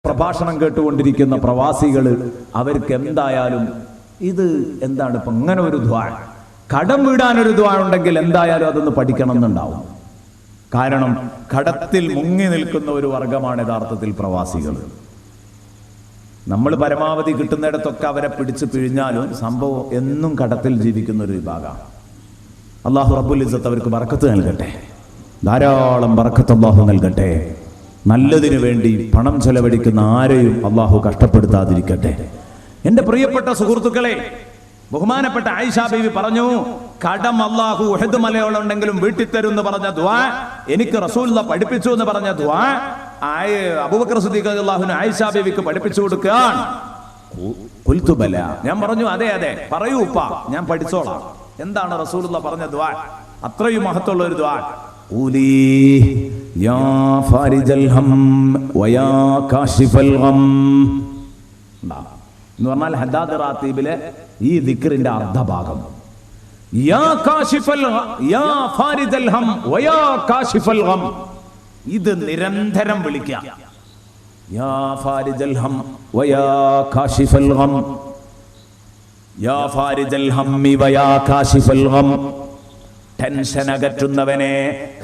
പ്രഭാഷണം കേട്ടുകൊണ്ടിരിക്കുന്ന പ്രവാസികൾ അവർക്ക് എന്തായാലും ഇത് എന്താണ് ഇപ്പൊ ഇങ്ങനെ ഒരു ദ്വാ, കടം വീടാനൊരു ദ്വാ ഉണ്ടെങ്കിൽ എന്തായാലും അതൊന്ന് പഠിക്കണം എന്നുണ്ടാവും. കാരണം കടത്തിൽ മുങ്ങി നിൽക്കുന്ന ഒരു വർഗമാണ് യഥാർത്ഥത്തിൽ പ്രവാസികൾ. നമ്മൾ പരമാവധി കിട്ടുന്നിടത്തൊക്കെ അവരെ പിടിച്ചു പിഴിഞ്ഞാലും സംഭവം എന്നും കടത്തിൽ ജീവിക്കുന്ന ഒരു വിഭാഗമാണ്. അള്ളാഹു റബ്ബുൽ ഇസ്സത്ത് അവർക്ക് ബർക്കത്ത് നൽകട്ടെ, ധാരാളം ബർക്കത്ത് അള്ളാഹു നൽകട്ടെ. നല്ലതിനു വേണ്ടി പണം ചെലവഴിക്കുന്ന ആരെയും അള്ളാഹു കഷ്ടപ്പെടുത്താതിരിക്കട്ടെ. എൻ്റെ പ്രിയപ്പെട്ട സുഹൃത്തുക്കളെ, ബഹുമാനപ്പെട്ട ആയിഷ ബീവി പറഞ്ഞു, കടം അള്ളാഹു ഉഹദ് മലയോളുണ്ടെങ്കിലും വീട്ടിൽ തരും എന്ന് പറഞ്ഞ ദുആ എനിക്ക് റസൂലുള്ളാഹി പഠിപ്പിച്ചു എന്ന് പറഞ്ഞ ദുആ അബൂബക്കർ സിദ്ദീഖ് റളിയല്ലാഹു ആയിഷ ബീവിക്ക് പഠിപ്പിച്ചു കൊടുക്കുകയാണ്. ഖുൽതു ബല, ഞാൻ പറഞ്ഞു അതെ അതെ പറയൂ ഉപ്പ, ഞാൻ പഠിച്ചോളാം. എന്താണ് റസൂലുള്ളാഹി പറഞ്ഞ ദുആ? അത്രയും മഹത്വമുള്ള ഒരു ദുആ. ഖൂലി യാ ഫാരിജൽ ഹം വയാ കാശിഫൽ ഗം എന്ന് പറഞ്ഞാൽ ഹദ്ദാദ് റാത്തീബിലെ ഈ ദിക്റിന്റെ അർദ്ധഭാഗം. യാ കാശിഫൽ യാ ഫാരിജൽ ഹം വയാ കാശിഫൽ ഗം, ഇത് നിരന്തരം വിളിക്കുക. യാ ഫാരിജൽ ഹം വയാ കാശിഫൽ ഗം, യാ ഫാരിജൽ ഹമ്മി വയാ കാശിഫൽ ഗം, ടെൻഷൻ അകറ്റുന്നവനെ,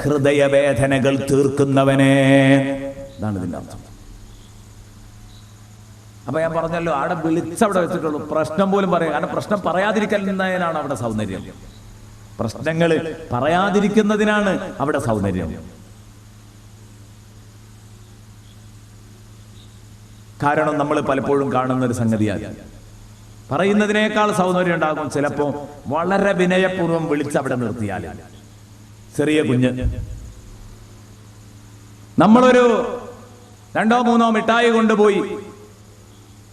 ഹൃദയവേദനകൾ തീർക്കുന്നവനെ. ഇതാണ് ഇതിന്റെ അർത്ഥം. അപ്പൊ ഞാൻ പറഞ്ഞല്ലോ, അവിടെ വിളിച്ചവിടെ വെച്ചിട്ടുള്ളൂ, പ്രശ്നം പോലും പറയാം. കാരണം പ്രശ്നം പറയാതിരിക്കുന്നതിനാണ് അവിടെ സൗന്ദര്യം, പ്രശ്നങ്ങൾ പറയാതിരിക്കുന്നതിനാണ് അവിടെ സൗന്ദര്യം. കാരണം നമ്മൾ പലപ്പോഴും കാണുന്ന ഒരു സംഗതിയാണ്, പറയുന്നതിനേക്കാൾ സൗന്ദര്യം ഉണ്ടാകും ചിലപ്പോ വളരെ വിനയപൂർവ്വം വിളിച്ചവിടെ നിർത്തിയാൽ. ചെറിയ കുഞ്ഞ്, നമ്മളൊരു 2 or 3 മിഠായി കൊണ്ടുപോയി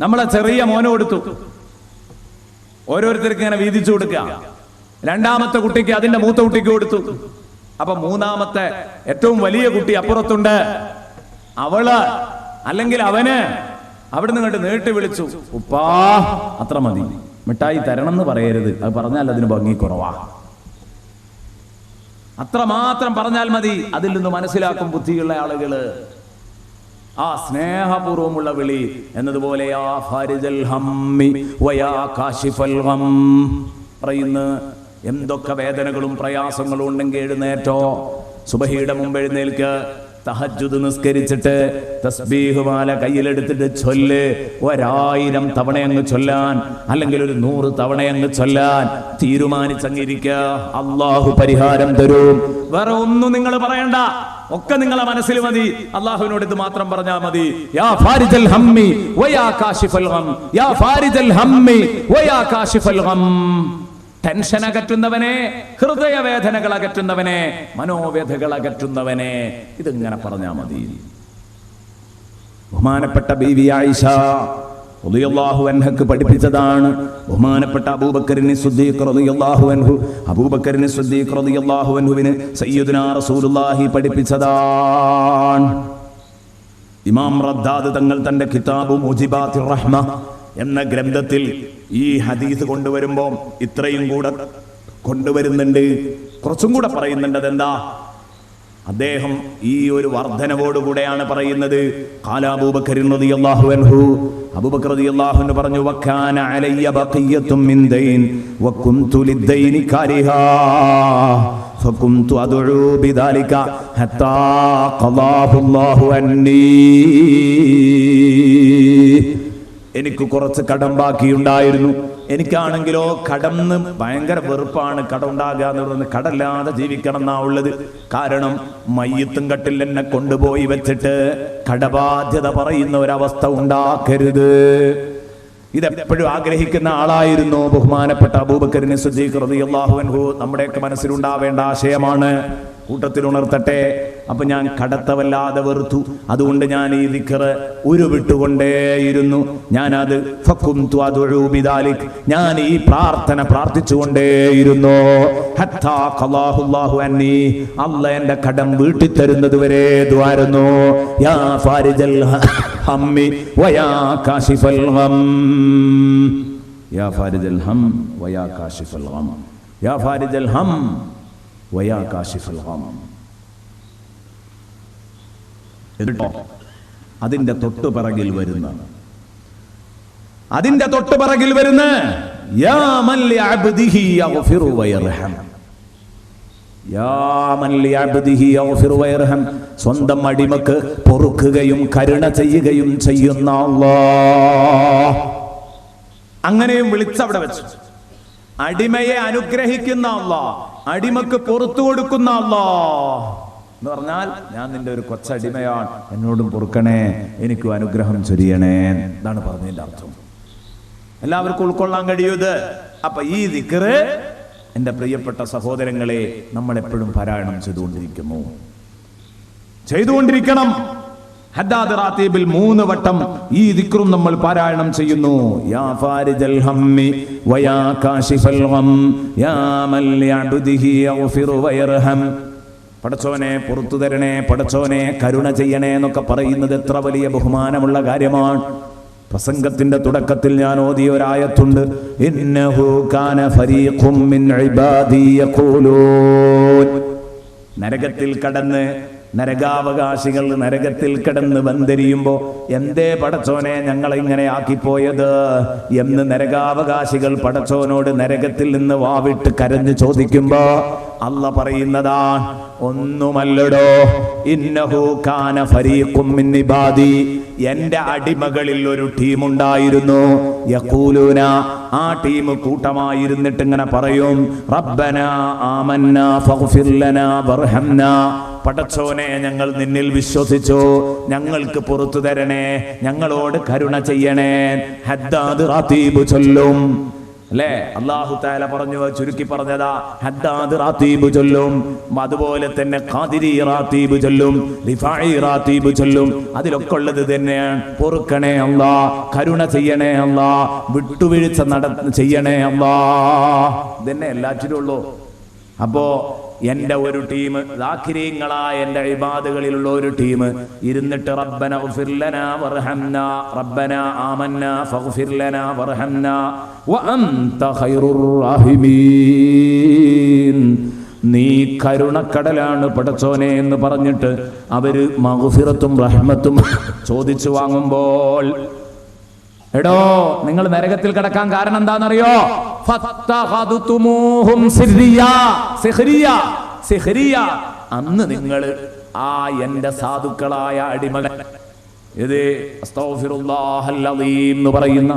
നമ്മളെ ചെറിയ മോന് കൊടുത്തു, ഓരോരുത്തർക്ക് ഇങ്ങനെ വീതിച്ചു കൊടുക്കുക. 2ാമത്തെ കുട്ടിക്ക് അതിന്റെ മൂത്ത കുട്ടിക്ക് കൊടുത്തു. അപ്പൊ 3ാമത്തെ ഏറ്റവും വലിയ കുട്ടി അപ്പുറത്തുണ്ട്, അവള് അല്ലെങ്കിൽ അവന് അവിടുന്ന് ഇങ്ങോട്ട് നീട്ടി വിളിച്ചു, ഉപ്പാ അത്ര മതി, മിഠായി തരണം എന്ന് പറയരുത്, അത് പറഞ്ഞാൽ അതിന് ഭംഗി കുറവാ, അത്രമാത്രം പറഞ്ഞാൽ മതി. അതിൽ നിന്ന് മനസ്സിലാക്കും ബുദ്ധിയുള്ള ആളുകള് ആ സ്നേഹപൂർവമുള്ള വിളി എന്നതുപോലെ യാ ഫാരിജൽ ഹമ്മി വയാ കാശിഫൽ ഗം പറയുന്നു. എന്തൊക്കെ വേദനകളും പ്രയാസങ്ങളും ഉണ്ടെങ്കിൽ എഴുന്നേറ്റോ, സുബഹിയുടെ മുമ്പ് എഴുന്നേൽക്ക്, തഹജ്ജുദ് നിസ്കരിച്ചിട്ട് തസ്ബീഹ് മാല കയ്യിലെടുത്തിട്ട് ചൊല്ല്. 1000 തവണ അങ്ങ് ചൊല്ലാൻ, അല്ലെങ്കിൽ ഒരു 100 തവണ അങ്ങ് ചൊല്ലാൻ തീരുമാനിച്ചങ്ങിരിക്കുക. അള്ളാഹു പരിഹാരം തരും. വേറെ ഒന്നും നിങ്ങൾ പറയണ്ട, ഒക്കെ നിങ്ങളെ മനസ്സിൽ മതി. അള്ളാഹുവിനോട് ഇത് മാത്രം പറഞ്ഞാൽ മതി. യാ ഫാരിജൽ ഹമ്മി വയാ കാശിഫൽ ഗം, യാ ഫാരിജൽ ഹമ്മി വയാ കാശിഫൽ ഗം, ടെൻഷൻ അകറ്റുന്നവനെ, ഹൃദയവേദനകൾ അകറ്റുന്നവനെ, മനോവേദകൾ അകറ്റുന്നവനെ. ഇതിങ്ങനെ പറഞ്ഞാൽ മതി. ബഹുമാനപ്പെട്ട ബീവി ആയിഷ റളിയല്ലാഹു അൻഹക്ക് പഠിപ്പിച്ചതാണ്. ബഹുമാനപ്പെട്ട അബൂബക്കറിന് സിദ്ദീഖ് റളിയല്ലാഹു അൻഹു, അബൂബക്കറിന് സിദ്ദീഖ് റളിയല്ലാഹു അൻഹുവിന് സയ്യിദുനാ റസൂലുള്ളാഹി പഠിപ്പിച്ചതാണ്. ഇമാം റദ്ദാദ് തങ്ങൾ തന്റെ കിതാബു മുജിബാത്തിർ റഹ്മ എന്ന ഗ്രന്ഥത്തിൽ ഈ ഹദീസ് കൊണ്ടുവരുമ്പോൾ ഇത്രയും കൂടെ കൊണ്ടുവരുന്നുണ്ട്, കുറച്ചും കൂടെ പറയുന്നുണ്ട്. അതെന്താ? അദ്ദേഹം ഈ ഒരു വർധനവോടുകൂടെയാണ് പറയുന്നത്. ഖാല അബൂബക്കർ റളിയല്ലാഹു അൻഹു, അബൂബക്കർ റളിയല്ലാഹു അൻഹു പറഞ്ഞു, വകാന അലയ്യ ബഖിയത്തും മിൻ ദൈൻ വകുൻതു ലിദ്ദൈനി കാരിഹാ ഫകുൻതു അദ്ഉ ബിദാലിക ഹത്താ ഖളാഹു അല്ലാഹു അന്നീ. എനിക്ക് കുറച്ച് കടം ബാക്കിയുണ്ടായിരുന്നു. എനിക്കാണെങ്കിലോ കടംന്ന് ഭയങ്കര വെറുപ്പാണ്. കടം ഉണ്ടാകുക എന്ന് പറയുന്നത് കടല്ലാതെ ജീവിക്കണം എന്നാ ഉള്ളത്. കാരണം മയ്യത്തും കട്ടിൽ എന്നെ കൊണ്ടുപോയി വെച്ചിട്ട് കടബാധ്യത പറയുന്ന ഒരവസ്ഥ ഉണ്ടാക്കരുത്. ഇതെപ്പോഴും ആഗ്രഹിക്കുന്ന ആളായിരുന്നു ബഹുമാനപ്പെട്ട അബൂബക്കറിന് സിദ്ദീഖ് റളിയല്ലാഹു അൻഹു. നമ്മുടെയൊക്കെ മനസ്സിലുണ്ടാവേണ്ട ആശയമാണ്, കൂട്ടത്തിൽ ഉണർത്തട്ടെ. അപ്പൊ ഞാൻ കടത്തവല്ലാതെ വെറുത്തു, അതുകൊണ്ട് ഞാൻ ഈ ദിക്ർ ഉരുവിട്ടുകൊണ്ടേയിരുന്നു. ഞാനത് ഫകുൻതു അദ്ഉ ബിദാലിക്, ഞാൻ ഈ പ്രാർത്ഥന പ്രാർത്ഥിച്ചുകൊണ്ടേയിരുന്നു. ഹത്താ ഖളാഹു അല്ലാഹു അന്നി, അല്ലാഹ് എന്റെ കടം വീട്ടി തരുന്നത് വരെ ദുആയിരുന്നു. യാ ഫാരിജൽ ഹമ്മി വയാ കാശിഫൽ ഗം, യാ ഫാരിജൽ ഹം വയാ കാശിഫൽ ഗം, യാ ഫാരിജൽ ഹം വയാ കാശിഫൽ ഗം. എന്നിട്ടോ അതിന്റെ തൊട്ടുപിറകിൽ വരുന്ന യാ മൻ ലിഅബ്ദിഹി യഗ്ഫിറു വയർഹം, യാ മൻ ലിഅബ്ദിഹി യഗ്ഫിറു വയർഹം, സ്വന്തം അടിമക്ക് പൊറുക്കുകയും കരുണ ചെയ്യുകയും ചെയ്യുന്ന അല്ലാഹ്. അങ്ങനെയും വിളിച്ചവിടെ വെച്ചു. അടിമയെ അനുഗ്രഹിക്കുന്ന അല്ലാഹ്, അടിമക്ക് പുറത്തു കൊടുക്കുന്ന അല്ലാഹ് എന്ന് പറഞ്ഞാൽ ഞാൻ നിന്റെ ഒരു കൊച്ചടിമയാണ്, എന്നോടും പൊറുക്കണേ, എനിക്കും അനുഗ്രഹം ചൊരിയണേ, എന്നാണ് പറഞ്ഞതിന്റെ അർത്ഥം. എല്ലാവർക്കും ഉൾക്കൊള്ളാൻ കഴിയൂത്. അപ്പൊ ഈ ദിക്ർ എന്റെ പ്രിയപ്പെട്ട സഹോദരങ്ങളെ നമ്മൾ എപ്പോഴും പാരായണം ചെയ്തുകൊണ്ടിരിക്കണം. ഹദ്ദാദ് റാത്തീബിൽ 3 വട്ടം ഈ ദിക്റും നമ്മൾ പാരായണം ചെയ്യുന്നു. യാ ഫാരിജൽ ഹമ്മി വയാ കാശിഫൽ ഗം യാ മൻ ലിഅബ്ദിഹി യഗ്ഫിറു വയർഹം. പടച്ചോനെ പുറത്തു തരണേ, പടച്ചോനെ കരുണ ചെയ്യണേ എന്നൊക്കെ പറയുന്നത് എത്ര വലിയ ബഹുമാനമുള്ള കാര്യമാണ്. പ്രസംഗത്തിന്റെ തുടക്കത്തിൽ ഞാൻ ഓതിയ ഒരായത്തുണ്ട്, ഇന്നഹു കാന ഫരീഖും മിൻ ഇബാദി യഖൂലൂൻ. നരകാവകാശികൾ നരകത്തിൽ കിടന്ന് വെന്തെരിയുമ്പോ എന്തേ പടച്ചോനെ ഞങ്ങളെ ഇങ്ങനെ ആക്കിപ്പോയത് എന്ന് നരകാവകാശികൾ പടച്ചോനോട് നരകത്തിൽ നിന്ന് വാവിട്ട് കരഞ്ഞു ചോദിക്കുമ്പോ അല്ല പറയുന്നതാണ്, ഒന്നുമല്ലടോ, ഇന്നഹു കാന ഫരീഖും മിൻ ഇബാദി, എന്റെ അടിമകളിൽ ഒരു ടീമുണ്ടായിരുന്നു, യഖൂലൂന, ആ ടീം കൂട്ടമായിരുന്നിട്ട് ഇങ്ങനെ പറയും, റബ്ബനാ ആമന്നാ ഫഗ്ഫിർ ലനാ വർഹംനാ, പടച്ചോനെ ഞങ്ങൾ നിന്നിൽ വിശ്വസിച്ചു, ഞങ്ങൾക്ക് പുറത്തു തരണേ, ഞങ്ങളോട് കരുണ ചെയ്യണേ. ഹദ്ദാദ് റാത്തീബ് ചൊല്ലും അല്ലേ? അല്ലാഹു തആല പറഞ്ഞു, ചുരുക്കി പറഞ്ഞതാ, ഹദ്ദാദ് റാത്തീബ് ചൊല്ലും, അതുപോലെ തന്നെ ഖാദിരി റാത്തീബ് ചൊല്ലും, റിഫാഇ റാത്തീബ് ചൊല്ലും. അതിലൊക്കെ ഉള്ളത് തന്നെയാണ്, പൊറുക്കണേ അല്ലാ, കരുണ ചെയ്യണേ അല്ലാ, വിട്ടുവീഴ്ച ചെയ്യണേ അല്ലാ, ഇതന്നെ എല്ലാറ്റിലും ഉള്ളൂ. അപ്പോ എന്റെ ഒരു ടീം, ദാഖിരീങ്ങളായ എന്റെ ഇബാദുകളിലുള്ള ഒരു ടീം ഇരുന്നിട്ട് റബ്ബന ഗ്ഫിർ ലനാ വർഹംനാ, റബ്ബന ആമന്നാ ഫഗ്ഫിർ ലനാ വർഹംനാ വഅൻത ഖൈറുർ റഹീമീൻ, നീ കരുണക്കടലാണ് പടച്ചോനെ എന്ന് പറഞ്ഞിട്ട് അവര് മഗ്ഫിറത്തും റഹ്മത്തും ചോദിച്ചു വാങ്ങുമ്പോൾ, എടോ നിങ്ങൾ നരകത്തിൽ കിടക്കാൻ കാരണം എന്താണെന്നറിയോ? അന്ന് നിങ്ങൾ ആ എന്റെ സാധുക്കളായ അടിമകൾ ഇത് അസ്തഗ്ഫിറുല്ലാഹൽ അദീം എന്ന് പറയുന്ന,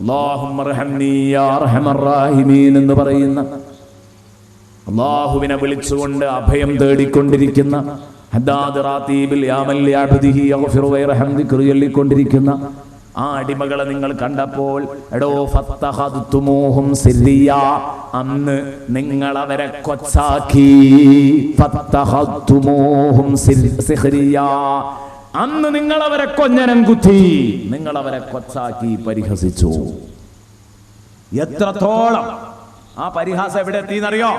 അല്ലാഹുമ്മ അർഹംനീ യാ അർഹമർ റഹീമീൻ എന്ന് പറയുന്ന, അല്ലാഹുവിനെ വിളിച്ചുകൊണ്ട് അഭയം തേടിക്കൊണ്ടിരിക്കുന്ന, ഹദ്ദാദ് റാത്തീബിൽ യാ മൻ ലിഅബ്ദിഹി യഗ്ഫിറു വയർഹം ദിക്ർ ചൊല്ലിക്കൊണ്ടിരിക്കുന്ന ആ അടിമകളെ നിങ്ങൾ കണ്ടപ്പോൾ, എടോ ഫത്തഖദ്തുമൂഹും സിർരിയ, അന്ന് നിങ്ങൾ അവരെ കൊച്ചാക്കി, ഫത്തഖദ്തുമൂഹും സിർരിയ, അന്ന് നിങ്ങൾ അവരെ കൊഞ്ഞനം കുത്തി, നിങ്ങൾ അവരെ കൊച്ചാക്കി പരിഹസിച്ചു. എത്രത്തോളം ആ പരിഹാസം എവിടെ എത്തിയെന്നറിയോ?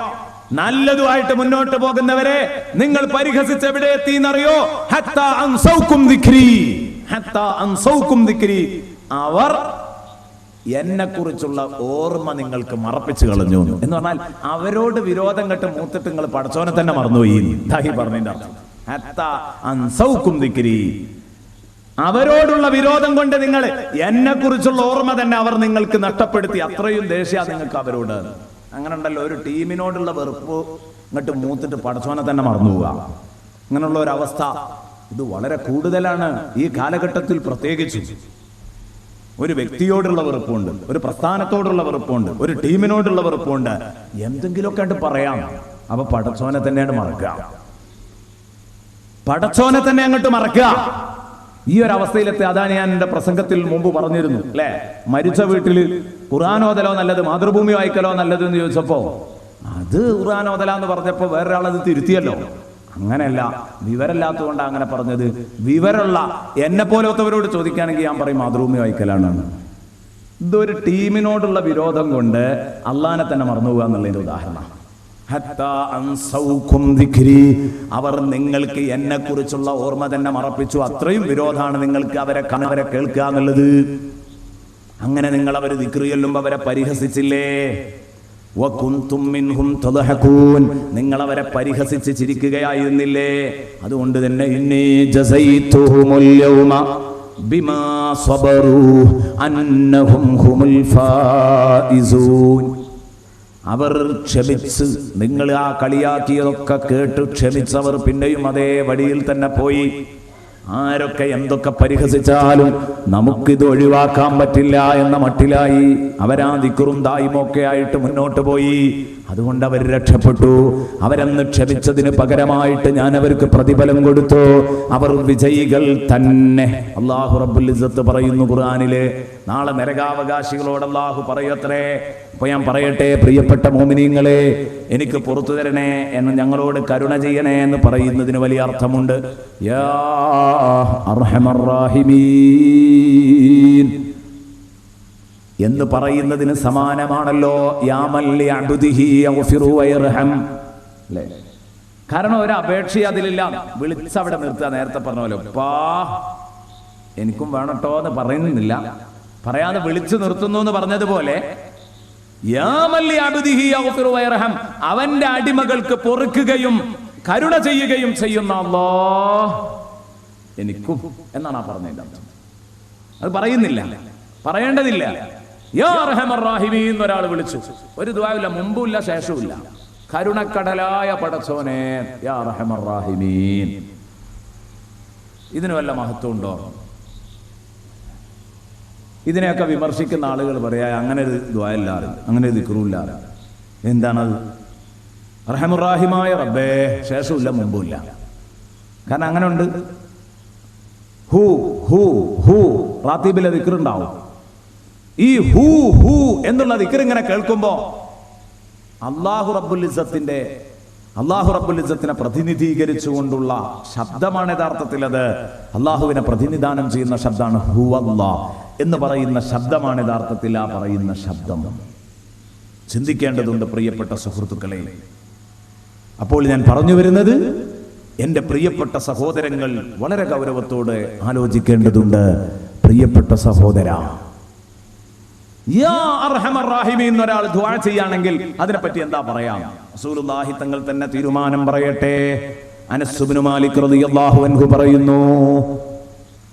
നല്ലതുമായിട്ട് മുന്നോട്ട് പോകുന്നവരെ നിങ്ങൾ പരിഹസിച്ച് എവിടെ എത്തിയെന്നറിയോ? ഹത്താ അൻസൗകും ദിക്രി, അവർ എന്നെ കുറിച്ചുള്ള ഓർമ്മ നിങ്ങൾക്ക് മറപ്പിച്ചു കളഞ്ഞു എന്ന് പറഞ്ഞാൽ അവരോട് വിരോധം കെട്ട് മൂത്തിട്ട് നിങ്ങൾ പടച്ചോനെ തന്നെ മറന്നുപോയി പറഞ്ഞതിന്റെ അർത്ഥം. അവരോടുള്ള വിരോധം കൊണ്ട് നിങ്ങൾ എന്നെ കുറിച്ചുള്ള ഓർമ്മ തന്നെ അവർ നിങ്ങൾക്ക് നഷ്ടപ്പെടുത്തി. അത്രയും ദേഷ്യ നിങ്ങൾക്ക് അവരോട്. അങ്ങനെ ഉണ്ടല്ലോ, ഒരു ടീമിനോടുള്ള വെറുപ്പ് ഇങ്ങോട്ട് മൂത്തിട്ട് പടച്ചോനെ തന്നെ മറന്നുപോവുക. അങ്ങനെയുള്ള ഒരു അവസ്ഥ ഇത് വളരെ കൂടുതലാണ് ഈ കാലഘട്ടത്തിൽ. പ്രത്യേകിച്ച് ഒരു വ്യക്തിയോടുള്ള വെറുപ്പുണ്ട്, ഒരു പ്രസ്ഥാനത്തോടുള്ള വെറുപ്പുണ്ട്, ഒരു ടീമിനോടുള്ള വെറുപ്പുണ്ട്, എന്തെങ്കിലുമൊക്കെ ആയിട്ട് പറയാം. അപ്പൊ പടച്ചോനെ തന്നെയാണ് മറക്കുക, പടച്ചോനെ തന്നെ അങ്ങോട്ട് മറക്കുക. ഈ ഒരു അവസ്ഥയിലെത്തി. അതാണ് ഞാൻ എന്റെ പ്രസംഗത്തിൽ മുമ്പ് പറഞ്ഞിരുന്നു അല്ലെ, മരിച്ച വീട്ടില് ഖുർആനോദലോ നല്ലത് മാതൃഭൂമി വായിക്കലോ നല്ലത് എന്ന് ചോദിച്ചപ്പോ അത് ഖുർആനോദല എന്ന് പറഞ്ഞപ്പോ വേറൊരാളത് തിരുത്തിയല്ലോ. അങ്ങനെയല്ല, വിവരമില്ലാത്തതുകൊണ്ടാണ് അങ്ങനെ പറഞ്ഞത്. വിവരമുള്ള എന്നെ പോലത്തവരോട് ചോദിക്കുകയാണെങ്കിൽ ഞാൻ പറയും മാതൃഭൂമി വായിക്കലാണ്. ഇതൊരു ടീമിനോടുള്ള വിരോധം കൊണ്ട് അള്ളാനെ തന്നെ മറന്നുപോകുക എന്നുള്ളതിന്റെ ഉദാഹരണം. അവർ നിങ്ങൾക്ക് എന്നെ കുറിച്ചുള്ള ഓർമ്മ തന്നെ മറപ്പിച്ചു. അത്രയും വിരോധമാണ് നിങ്ങൾക്ക് അവരെ കേൾക്കുക എന്നുള്ളത്. അങ്ങനെ നിങ്ങൾ അവർ ദിക്ർ ചൊല്ലുമ്പോൾ അവരെ പരിഹസിച്ചില്ലേ? വകുന്തും മിൻഹും തദ്ഹകൂൻ, നിങ്ങൾ അവരെ പരിഹസിച്ച് ചിരിക്കുകയായിരുന്നില്ലേ? അതുകൊണ്ട് തന്നെ ഇന്നി ജസൈതുഹുമുൽ യൗമ ബിമാ സബറു അന്നഹും ഹുമുൽ ഫായിസൂൻ. അവർ ക്ഷമിച്ച്, നിങ്ങൾ ആ കളിയാക്കിയതൊക്കെ കേട്ട് ക്ഷമിച്ചവർ പിന്നെയും അതേ വഴിയിൽ തന്നെ പോയി. ആരൊക്കെ എന്തൊക്കെ പരിഹസിച്ചാലും നമുക്കിത് ഒഴിവാക്കാൻ പറ്റില്ല എന്ന മട്ടിലായി അവരാ ദിക്റും ദായിമൊക്കെ ആയിട്ട് മുന്നോട്ട് പോയി. അതുകൊണ്ട് അവർ രക്ഷപ്പെട്ടു. അവരെന്ന് ക്ഷമിച്ചതിന് പകരമായിട്ട് ഞാൻ അവർക്ക് പ്രതിഫലം കൊടുത്തു. അവർ വിജയികൾ തന്നെ. അല്ലാഹു റബ്ബുൽ ഇസ്സത്ത് പറയുന്നു ഖുർആനിലെ, നാളെ നരകാവകാശികളോട് അല്ലാഹു പറയത്രേ, അപ്പൊ ഞാൻ പറയട്ടെ, പ്രിയപ്പെട്ട മോമിനീങ്ങളെ, എനിക്ക് പുറത്തു തരണേ എന്ന്, ഞങ്ങളോട് കരുണ ചെയ്യണേ എന്ന് പറയുന്നതിന് വലിയ അർത്ഥമുണ്ട്. യാ അർഹമർ റാഹിമീൻ എന്ന് പറയുന്നതിന് സമാനമാണല്ലോ യാ മൻ ലിഅബ്ദിഹി യഗ്ഫിറു വയർഹം. അല്ലേ? കാരണം ഒരു അപേക്ഷ അതിലില്ല. വിളിച്ചവിടെ നിർത്തുക. നേരത്തെ പറഞ്ഞ പോലെ പാ എനിക്കും വേണട്ടോ എന്ന് പറയുന്നില്ല, പറയാതെ വിളിച്ചു നിർത്തുന്നു എന്ന് പറഞ്ഞതുപോലെ യാ മൻ ലിഅബ്ദിഹി യഗ്ഫിറു വയർഹം, അവന്റെ അടിമകൾക്ക് പൊറുക്കുകയും കരുണ ചെയ്യുകയും ചെയ്യുന്ന അല്ലാഹ് എനിക്കും എന്നാണ് ആ പറഞ്ഞതിന്റെ അർത്ഥം. അത് പറയുന്നില്ല, പറയേണ്ടതില്ല. യാ അർഹമർ റഹീമീൻ എന്നൊരാൾ വിളിച്ചു. ഒരു ദുആയില്ല, മുമ്പുമില്ല ശേഷവുമില്ല. കരുണക്കടലായ പടച്ചോനെ യാ അർഹമർ റഹീമീൻ. ഇതിന് വല്ല മഹത്വം ഉണ്ടോ? ഇതിനെയൊക്കെ വിമർശിക്കുന്ന ആളുകൾ പറയാ അങ്ങനെ ഒരു ദുആയില്ലാറ്, അങ്ങനെ ഒരു ദിക്റുമില്ല. എന്താണത്? അർഹമർ റഹീമായ റബ്ബേ, ശേഷവുമില്ല മുമ്പുമില്ല. കാരണം അങ്ങനെ ഉണ്ട്. ഹൂ ഹൂ ഹൂ റാത്തീബിലെ ദിക്റുണ്ടാവും. ഈ ഹൂ ഹൂ എന്നുള്ള ദിക്ർ ഇങ്ങനെ കേൾക്കുമ്പോ അല്ലാഹു റബ്ബുൽ ഇസ്സത്തിനെ പ്രതിനിധീകരിച്ചുകൊണ്ടുള്ള ശബ്ദമാണ് യഥാർത്ഥത്തിൽ. അത് അള്ളാഹുവിനെ പ്രതിനിധാനം ചെയ്യുന്ന ശബ്ദമാണ്. ഹുവല്ലാഹ് എന്ന് പറയുന്ന ശബ്ദമാണ് യഥാർത്ഥത്തിൽ ആ പറയുന്ന ശബ്ദം. ചിന്തിക്കേണ്ടതുണ്ട് പ്രിയപ്പെട്ട സുഹൃത്തുക്കളെ. അപ്പോൾ ഞാൻ പറഞ്ഞു വരുന്നത്, എന്റെ പ്രിയപ്പെട്ട സഹോദരങ്ങൾ വളരെ ഗൗരവത്തോടെ ആലോചിക്കേണ്ടതുണ്ട്. പ്രിയപ്പെട്ട സഹോദര, യാ അർഹമർ റഹീമീൻ എന്നൊരാൾ ദുആ ചെയ്യാണെങ്കിൽ അതിനെപ്പറ്റി എന്താ പറയാം? റസൂലുള്ളാഹി തങ്ങൾ തന്നെ തീരുമാനം പറയട്ടെ. അനസ് ഇബ്നു മാലിക് റളിയല്ലാഹു അൻഹു പറയുന്നു,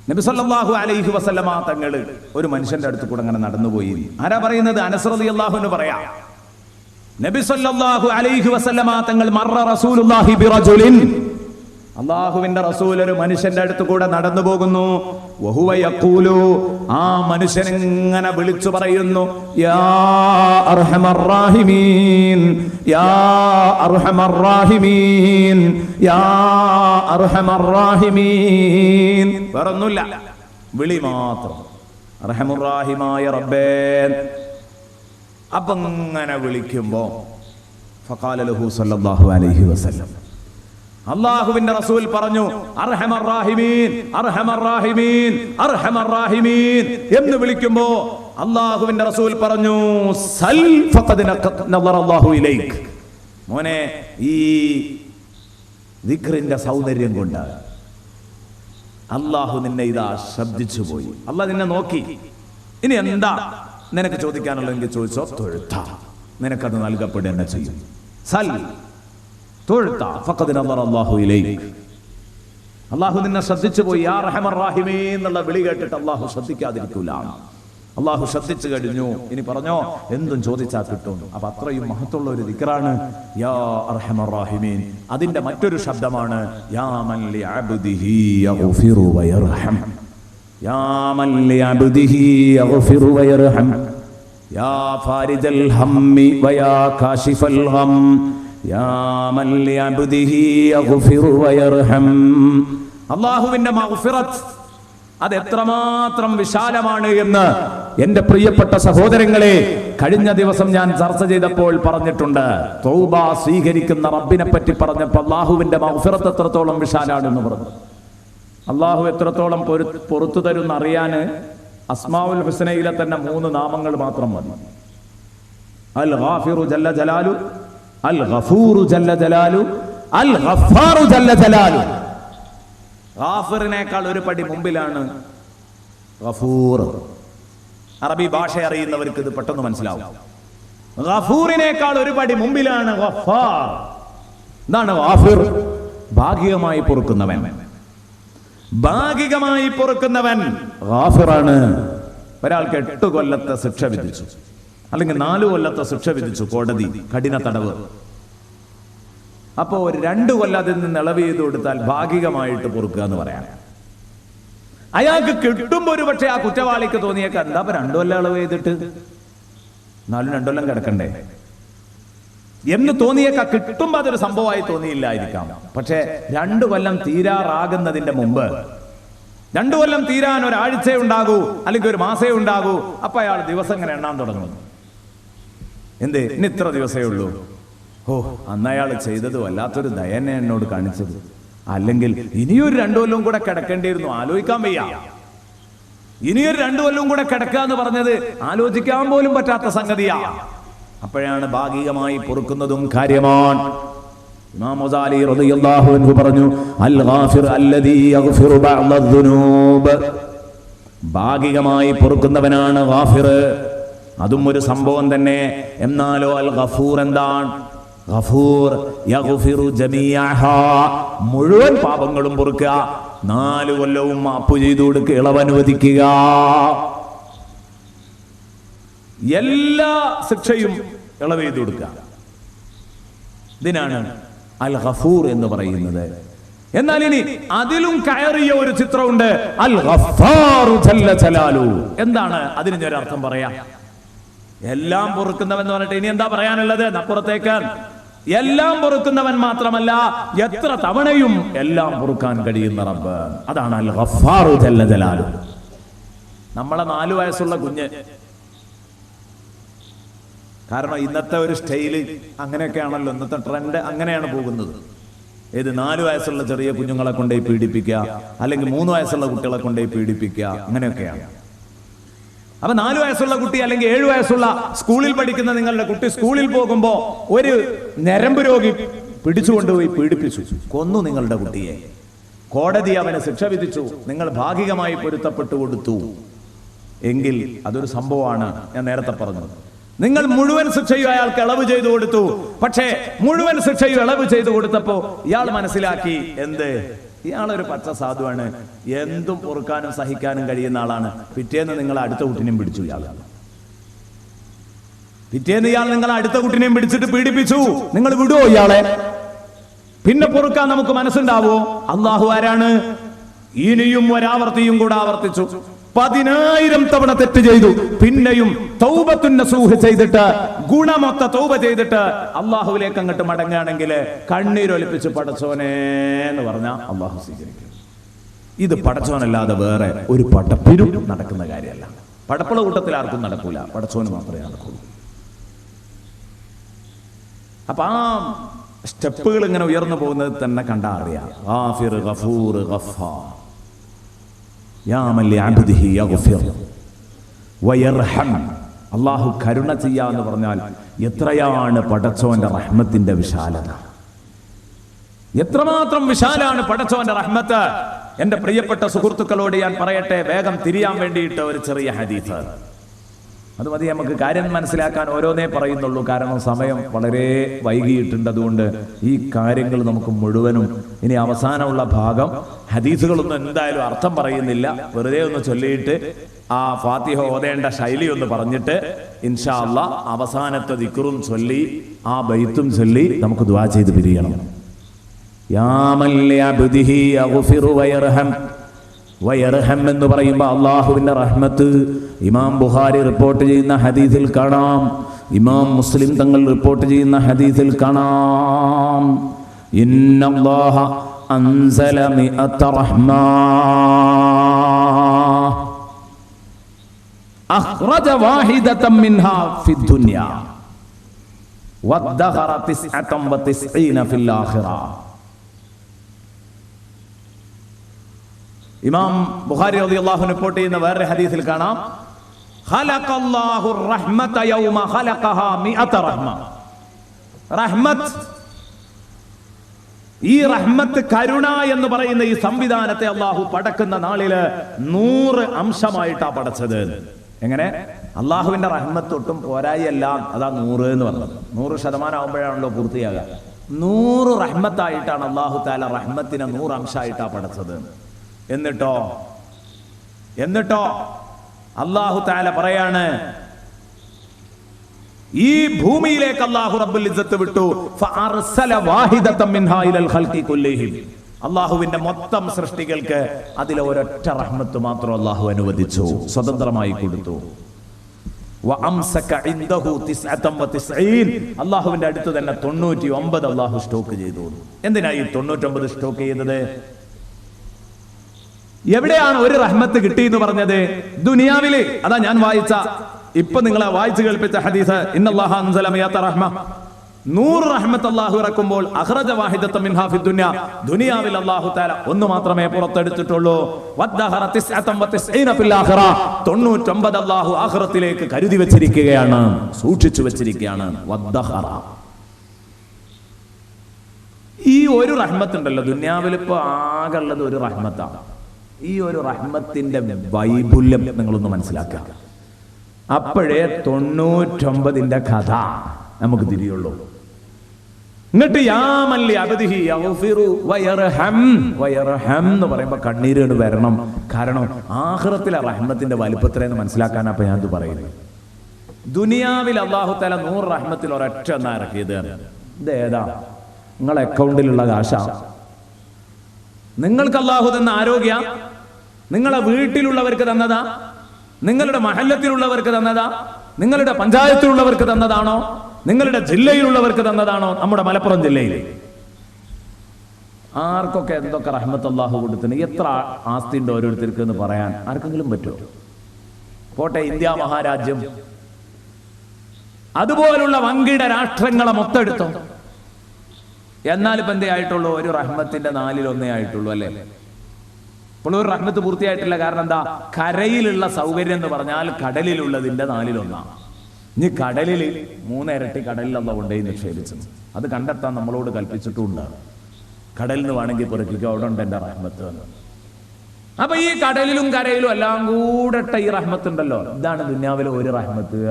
നബി സല്ലല്ലാഹു അലൈഹി വസല്ലമ തങ്ങൾ ഒരു മനുഷ്യന്റെ അടുത്ത് കൂടെ അങ്ങനെ നടന്നുപോയി. ആരാ പറയുന്നത്? അനസ് റളിയല്ലാഹു അൻഹു പറയാ. നബി സല്ലല്ലാഹു അലൈഹി വസല്ലമ തങ്ങൾ മർറ റസൂലുള്ളാഹി ബിറജുലിൻ, അല്ലാഹുവിന്റെ റസൂൽ ഒരു മനുഷ്യന്റെ അടുത്ത് കൂടെ നടന്നു പോകുന്നു. വഹുവ യഖൂലു, ആ മനുഷ്യൻ ഇങ്ങനെ വിളിച്ചു പറയുന്നു, യാ അർഹമർ റഹീമീൻ, യാ അർഹമർ റഹീമീൻ, യാ അർഹമർ റഹീമീൻ. വേറൊന്നുമില്ല, വിളി മാത്രം. അർഹമർ റഹീമായ റബ്ബേ. അപ്പൊ ഇങ്ങനെ വിളിക്കുമ്പോ ഫഖാല ലഹു സല്ലല്ലാഹു അലൈഹി വസല്ലം, അല്ലാഹുവിന്റെ റസൂൽ പറഞ്ഞു, അർഹമർ റഹീമീൻ, അർഹമർ റഹീമീൻ, അർഹമർ റഹീമീൻ എന്ന് വിളിക്കുമ്പോ അല്ലാഹുവിന്റെ റസൂൽ പറഞ്ഞു, സൽ ഫഖദ് നളറല്ലാഹു ഇലൈക്. മോനെ, ഈ ദിക്റിന്റെ സൗന്ദര്യം കൊണ്ട് അല്ലാഹു നിന്നെ ഇതാ ശ്രദ്ധിച്ചു പോയി. അല്ലാഹ് നിന്നെ നോക്കി. ഇനി എന്താ നിനക്ക് ചോദിക്കാനുള്ളതെങ്കിൽ ചോദിച്ചോ. തൊഴുത്ത നിനക്കത് നൽകപ്പെടുക തന്നെ ചെയ്യും. സൽ അള്ളാഹു നിന്നെ ശ്രദ്ധിച്ചു പോയി. യാ റഹ്മർ റഹീമീൻ എന്നുള്ള വിളി കേട്ടിട്ട് അള്ളാഹു ശ്രദ്ധിക്കാതിരിക്കൂല. അള്ളാഹു ശ്രദ്ധിച്ചു കഴിഞ്ഞു. ഇനി പറഞ്ഞോ, എന്തും ചോദിച്ചാൽ കിട്ടും. അപ്പൊ അത്രയും മഹത്വമുള്ള ഒരു ദിക്റാണ് യാ അർഹമർ റഹീമീൻ. അതിന്റെ മറ്റൊരു ശബ്ദമാണ് യാ മൻ ലിഅബ്ദിഹി യഗ്ഫിറു വയർഹം, യാ മൻ ലിഅബ്ദിഹി യഗ്ഫിറു വയർഹം, യാ ഫാരിജൽ ഹമ്മി വയാ കാശിഫൽ ഗം, യാ മൻ ലിഅബ്ദിഹി യഗ്ഫിറു വയർഹം. അല്ലാഹുവിന്റെ മഗ്ഫിറത്ത് അത് എത്രമാത്രം വിശാലമാണ് എന്ന് എന്റെ പ്രിയപ്പെട്ട സഹോദരങ്ങളെ കഴിഞ്ഞ ദിവസം ഞാൻ ചർച്ച ചെയ്തപ്പോൾ പറഞ്ഞിട്ടുണ്ട്. തൗബ സ്വീകരിക്കുന്ന റബ്ബിനെ പറ്റി പറഞ്ഞപ്പോൾ അല്ലാഹുവിന്റെ മഗ്ഫിറത്ത് എത്രത്തോളം വിശാലാണെന്ന് പറഞ്ഞു. അല്ലാഹു എത്രത്തോളം പൊറുത്തു തരുന്ന അറിയാന് അസ്മാഉൽ ഹുസ്നയിലെ തന്നെ 3 നാമങ്ങൾ മാത്രം മതി. അൽ ഗാഫിറു ജല്ല ജലാലു, അൽ ഗഫൂറു ജല്ല ജലാലു, അൽ ഗഫാറു ജല്ല ജലാലു. ഗാഫിറിനേക്കാൾ ഒരു പടി മുമ്പിലാണ് ഗഫൂർ. അറബി ഭാഷ അറിയുന്നവർക്ക് ഇത് പെട്ടെന്ന് മനസ്സിലാവും. ഗഫൂറിനേക്കാൾ ഒരു പടി മുമ്പിലാണ് ഗഫാർ. എന്താണ് ഗാഫിർ? ഭാഗികമായി പൊറുക്കുന്നവൻ. ഭാഗികമായി പൊറുക്കുന്നവൻ ഗാഫിറാണ്. ഒരാൾക്ക് 8 കൊല്ലത്തെ ശിക്ഷ വിധിച്ചു, അല്ലെങ്കിൽ 4 കൊല്ലത്തെ ശിക്ഷ വിധിച്ചു കോടതി, കഠിന തടവ്. അപ്പോ 2 കൊല്ലം അതിൽ നിന്ന് ഇളവ് ചെയ്ത് കൊടുത്താൽ ഭാഗികമായിട്ട് പൊറുക്കുക എന്ന് പറയാം. അയാൾക്ക് കിട്ടുമ്പോ ഒരു പക്ഷേ ആ കുറ്റവാളിക്ക് തോന്നിയേക്കാം, എന്താ 2 കൊല്ലം ഇളവ് ചെയ്തിട്ട്, എന്നാലും 2 കൊല്ലം കിടക്കണ്ടേ എന്ന് തോന്നിയേക്കാം. കിട്ടുമ്പോ അതൊരു സംഭവമായി തോന്നിയില്ലായിരിക്കാം. പക്ഷെ 2 കൊല്ലം തീരാറാകുന്നതിന്റെ മുമ്പ്, 2 കൊല്ലം തീരാൻ ഒരാഴ്ച ഉണ്ടാകൂ, അല്ലെങ്കിൽ ഒരു മാസേ ഉണ്ടാകൂ. അപ്പൊ അയാൾ ദിവസം ഇങ്ങനെ എണ്ണാൻ തുടങ്ങുന്നു. എന്ത്, ഇനി ഇത്ര ദിവസമേ ഉള്ളൂ. ഓ, അന്ന് അയാൾ ചെയ്തത് വല്ലാത്തൊരു ദയനെ എന്നോട് കാണിച്ചത്. അല്ലെങ്കിൽ ഇനിയൊരു 2 കൊല്ലം കൂടെ കിടക്കേണ്ടിയിരുന്നു, ആലോചിക്കാൻ വയ്യ. ഇനിയൊരു 2 കൊല്ലം കൂടെ കിടക്കുക എന്ന് പറഞ്ഞത് ആലോചിക്കാൻ പോലും പറ്റാത്ത സംഗതിയാ. അപ്പോഴാണ് ഭാഗികമായി പൊറുക്കുന്നതും കാര്യമാണ്. ഇമാം ഗസാലി റളിയല്ലാഹു അൻഹു പറഞ്ഞു, അൽ ഗാഫിർ അല്ലദീ യഗ്ഫിറു ബഅദ ദുനൂബ്. ഭാഗികമായി പൊറുക്കുന്നവനാണ് ഗാഫിർ. അതും ഒരു സംഭവം തന്നെ. എന്നാലോ അൽ ഗഫൂർ എന്താണ്? ഗഫൂർ യഗ്ഫിറു ജമീഅഹാ, മുഴുവൻ പാപങ്ങളും പൊറുക്കുക, 4 കൊല്ലവും മാപ്പ് ചെയ്തു കൊടുക്കുക, ഇളവനുവദിക്കുക, എല്ലാ ശിക്ഷയും ഇളവ് ചെയ്തു കൊടുക്കുക. ഇതിനാണ് അൽ ഗഫൂർ എന്ന് പറയുന്നത്. എന്നാൽ ഇനി അതിലും കയറിയ ഒരു ചിത്രമുണ്ട്, അൽ ഗഫാറു ജല്ല ജലാലു. എന്താണ് അതിന് ഞാൻ അർത്ഥം പറയാം? എല്ലാം പൊറുക്കുന്നവൻ എന്ന് പറഞ്ഞിട്ട് ഇനി എന്താ പറയാനുള്ളത്? അപ്പുറത്തേക്ക് എല്ലാം പൊറുക്കുന്നവൻ മാത്രമല്ല, എത്ര തവണയും എല്ലാം പൊറുക്കാൻ കഴിയുന്ന റബ്ബ്. അതാണ് അൽ ഗഫാറു ജല്ല ജലാലു. നമ്മളെ 4 വയസ്സുള്ള കുഞ്ഞ്, കാരണം ഇന്നത്തെ ഒരു സ്റ്റൈല് അങ്ങനെയൊക്കെയാണല്ലോ, ഇന്നത്തെ ട്രെൻഡ് അങ്ങനെയാണ് പോകുന്നത്. ഏത് 4 വയസ്സുള്ള ചെറിയ കുഞ്ഞുങ്ങളെ കൊണ്ടുപോയി പീഡിപ്പിക്കുക, അല്ലെങ്കിൽ 3 വയസ്സുള്ള കുട്ടികളെ കൊണ്ടുപോയി പീഡിപ്പിക്കുക, അങ്ങനെയൊക്കെയാണ്. അപ്പൊ 4 വയസ്സുള്ള കുട്ടി അല്ലെങ്കിൽ 7 വയസ്സുള്ള സ്കൂളിൽ പഠിക്കുന്ന നിങ്ങളുടെ കുട്ടി സ്കൂളിൽ പോകുമ്പോ ഒരു ഞരമ്പ് രോഗി പിടിച്ചുകൊണ്ടുപോയി പീഡിപ്പിച്ചു, കൊന്നു നിങ്ങളുടെ കുട്ടിയെ. കോടതി അവന് ശിക്ഷ വിധിച്ചു, നിങ്ങൾ ഭാഗികമായി പൊരുത്തപ്പെട്ടു കൊടുത്തു എങ്കിൽ അതൊരു സംഭവമാണ്. ഞാൻ നേരത്തെ പറഞ്ഞത്, നിങ്ങൾ മുഴുവൻ ശിക്ഷയും അയാൾക്ക് ഇളവ് ചെയ്തു കൊടുത്തു. പക്ഷേ മുഴുവൻ ശിക്ഷയും ഇളവ് ചെയ്തു കൊടുത്തപ്പോ ഇയാൾ മനസ്സിലാക്കി, എന്ത്, ഇയാളൊരു പച്ച സാധുവാണ്, എന്തും പൊറുക്കാനും സഹിക്കാനും കഴിയുന്ന ആളാണ്. പിറ്റേന്ന് നിങ്ങൾ അടുത്ത കുട്ടിനെയും പിടിച്ചു. പിറ്റേന്ന് ഇയാൾ നിങ്ങൾ അടുത്ത കുട്ടിനെയും പിടിച്ചിട്ട് പീഡിപ്പിച്ചു. നിങ്ങൾ വിടുവോ ഇയാളെ? പിന്നെ പൊറുക്കാൻ നമുക്ക് മനസ്സുണ്ടാവോ? അള്ളാഹു ആരാണ്? ഇനിയും ഒരാവർത്തിയും കൂടെ ആവർത്തിച്ചു. 10,000 തവണ തെറ്റ് ചെയ്തു, പിന്നെയും തൗബത്തുൻ നസൂഹ് ചെയ്തിട്ട്, ഗുണമൊത്ത തൗബ ചെയ്തിട്ട് അള്ളാഹുവിലേക്ക് അങ്ങോട്ട് മടങ്ങുകയാണെങ്കിൽ കണ്ണീരൊലിപ്പിച്ച് പടച്ചോനെ എന്ന് പറഞ്ഞാൽ അള്ളാഹു സ്വീകരിക്കും. ഇത് പടച്ചോനല്ലാതെ വേറെ ഒരു പടപ്പിനും നടക്കുന്ന കാര്യമല്ല. പടപ്പുള്ള കൂട്ടത്തിൽ ആർക്കും നടക്കൂല, പടച്ചോന് മാത്രമേ നടക്കുള്ളൂ. അപ്പൊ ആ സ്റ്റെപ്പുകൾ ഇങ്ങനെ ഉയർന്നു പോകുന്നത് തന്നെ കണ്ടാ അറിയാം. ഗാഫിർ, ഗഫൂർ, ഗഫാർ. അള്ളാഹു കരുണ ചെയ്യാന്ന് പറഞ്ഞാൽ എത്രയാണ് പടച്ചോന്റെ റഹ്മത്തിന്റെ വിശാലത, എത്രമാത്രം വിശാലാണ് പടച്ചോന്റെ റഹ്മത്ത്. എന്റെ പ്രിയപ്പെട്ട സുഹൃത്തുക്കളോട് ഞാൻ പറയട്ടെ, വേഗം തിരിയാൻ വേണ്ടിയിട്ട് ഒരു ചെറിയ ഹദീസ്. അത് മതി, നമുക്ക് കാര്യം മനസ്സിലാക്കാൻ ഓരോന്നേ പറയുന്നുള്ളൂ, കാരണം സമയം വളരെ വൈകിയിട്ടുണ്ട്. അതുകൊണ്ട് ഈ കാര്യങ്ങൾ നമുക്ക് മുഴുവനും, ഇനി അവസാനമുള്ള ഭാഗം ഹദീസുകളൊന്നും എന്തായാലും അർത്ഥം പറയുന്നില്ല, വെറുതെ ഒന്ന് ചൊല്ലിയിട്ട് ആ ഫാത്തിഹ ഓതേണ്ട ശൈലി ഒന്ന് പറഞ്ഞിട്ട് ഇൻഷാ അല്ലാഹ് അവസാനത്തെ ദിക്റും ചൊല്ലി ആ ബൈത്തും ചൊല്ലി നമുക്ക് ദുആ ചെയ്ത് പിരിയണം. യാ മൻ ലിഅബ്ദിഹി യഗ്ഫിറു വയർഹം. വയർഹം എന്ന് പറയുമ്പോൾ അള്ളാഹുവിന്റെ റഹ്മത്ത് ഇമാം ബുഖാരി റിപ്പോർട്ട് ചെയ്യുന്ന ഹദീസിൽ കാണാം, ഇമാം മുസ്ലിം തങ്ങൾ റിപ്പോർട്ട് ചെയ്യുന്ന ഹദീസിൽ കാണാം, ഇന്നല്ലാഹ അൻസല മിഅത റഹ്മ അഖ്റജ വാഹിദതൻ മിൻഹാ ഫിദ്ദുനിയ വദ്ദഖറ 99 ഫിൽ ആഖിറ. ഇമാം ബുഖാരി റളിയല്ലാഹു അൻഹു റിപ്പോർട്ട് ചെയ്യുന്ന വേറെ ഹദീസിൽ കാണാം, ഖലഖല്ലാഹു റഹ്മത യൗമ ഖലഖഹാ മിഅത റഹ്മ. റഹ്മത്ത്, ഈ റഹ്മത്ത്, കരുണ എന്ന് പറയുന്ന ഈ സംവിധാനത്തെ അള്ളാഹു പടക്കുന്ന നാളില് 100 അംശമായിട്ടാ പടച്ചത്. എങ്ങനെ? അള്ളാഹുവിന്റെ റഹ്മത്ത് ഒട്ടും പോരായല്ല, അതാ 100 എന്ന് പറഞ്ഞത്. 100% ആകുമ്പോഴാണല്ലോ പൂർത്തിയാകുക. 100 റഹ്മത്തായിട്ടാണ് അള്ളാഹു താല റഹ്മത്തിനെ 100 അംശമായിട്ടാണ് പഠിച്ചത്. എന്നിട്ടോ അള്ളാഹു താല പറയാണ്, ഈ ഭൂമിയിലേക്ക് അല്ലാഹു റബ്ബുൽ ഇസ്സത്ത് വിട്ടു. ഫഅർസല വാഹിദതൻ മിൻഹാ ഇലൽ ഖൽഖി കുല്ലിഹിം. അല്ലാഹുവിന്റെ മൊത്തം സൃഷ്ടികൾക്ക് അതിലെ ഒരൊറ്റ റഹ്മത്ത് മാത്രം അല്ലാഹു അനുവദിച്ചു, സ്വതന്ത്രമായി കൊടുത്തു. വഅംസക ഇൻദഹു 99. അല്ലാഹുവിന്റെ അടുത്ത് തന്നെ 99 അല്ലാഹു സ്റ്റോക്ക് ചെയ്തു. എന്തിനാ ഈ 99 സ്റ്റോക്ക് ചെയ്തത്? എവിടെയാണ് ഒരു റഹ്മത്ത് കിട്ടി എന്ന് പറഞ്ഞത്? ദുനിയാവില്. അതാ ഞാൻ വായിച്ച, ഇപ്പൊ നിങ്ങളെ വായിച്ചു കേൾപ്പിച്ച ഹദീസ്, ഇന്നല്ലാഹ അൻസല മിയത റഹ്മ. 100 റഹ്മത്ത് അല്ലാഹു ഇറക്കുമ്പോൾ അഖ്റജ വാഹിദതൻ മിൻഹാ ഫി ദുനിയ. ദുനിയാവിൽ അല്ലാഹു തആല ഒന്ന് മാത്രമേ പുറത്തെടുത്തിട്ടുള്ളൂ. വദ്ദഹറ 99 ഫിൽ ആഖിറ. 99 അല്ലാഹു ആഖിറത്തിലേക്ക് കരുതി വെച്ചിരിക്കുകയാണ്, സൂക്ഷിച്ചു വെച്ചിരിക്കുകയാണ്. വദ്ദഹറ. ഈ ഒരു റഹ്മത്ത് ഉണ്ടല്ലോ ദുനിയാവിൽ, ഇപ്പൊ ആകെ ഉള്ളത് ഒരു റഹ്മത്താണ്. ഈ ഒരു റഹ്മത്തിന്റെ വൈപുല്യം നിങ്ങളൊന്ന് മനസ്സിലാക്കുക. അപ്പോഴേ 99ന്റെ കഥ നമുക്ക് തിരിയുള്ളൂ. എന്നിട്ട് യാമല്ലി അബ്ദിഹി യഗ്ഫിറു വയർഹം. വയർഹം എന്ന് പറയുമ്പോൾ കണ്ണീരോട് വരണം. കാരണം ആഖിറത്തിലെ റഹ്മത്തിന്റെ വലിപ്പത്തിലെന്ന് മനസ്സിലാക്കാനാണ് അപ്പൊ ഞാനത് പറയുന്നത്. ദുനിയാവിൽ അല്ലാഹു തആല 100 റഹ്മത്തിൽ ഒരൊറ്റ ഒന്നാ ഇറക്കിയത്. ഇത് ഏതാ? നിങ്ങളെ അക്കൗണ്ടിലുള്ള കാശ? നിങ്ങൾക്ക് അല്ലാഹു തന്ന ആരോഗ്യ? നിങ്ങളെ വീട്ടിലുള്ളവർക്ക് തന്നതാ? നിങ്ങളുടെ മഹല്ലത്തിലുള്ളവർക്ക് തന്നതാ? നിങ്ങളുടെ പഞ്ചായത്തിലുള്ളവർക്ക് തന്നതാണോ? നിങ്ങളുടെ ജില്ലയിലുള്ളവർക്ക് തന്നതാണോ? നമ്മുടെ മലപ്പുറം ജില്ലയിൽ ആർക്കൊക്കെ എന്തൊക്കെ റഹ്മത്ത് അല്ലാഹു കൊടുത്തിന്? എത്ര ആസ്തി ഉണ്ട് ഓരോരുത്തർക്ക് എന്ന് പറയാൻ ആർക്കെങ്കിലും പറ്റുമോ? പോട്ടെ, ഇന്ത്യ മഹാരാജ്യം, അതുപോലുള്ള വൻകിട രാഷ്ട്രങ്ങളെ മൊത്തെടുത്തോ. എന്നാൽ ഇപ്പൊ എന്തേ ആയിട്ടുള്ളൂ? ഒരു റഹ്മത്തിന്റെ 4/1 ആയിട്ടുള്ളൂ, അല്ലേ? ഇപ്പോൾ ഒരു റഹ്മത്ത് പൂർത്തിയായിട്ടില്ല. കാരണം എന്താ? കരയിലുള്ള സൗകര്യം എന്ന് പറഞ്ഞാൽ കടലിലുള്ളതിന്റെ 4/1. ഇനി കടലിൽ 3 ഇരട്ടി കടലിൽ അല്ലാഹു കൊണ്ടുപോയി നിക്ഷേപിച്ചു. അത് കണ്ടെത്താൻ നമ്മളോട് കൽപ്പിച്ചിട്ടുണ്ട്. കടലിൽ നിന്ന് വേണമെങ്കിൽ പുറക്കിക്കോ, അവിടെ ഉണ്ട് എന്റെ റഹ്മത്ത് എന്ന്. അപ്പൊ ഈ കടലിലും കരയിലും എല്ലാം കൂടെ ഈ റഹ്മത്ത് ഉണ്ടല്ലോ. ഇതാണ് ദുനിയാവിലെ ഒരു റഹ്മത്ത്,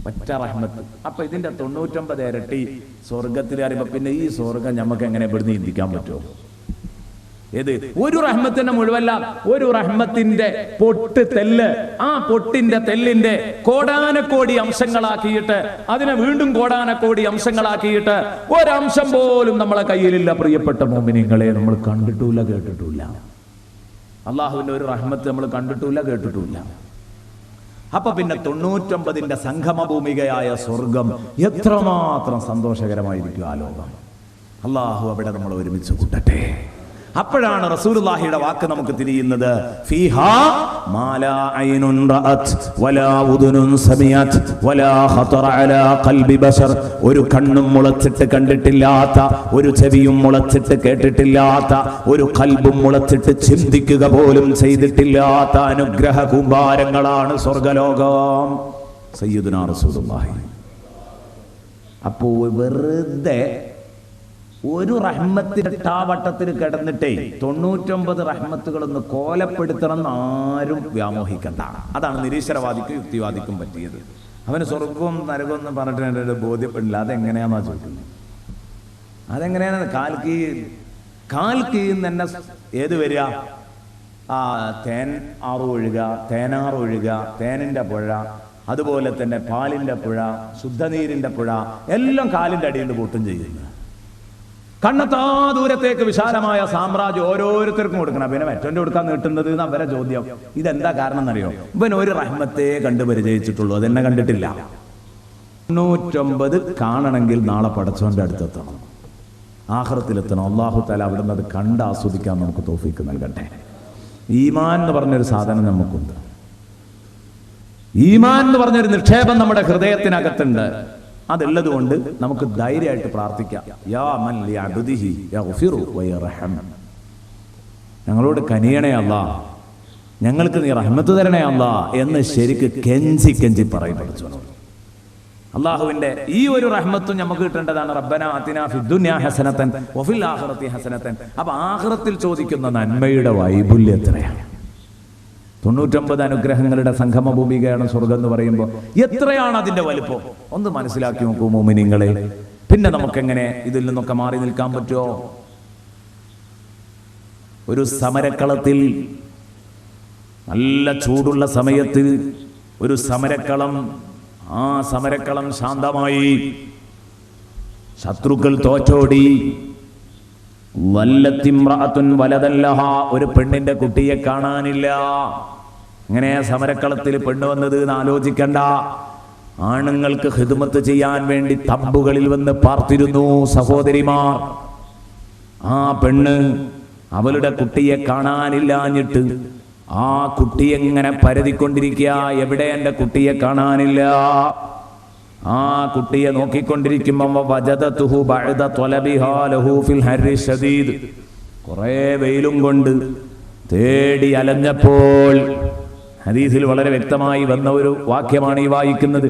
ഒറ്റ റഹ്മത്ത്. അപ്പൊ ഇതിന്റെ 99 ഇരട്ടി സ്വർഗത്തിൽ അറിയുമ്പോ പിന്നെ ഈ സ്വർഗം നമുക്ക് എങ്ങനെ ഇവിടുന്ന് ചിന്തിക്കാൻ പറ്റുമോ? ഏത് ഒരു റഹ്മത്തിന്റെ മുഴുവല്ല, ഒരു റഹ്മത്തിന്റെ പൊട്ട് തെല്ല്, ആ പൊട്ടിന്റെ തെല്ലിന്റെ കോടാനക്കോടി അംശങ്ങളാക്കിയിട്ട് അതിനെ വീണ്ടും കോടാനക്കോടി അംശങ്ങളാക്കിയിട്ട് ഒരംശം പോലും നമ്മളെ കയ്യിലില്ല. പ്രിയപ്പെട്ട മോമിനിങ്ങളെ, നമ്മൾ കണ്ടിട്ടില്ല, കേട്ടിട്ടില്ല. അള്ളാഹുവിന്റെ ഒരു റഹ്മത്ത് നമ്മൾ കണ്ടിട്ടില്ല, കേട്ടിട്ടില്ല. അപ്പൊ പിന്നെ 99ന്റെ സംഗമഭൂമികയായ സ്വർഗം എത്രമാത്രം സന്തോഷകരമായിരിക്കും ആ ലോകം. അള്ളാഹു അവിടെ നമ്മൾ ഒരുമിച്ച് കൂട്ടട്ടെ. അപ്പോഴാണ് റസൂലുള്ളാഹിയുടെ വാക്ക് നമുക്ക് തിരിയുന്നത്. ഫീഹാ മാലാ ഐനുൻ റഅത് വലാ ഉദുനുൻ സമിഅത് വലാ ഖതറ അലാ ഖൽബി ബശർ. ഒരു കണ്ണും മുളച്ചിട്ട് കണ്ടിട്ടില്ലാത്ത, ഒരു ചെവിയും മുളച്ചിട്ട് കേട്ടിട്ടില്ലാത്ത, ഒരു ഖൽബും മുളച്ചിട്ട് ചിന്തിക്കുക പോലും ചെയ്തിട്ടില്ലാത്ത അനുഗ്രഹ കൂമ്പാരങ്ങളാണ് സ്വർഗലോകം. സയ്യിദുനാ റസൂലുള്ളാഹി. അപ്പോൾ വെറുതെ ഒരു റഹ്മത്തിന്റെ ടാവട്ടത്തിൽ കിടന്നിട്ടേ 99 റഹ്മത്തുകളൊന്ന് കോലപ്പെടുത്തണം എന്ന് ആരും വ്യാമോഹിക്കണ്ട. അതാണ് നിരീശ്വരവാദിക്കും യുക്തിവാദിക്കും പറ്റിയത്. അവന് സ്വർഗവും നരകവും എന്ന് പറഞ്ഞിട്ട് എൻ്റെ ബോധ്യപ്പെടില്ല. അതെങ്ങനെയാണെന്നാ ചോദിക്കുന്നത്. അതെങ്ങനെയാണ്? കാൽക്കീ തന്നെ ഏത് വരിക? തേൻ ആറ് ഒഴുക, തേനാറ് ഒഴുക, തേനിന്റെ പുഴ, അതുപോലെ തന്നെ പാലിന്റെ പുഴ, ശുദ്ധനീരിന്റെ പുഴ, എല്ലാം കാലിന്റെ അടിയിൽ കൂട്ടും ചെയ്യുന്നു. കണ്ണത്താ ദൂരത്തേക്ക് വിശാലമായ സാമ്രാജ്യം ഓരോരുത്തർക്കും കൊടുക്കണം. പിന്നെ മറ്റൊന്റെ കൊടുക്കാൻ നീട്ടുന്നത് എന്ന് അവരെ ചോദ്യം. ഇതെന്താ കാരണം എന്നറിയോ? ഇവൻ ഒരു റഹ്മത്തെ കണ്ടു പരിചയിച്ചിട്ടുള്ളൂ, അതെന്നെ കണ്ടിട്ടില്ല. 99 കാണണമെങ്കിൽ നാളെ പടച്ചവന്റെ അടുത്തെത്തണം, ആഖിറത്തിലെത്തണം. അല്ലാഹു തആല അവിടുന്ന് അത് കണ്ട് ആസ്വദിക്കാൻ നമുക്ക് തൗഫീക്ക് നൽകട്ടെ. ഈമാൻ എന്ന് പറഞ്ഞൊരു സാധനം നമുക്കുണ്ട്. ഈമാൻ എന്ന് പറഞ്ഞൊരു നിക്ഷേപം നമ്മുടെ ഹൃദയത്തിനകത്തുണ്ട്. അതുള്ളത് കൊണ്ട് നമുക്ക് ധൈര്യമായിട്ട് പ്രാർത്ഥിക്കാം. യാ മൻ ലിഅബ്ദിഹി യഗ്ഫിറു വയർഹം. ഞങ്ങളോട് കനിയണേ അല്ലാ, ഞങ്ങൾക്ക് നീ റഹ്മത്ത് തരണേ അല്ലാ എന്ന് ശരിക്ക് കെഞ്ചി കെഞ്ചി പറയും പഠിച്ചോളൂ. അള്ളാഹുവിന്റെ ഈ ഒരു റഹ്മത്തും നമുക്ക് കിട്ടേണ്ടതാണ്. റബ്ബനാ ആതിനാ ഫിദ്ദുനിയാ ഹസനതൻ വഫിൽ ആഖിറതി ഹസനതൻ. അപ്പൊ ആഖിറത്തിൽ ചോദിക്കുന്ന നന്മയുടെ വൈപുല്യം എത്രയാണ്? 99 അനുഗ്രഹങ്ങളുടെ സംഗമ ഭൂമികയാണ് സ്വർഗം എന്ന് പറയുമ്പോൾ എത്രയാണ് അതിന്റെ വലുപ്പം ഒന്ന് മനസ്സിലാക്കി നോക്കൂ മോമിനിങ്ങളെ. പിന്നെ നമുക്കെങ്ങനെ ഇതിൽ നിന്നൊക്കെ മാറി നിൽക്കാൻ പറ്റുമോ? ഒരു സമരക്കളത്തിൽ നല്ല ചൂടുള്ള സമയത്ത് ഒരു സമരക്കളം, ആ സമരക്കളം ശാന്തമായി, ശത്രുക്കൾ തോറ്റോടി. വല്ലത്തിമ്രഅത്തുൻ വലദല്ലഹ, ഒരു പെണ്ണിന്റെ കുട്ടിയെ കാണാനില്ല. ഇങ്ങനെ സമരക്കളത്തിൽ പെണ്ണ് വന്നത് എന്ന് ആലോചിക്കണ്ട. ആണുങ്ങൾക്ക് ഖിദ്മത്ത് ചെയ്യാൻ വേണ്ടി തമ്പുകളിൽ വന്ന് പാർത്തിരുന്നു സഹോദരിമാർ. ആ പെണ്ണ് അവളുടെ കുട്ടിയെ കാണാനില്ലാഞ്ഞിട്ട് ആ കുട്ടി എങ്ങനെ പരതിക്കൊണ്ടിരിക്കുക, എവിടെ എൻ്റെ കുട്ടിയെ കാണാനില്ല. ആ കുട്ടിയെ നോക്കിക്കൊണ്ടിരിക്കുമ്പോൾ വജദതുഹു ബഅദ ത്വലബിഹാ ലഹു ഫിൽ ഹർരി ശദീദ്, കുറേ വെയിലും കൊണ്ട് തേടി അലഞ്ഞപ്പോൾ, ഹദീസിൽ വളരെ വ്യക്തമായി വന്ന ഒരു വാക്യമാണ് ഈ വായിക്കുന്നത്.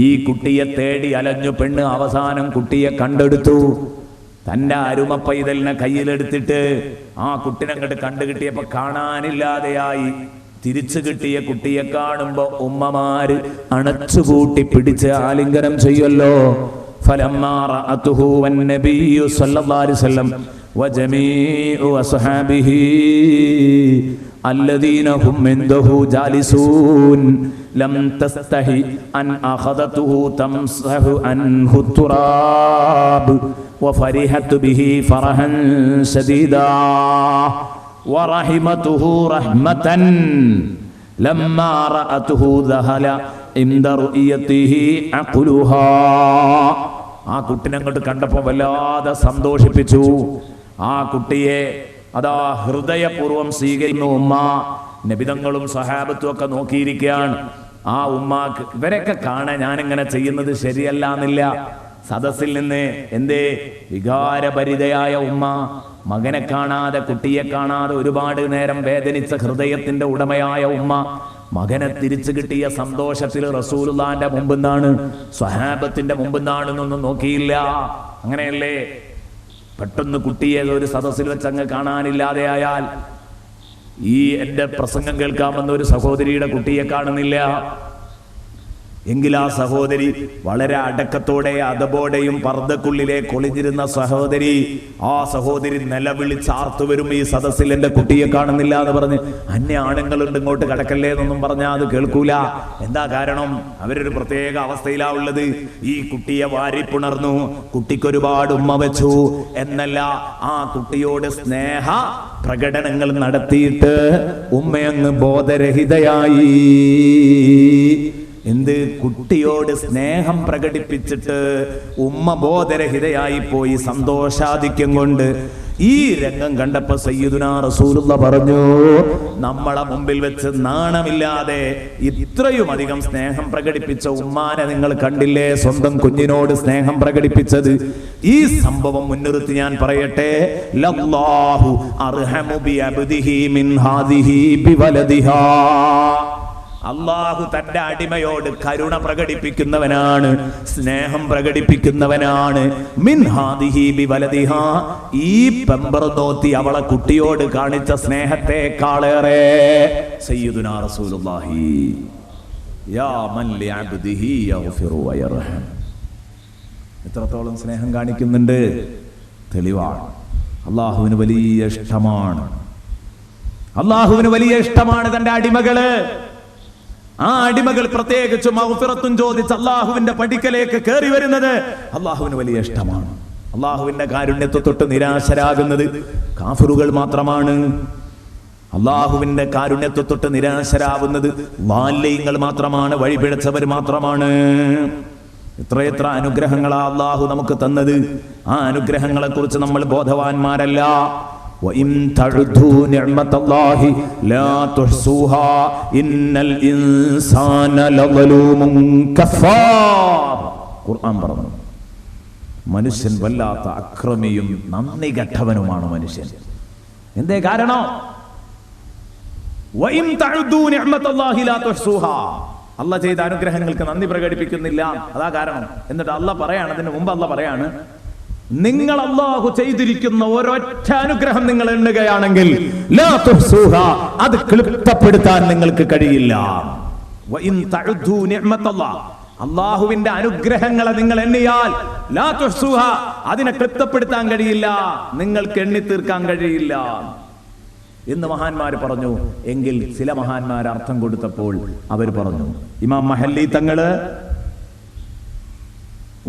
ഈ കുട്ടിയെ തേടി അലഞ്ഞു പെണ്ണ് അവസാനം കുട്ടിയെ കണ്ടെടുത്തു. തൻ്റെ അരുമ പൈതലിനെ കയ്യിലെടുത്തിട്ട് ആ കുട്ടിനെ അങ്ങോട്ട് കണ്ടുകിട്ടിയപ്പോ കാണാനില്ലാതെയായി. തിരിച്ചു കിട്ടിയ കുട്ടിയെ കാണുമ്പോ ഉമ്മമാര് അണച്ചുകൂട്ടി പിടിച്ച് ആലിംഗനം ചെയ്യല്ലോ. ഫലമ്മാ റഅതുഹു വന്നബിയ്യു സ്വല്ലല്ലാഹു അലൈഹി വസല്ലം വജമീഉ അസ്ഹാബിഹി الذين هم عنده جالسون لم تستحي أن أخذته تمسح عنه التراب وفرحت به فرحا شديدا ورحمته رحمة لما رأته ذهل عند رؤيته عقلها. ആ കുട്ടിനെ അങ്ങോട്ട് കണ്ടപ്പോൾ വല്ലാതെ സന്തോഷിപ്പിച്ചു. ആ കുട്ടിയെ അതാ ഹൃദയപൂർവ്വം സ്വീകരിക്കുന്ന ഉമ്മ. നബിതങ്ങളും സഹാബത്തും ഒക്കെ നോക്കിയിരിക്കുകയാണ്. ആ ഉമ്മാക്ക് ഇവരൊക്കെ കാണാൻ ഞാനിങ്ങനെ ചെയ്യുന്നത് ശരിയല്ല എന്നില്ല. സദസ്സിൽ നിന്ന് എന്തേ വികാരഭരിതയായ ഉമ്മ മകനെ കാണാതെ, കുട്ടിയെ കാണാതെ ഒരുപാട് നേരം വേദനിച്ച ഹൃദയത്തിന്റെ ഉടമയായ ഉമ്മ മകനെ തിരിച്ചു കിട്ടിയ സന്തോഷത്തിൽ റസൂലുള്ളാന്റെ മുമ്പെന്നാണ്, സ്വഹാബത്തിന്റെ മുമ്പെന്നാണെന്നൊന്നും നോക്കിയില്ല. അങ്ങനെയല്ലേ? പെട്ടെന്ന് കുട്ടിയെ ഒരു സദസ്സിൽ വെച്ച് അങ്ങ് കാണാനില്ലാതെയായാൽ, ഈ എന്റെ പ്രസംഗം കേൾക്കാമെന്ന ഒരു സഹോദരിയുടെ കുട്ടിയെ കാണുന്നില്ല എങ്കിൽ ആ സഹോദരി വളരെ അടക്കത്തോടെ അതബോടെയും പർദ്ദക്കുള്ളിലെ കൊളിഞ്ഞിരുന്ന സഹോദരി, ആ സഹോദരി നിലവിളിച്ചാർത്തു വരും, ഈ സദസ്സിൽ എന്റെ കുട്ടിയെ കാണുന്നില്ല എന്ന് പറഞ്ഞ്. അന്യ ആണുങ്ങളുണ്ട് ഇങ്ങോട്ട് കടക്കല്ലേ എന്നൊന്നും പറഞ്ഞാൽ അത് കേൾക്കൂല. എന്താ കാരണം? അവരൊരു പ്രത്യേക അവസ്ഥയിലാ ഉള്ളത്. ഈ കുട്ടിയെ വാരിപ്പുണർന്നു, കുട്ടിക്കൊരുപാട് ഉമ്മ വെച്ചു എന്നല്ല, ആ കുട്ടിയോട് സ്നേഹ പ്രകടനങ്ങൾ നടത്തിയിട്ട് ഉമ്മയങ്ങ് ബോധരഹിതയായി. എന്ത്? കുട്ടിയോട് സ്നേഹം പ്രകടിപ്പിച്ചിട്ട് ഉമ്മ ബോധരഹിതയായി പോയി സന്തോഷാധിക്യം കൊണ്ട്. ഈ രംഗം കണ്ടപ്പോ സയ്യിദുനാ റസൂലുള്ളാഹി പറഞ്ഞു, നമ്മളെ മുമ്പിൽ വെച്ച് നാണമില്ലാതെ ഇത്രയും അധികം സ്നേഹം പ്രകടിപ്പിച്ച ഉമ്മാനെ നിങ്ങൾ കണ്ടില്ലേ? സ്വന്തം കുഞ്ഞിനോട് സ്നേഹം പ്രകടിപ്പിച്ചത്. ഈ സംഭവം മുൻനിർത്തി ഞാൻ പറയട്ടെ, ലല്ലാഹു അർഹമു ബി അബ്ദിഹി മിൻ ഹാദിഹി ബിവലദിഹാ. അള്ളാഹു തന്റെ അടിമയോട് കരുണ പ്രകടിപ്പിക്കുന്നവനാണ്, സ്നേഹം പ്രകടിപ്പിക്കുന്നവനാണ്. മിൻ ഹാദിഹി ബിവലദിഹാ, ഈ പെമ്പർ നോത്തി അവളെ കുട്ടിയോട് കാണിച്ച സ്നേഹത്തെക്കാളേറെ. സയ്യിദുനാ റസൂലുള്ളാഹി യാ മൻ ലിഅബ്ദിഹി യഗ്ഫിറു വയർഹം. എത്രത്തോളം സ്നേഹം കാണിക്കുന്നുണ്ട് തെളിവാണ്. അള്ളാഹുവിന് വലിയ ഇഷ്ടമാണ്, അള്ളാഹുവിന് വലിയ ഇഷ്ടമാണ് തന്റെ അടിമകള്. ആ അടിമകൾ പ്രത്യേകിച്ച് മഗ്ഫിറത്തും ചോദിച്ച് അള്ളാഹുവിന്റെ പടിക്കലേക്ക് കയറി വരുന്നത് അള്ളാഹുവിന് വലിയ ഇഷ്ടമാണ്. അള്ളാഹുവിന്റെ കാരുണ്യത്തെ തൊട്ട് നിരാശരാകുന്നത് കാഫിറുകൾ മാത്രമാണ്. അള്ളാഹുവിന്റെ കാരുണ്യത്തെ തൊട്ട് നിരാശരാവുന്നത് വാല്യങ്ങൾ മാത്രമാണ്, വഴിപിഴച്ചവർ മാത്രമാണ്. എത്രയെത്ര അനുഗ്രഹങ്ങളാ അള്ളാഹു നമുക്ക് തന്നത്. ആ അനുഗ്രഹങ്ങളെ കുറിച്ച് നമ്മൾ ബോധവാന്മാരല്ല. وَإِن تَعُدُّوا نِعْمَةَ اللَّهِ لَا تُحْصُوهَا إِنَّ الْإِنسَانَ لَظَلُومٌ كَفَّارٌ. ഖുർആൻ പറഞ്ഞു, മനുഷ്യൻ വല്ലാത്ത അക്രമിയും നന്ദി കെട്ടവനുമാണ് മനുഷ്യൻ. എന്തേ കാരണം? وَإِن تَعُدُّوا نِعْمَةَ اللَّهِ لَا تُحْصُوهَا. അല്ലാഹ് ചെയ്ത അനുഗ്രഹങ്ങൾക്ക് നന്ദി പ്രകടിപ്പിക്കുന്നില്ല, അതാ കാരണം. എന്നിട്ട് അല്ലാഹ് പറയാണ്, അതിന് മുമ്പ് അല്ലാഹ് പറയാണ്, നിങ്ങൾ അല്ലാഹു ചെയ്തിരിക്കുന്ന ഒരൊറ്റ അനുഗ്രഹം നിങ്ങൾ എണ്ണുകയാണെങ്കിൽ ലാ തുഹ്സൂഹ, അത് ക്ലിപ്തപ്പെടുത്താൻ നിങ്ങൾക്ക് കഴിയില്ല. വഇൻ തഉദു നിഅമത്തല്ലാഹ്, അല്ലാഹുവിന്റെ അനുഗ്രഹങ്ങളെ നിങ്ങൾ എണ്ണിയാൽ ലാ തുഹ്സൂഹ, അതിനെ ക്ലിപ്തപ്പെടുത്താൻ കഴിയില്ല, നിങ്ങൾക്ക് എണ്ണി തീർക്കാൻ കഴിയില്ല എന്ന് മഹാന്മാർ പറഞ്ഞു. എങ്കിൽ ചില മഹാന്മാർ അർത്ഥം കൊടുത്തപ്പോൾ അവർ പറഞ്ഞു, ഇമാം മഹല്ലി തങ്ങള്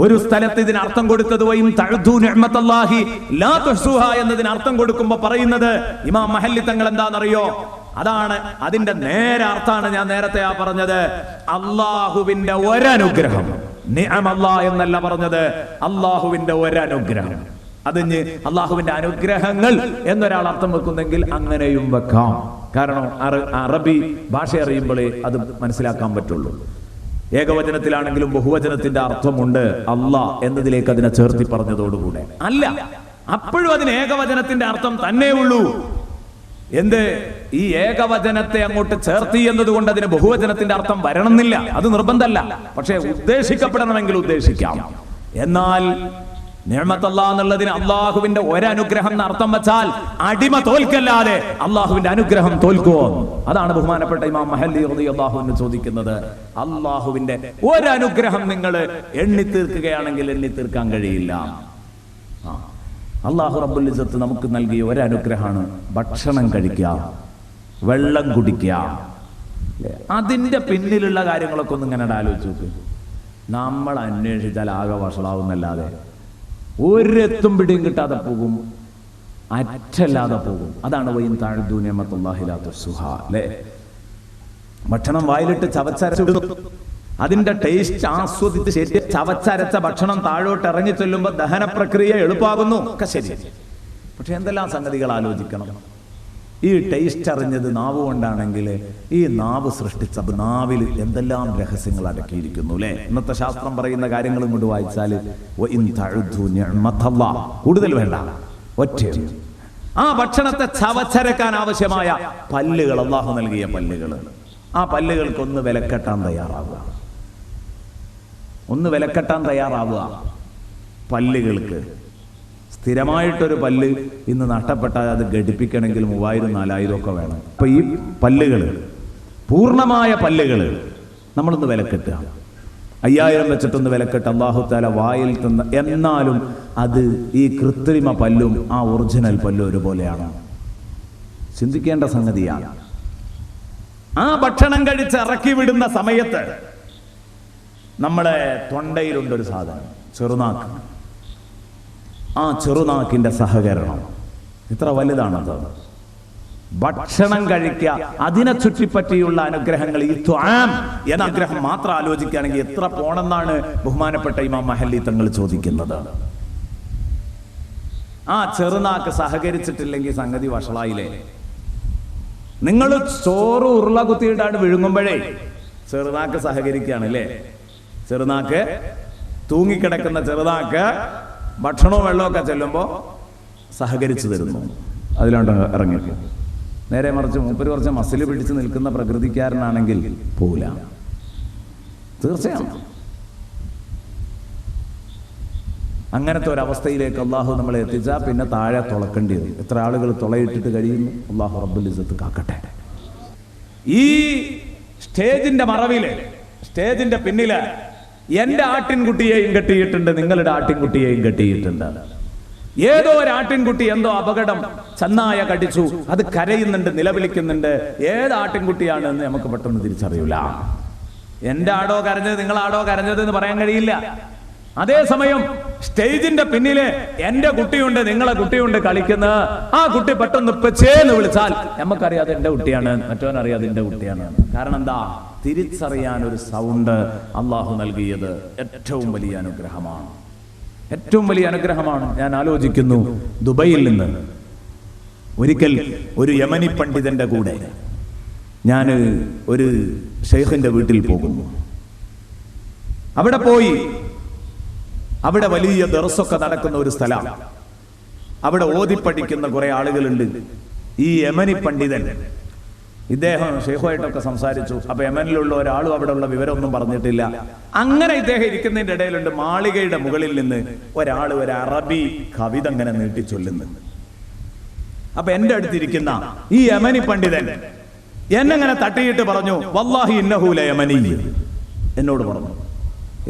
ഒരു സ്ഥലത്ത് ഇതിന് അർത്ഥം കൊടുത്തത് വയും തഅദു നിഅമത്തല്ലാഹി ലാ തുഹ്സുഹ എന്നതിന് അർത്ഥം കൊടുക്കുമ്പോൾ പറയുന്നത് ഇമാം മഹല്ലി തങ്ങൾ എന്താണെന്നറിയോ? അതാണ് അതിന്റെ നേരെ അർത്ഥാണ് ഞാൻ നേരത്തെ പറഞ്ഞത്. അള്ളാഹുവിന്റെ ഒരനുഗ്രഹം, നിഅമല്ലാ എന്നല്ല പറഞ്ഞത്, അള്ളാഹുവിന്റെ ഒരനുഗ്രഹം. അതിന് അള്ളാഹുവിന്റെ അനുഗ്രഹങ്ങൾ എന്നൊരാൾ അർത്ഥം വെക്കുന്നെങ്കിൽ അങ്ങനെയും വെക്കാം. കാരണം അറബി ഭാഷ അറിയുമ്പോഴേ അത് മനസ്സിലാക്കാൻ പറ്റുള്ളൂ. ഏകവചനത്തിലാണെങ്കിലും ബഹുവചനത്തിന്റെ അർത്ഥമുണ്ട് അല്ലാ എന്നതിലേക്ക് അതിനെ ചേർത്തി പറഞ്ഞതോടുകൂടെ. അല്ല, അപ്പോഴും അതിന് ഏകവചനത്തിന്റെ അർത്ഥം തന്നെ ഉള്ളൂ. എന്ത്, ഈ ഏകവചനത്തെ അങ്ങോട്ട് ചേർത്തി എന്നതുകൊണ്ട് അതിന് ബഹുവചനത്തിന്റെ അർത്ഥം വരണമെന്നില്ല, അത് നിർബന്ധമല്ല. പക്ഷേ ഉദ്ദേശിക്കപ്പെടണമെങ്കിൽ ഉദ്ദേശിക്കാം. എന്നാൽ നിഅമത്തല്ലാഹ് എന്നുള്ളതിന് അള്ളാഹുവിന്റെ ഒരനുഗ്രഹം എന്ന അർത്ഥം വെച്ചാൽ അടിമ തോൽക്കല്ലാതെ അള്ളാഹുവിന്റെ അനുഗ്രഹം തോൽക്കുമോ? അതാണ് ബഹുമാനപ്പെട്ട ഇമാം മഹല്ലി റളിയല്ലാഹു അൻഹു ചോദിക്കുന്നത്. അള്ളാഹുവിന്റെ ഒരനുഗ്രഹം നിങ്ങൾ എണ്ണി തീർക്കുകയാണെങ്കിൽ എണ്ണി തീർക്കാൻ കഴിയില്ല. അള്ളാഹു റബ്ബുൽ ഇസ്സത്ത് നമുക്ക് നൽകിയ ഒരനുഗ്രഹമാണ് ഭക്ഷണം കഴിക്കുക, വെള്ളം കുടിക്കുക. അതിന്റെ പിന്നിലുള്ള കാര്യങ്ങളൊക്കെ ഒന്ന് ഇങ്ങനെ ആലോചിച്ച് നോക്ക്. നമ്മൾ അന്വേഷിച്ചാൽ ആകെ വഷളാവുന്നല്ലാതെ ഒരെത്തും പിടിയും കിട്ടാതെ പോകും, അറ്റല്ലാതെ പോകും. അതാണ് വൈൻ തഅദു നിഅമത്തല്ലാഹി ലാ തുഹ്സുഹ. അല്ലേ, ഭക്ഷണം വായിലിട്ട് ചവച്ചരച്ചിടുന്നു, അതിന്റെ ടേസ്റ്റ് ആസ്വദിച്ച് ശരി ചവച്ചരച്ച ഭക്ഷണം താഴോട്ട് ഇറങ്ങി ചെല്ലുമ്പോൾ ദഹന പ്രക്രിയ എളുപ്പമാകുന്നു, ഒക്കെ ശരി. പക്ഷെ എന്തെല്ലാം സംഗതികൾ ആലോചിക്കണം. ഈ ടേസ്റ്റ് അറിഞ്ഞത് നാവ് കൊണ്ടാണെങ്കിൽ ഈ നാവ് സൃഷ്ടിച്ച നാവിൽ എന്തെല്ലാം രഹസ്യങ്ങൾ അടക്കിയിരിക്കുന്നു. അല്ലെ, ഇന്നത്തെ ശാസ്ത്രം പറയുന്ന കാര്യങ്ങളും കൊണ്ട് വായിച്ചാൽ കൂടുതൽ വേണ്ട, ഒറ്റ ആ ഭക്ഷണത്തെ ചവച്ചരക്കാൻ ആവശ്യമായ പല്ലുകൾ, അല്ലാഹു നൽകിയ പല്ലുകൾ, ആ പല്ലുകൾക്കൊന്ന് വിലക്കെട്ടാൻ തയ്യാറാവുക, ഒന്ന് വിലക്കെട്ടാൻ തയ്യാറാവുക. പല്ലുകൾക്ക് സ്ഥിരമായിട്ടൊരു പല്ല് ഇന്ന് നഷ്ടപ്പെട്ടാൽ അത് ഘടിപ്പിക്കണമെങ്കിൽ 3000-4000 ഒക്കെ വേണം. അപ്പൊ ഈ പല്ലുകൾ, പൂർണ്ണമായ പല്ലുകൾ നമ്മളൊന്ന് വിലക്കെട്ടുക, 5000 വെച്ചിട്ടൊന്ന് വിലക്കെട്ട് അല്ലാഹു തആല വായിൽ തന്ന. എന്നാലും അത് ഈ കൃത്രിമ പല്ലും ആ ഒറിജിനൽ പല്ലും ഒരുപോലെയാണ്. ചിന്തിക്കേണ്ട സംഗതിയാണ്. ആ ഭക്ഷണം കഴിച്ച് ഇറക്കി വിടുന്ന സമയത്ത് നമ്മളെ തൊണ്ടയിലുണ്ടൊരു സാധനം, ചെറുനാക്ക്. ആ ചെറുനാക്കിന്റെ സഹകരണം എത്ര വലുതാണത്. ഭക്ഷണം കഴിക്കുക, അതിനെ ചുറ്റിപ്പറ്റിയുള്ള അനുഗ്രഹങ്ങൾ, ഈ ത്വആം എന്ന അനുഗ്രഹം മാത്രം ആലോചിക്കുകയാണെങ്കിൽ എത്ര പോണെന്നാണ് ബഹുമാനപ്പെട്ട ഇമാം മഹല്ലി തങ്ങൾ ചോദിക്കുന്നത്. ആ ചെറുനാക്ക് സഹകരിച്ചിട്ടില്ലെങ്കിൽ സംഗതി വഷളായില്ലേ. നിങ്ങൾ ചോറ് ഉരുള കുത്തിയിട്ടാണ് വിഴുങ്ങുമ്പോഴേ ചെറുനാക്ക് സഹകരിക്കുകയാണ് അല്ലേ. ചെറുനാക്ക്, തൂങ്ങിക്കിടക്കുന്ന ചെറുനാക്ക് ഭക്ഷണവും വെള്ളമൊക്കെ ചെല്ലുമ്പോൾ സഹകരിച്ചു തരുന്നു, അതിലോട്ട് ഇറങ്ങിപ്പോ. നേരെ മറിച്ച് മൂപ്പര് കുറച്ച് മസിൽ പിടിച്ച് നിൽക്കുന്ന പ്രകൃതിക്കാരനാണെങ്കിൽ പോവില്ല, തീർച്ചയാണ്. അങ്ങനത്തെ ഒരവസ്ഥയിലേക്ക് അള്ളാഹു നമ്മളെ എത്തിച്ചാൽ പിന്നെ താഴെ തുളക്കേണ്ടി വരും. എത്ര ആളുകൾ തുളയിട്ടിട്ട് കഴിയുന്നു. അള്ളാഹു റബ്ബുൽ ഇസ്സത്ത് കാക്കട്ടെ. ഈ സ്റ്റേജിന്റെ മറവില്, സ്റ്റേജിന്റെ പിന്നില് എന്റെ ആട്ടിൻകുട്ടിയെയും കെട്ടിയിട്ടുണ്ട്, നിങ്ങളുടെ ആട്ടിൻകുട്ടിയെയും കെട്ടിയിട്ടുണ്ട്. ഏതോ ഒരു ആട്ടിൻകുട്ടി എന്തോ അപകടം, ചെന്നായ കടിച്ചു, അത് കരയുന്നുണ്ട്, നിലവിളിക്കുന്നുണ്ട്. ഏത് ആട്ടിൻകുട്ടിയാണ് എന്ന് നമുക്ക് പെട്ടെന്ന് തിരിച്ചറിയില്ല. എന്റെ ആടോ കരഞ്ഞത്, നിങ്ങളാടോ കരഞ്ഞത് എന്ന് പറയാൻ കഴിയില്ല. അതേസമയം സ്റ്റേജിന്റെ പിന്നില് എന്റെ കുട്ടിയുണ്ട്, നിങ്ങളെ കുട്ടിയുണ്ട് കളിക്കുന്ന ആ കുട്ടി പെട്ടെന്ന് പെച്ചേന്ന് വിളിച്ചാൽ നമുക്കറിയാം അത് എന്റെ കുട്ടിയാണ്, മറ്റവനറിയാം എന്റെ കുട്ടിയാണ്. കാരണം എന്താ, തിരിച്ചറിയാൻ ഒരു സൗണ്ട് അള്ളാഹു നൽകിയത് ഏറ്റവും വലിയ അനുഗ്രഹമാണ്, ഏറ്റവും വലിയ അനുഗ്രഹമാണ്. ഞാൻ ആലോചിക്കുന്നു, ദുബൈയിൽ നിന്ന് ഒരിക്കൽ ഒരു യമനി പണ്ഡിതന്റെ കൂടെ ഞാൻ ഒരു ഷെയ്ഖിന്റെ വീട്ടിൽ പോകുന്നു. അവിടെ പോയി, അവിടെ വലിയ ദർസൊക്കെ നടക്കുന്ന ഒരു സ്ഥലം, അവിടെ ഓതി പഠിക്കുന്ന കുറെ ആളുകളുണ്ട്. ഈ യമനി പണ്ഡിതൻ ഇദ്ദേഹം ഷെയ്ഖുമായിട്ടൊക്കെ സംസാരിച്ചു. അപ്പൊ യമനിലുള്ള ഒരാളും അവിടെ ഉള്ള വിവരമൊന്നും പറഞ്ഞിട്ടില്ല. അങ്ങനെ ഇദ്ദേഹം ഇരിക്കുന്നതിന്റെ ഇടയിലുണ്ട് മാളികയുടെ മുകളിൽ നിന്ന് ഒരാൾ ഒരു അറബി കവിത അങ്ങനെ നീട്ടി ചൊല്ലുന്നുണ്ട്. അപ്പൊ എന്റെ അടുത്തിരിക്കുന്ന ഈ യമനി പണ്ഡിതൻ എന്നെങ്ങനെ തട്ടിയിട്ട് പറഞ്ഞു, വല്ലാഹി ഇന്നഹു ലയമനി, എന്നോട് പറഞ്ഞു.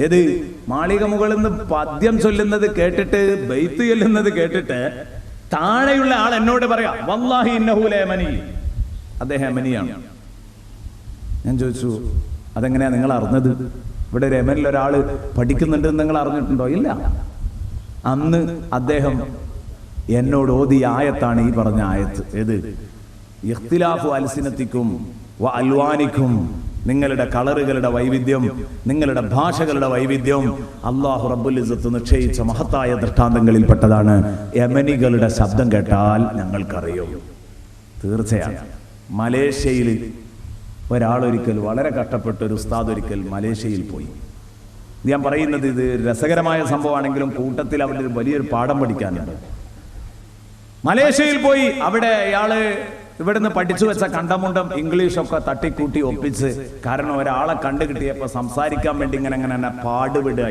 ഏത് മാളിക മുകളിൽ നിന്ന് പദ്യം ചൊല്ലുന്നത് കേട്ടിട്ട്, ബൈത്ത് ചൊല്ലുന്നത് കേട്ടിട്ട് താഴെയുള്ള ആൾ എന്നോട് പറയാ, വല്ലാഹി ഇന്നഹു ലയമനി, അദ്ദേഹം യമനിയാണ്. ഞാൻ ചോദിച്ചു, അതെങ്ങനെയാ നിങ്ങൾ അറിഞ്ഞത്? ഇവിടെ ഒരു യമനിൽ ഒരാൾ പഠിക്കുന്നുണ്ട് നിങ്ങൾ അറിഞ്ഞിട്ടുണ്ടോ? ഇല്ല. അന്ന് അദ്ദേഹം എന്നോട് ഓതിയ ആയത്താണ് ഈ പറഞ്ഞ ആയത്ത്. ഏത്? ഇഖ്തിലാഫു അൽസിനത്തിക്കും വ അൽവാനിക്കും, നിങ്ങളുടെ കളറുകളുടെ വൈവിധ്യം, നിങ്ങളുടെ ഭാഷകളുടെ വൈവിധ്യം അല്ലാഹു റബ്ബുൽ ഇസ്സത്ത് നിശ്ചയിച്ച മഹത്തായ ദൃഷ്ടാന്തങ്ങളിൽപ്പെട്ടതാണ്. യമനികളുടെ ശബ്ദം കേട്ടാൽ ഞങ്ങൾക്കറിയും. തീർച്ചയാണ്. മലേഷ്യയിൽ ഒരാളൊരിക്കൽ വളരെ കഷ്ടപ്പെട്ട ഒരു ഉസ്താദ് ഒരിക്കൽ മലേഷ്യയിൽ പോയി. ഞാൻ പറയുന്നത് ഇത് രസകരമായ സംഭവമാണെങ്കിലും കൂട്ടത്തിൽ അവിടെ വലിയൊരു പാഠം പഠിക്കാനുണ്ട്. മലേഷ്യയിൽ പോയി അവിടെ അയാള് ഇവിടുന്ന് പഠിച്ചു വെച്ച കണ്ടമുണ്ടം ഇംഗ്ലീഷൊക്കെ തട്ടിക്കൂട്ടി ഒപ്പിച്ച്, കാരണം ഒരാളെ കണ്ടു കിട്ടിയപ്പോ സംസാരിക്കാൻ വേണ്ടി ഇങ്ങനെ പാടുവിടുക.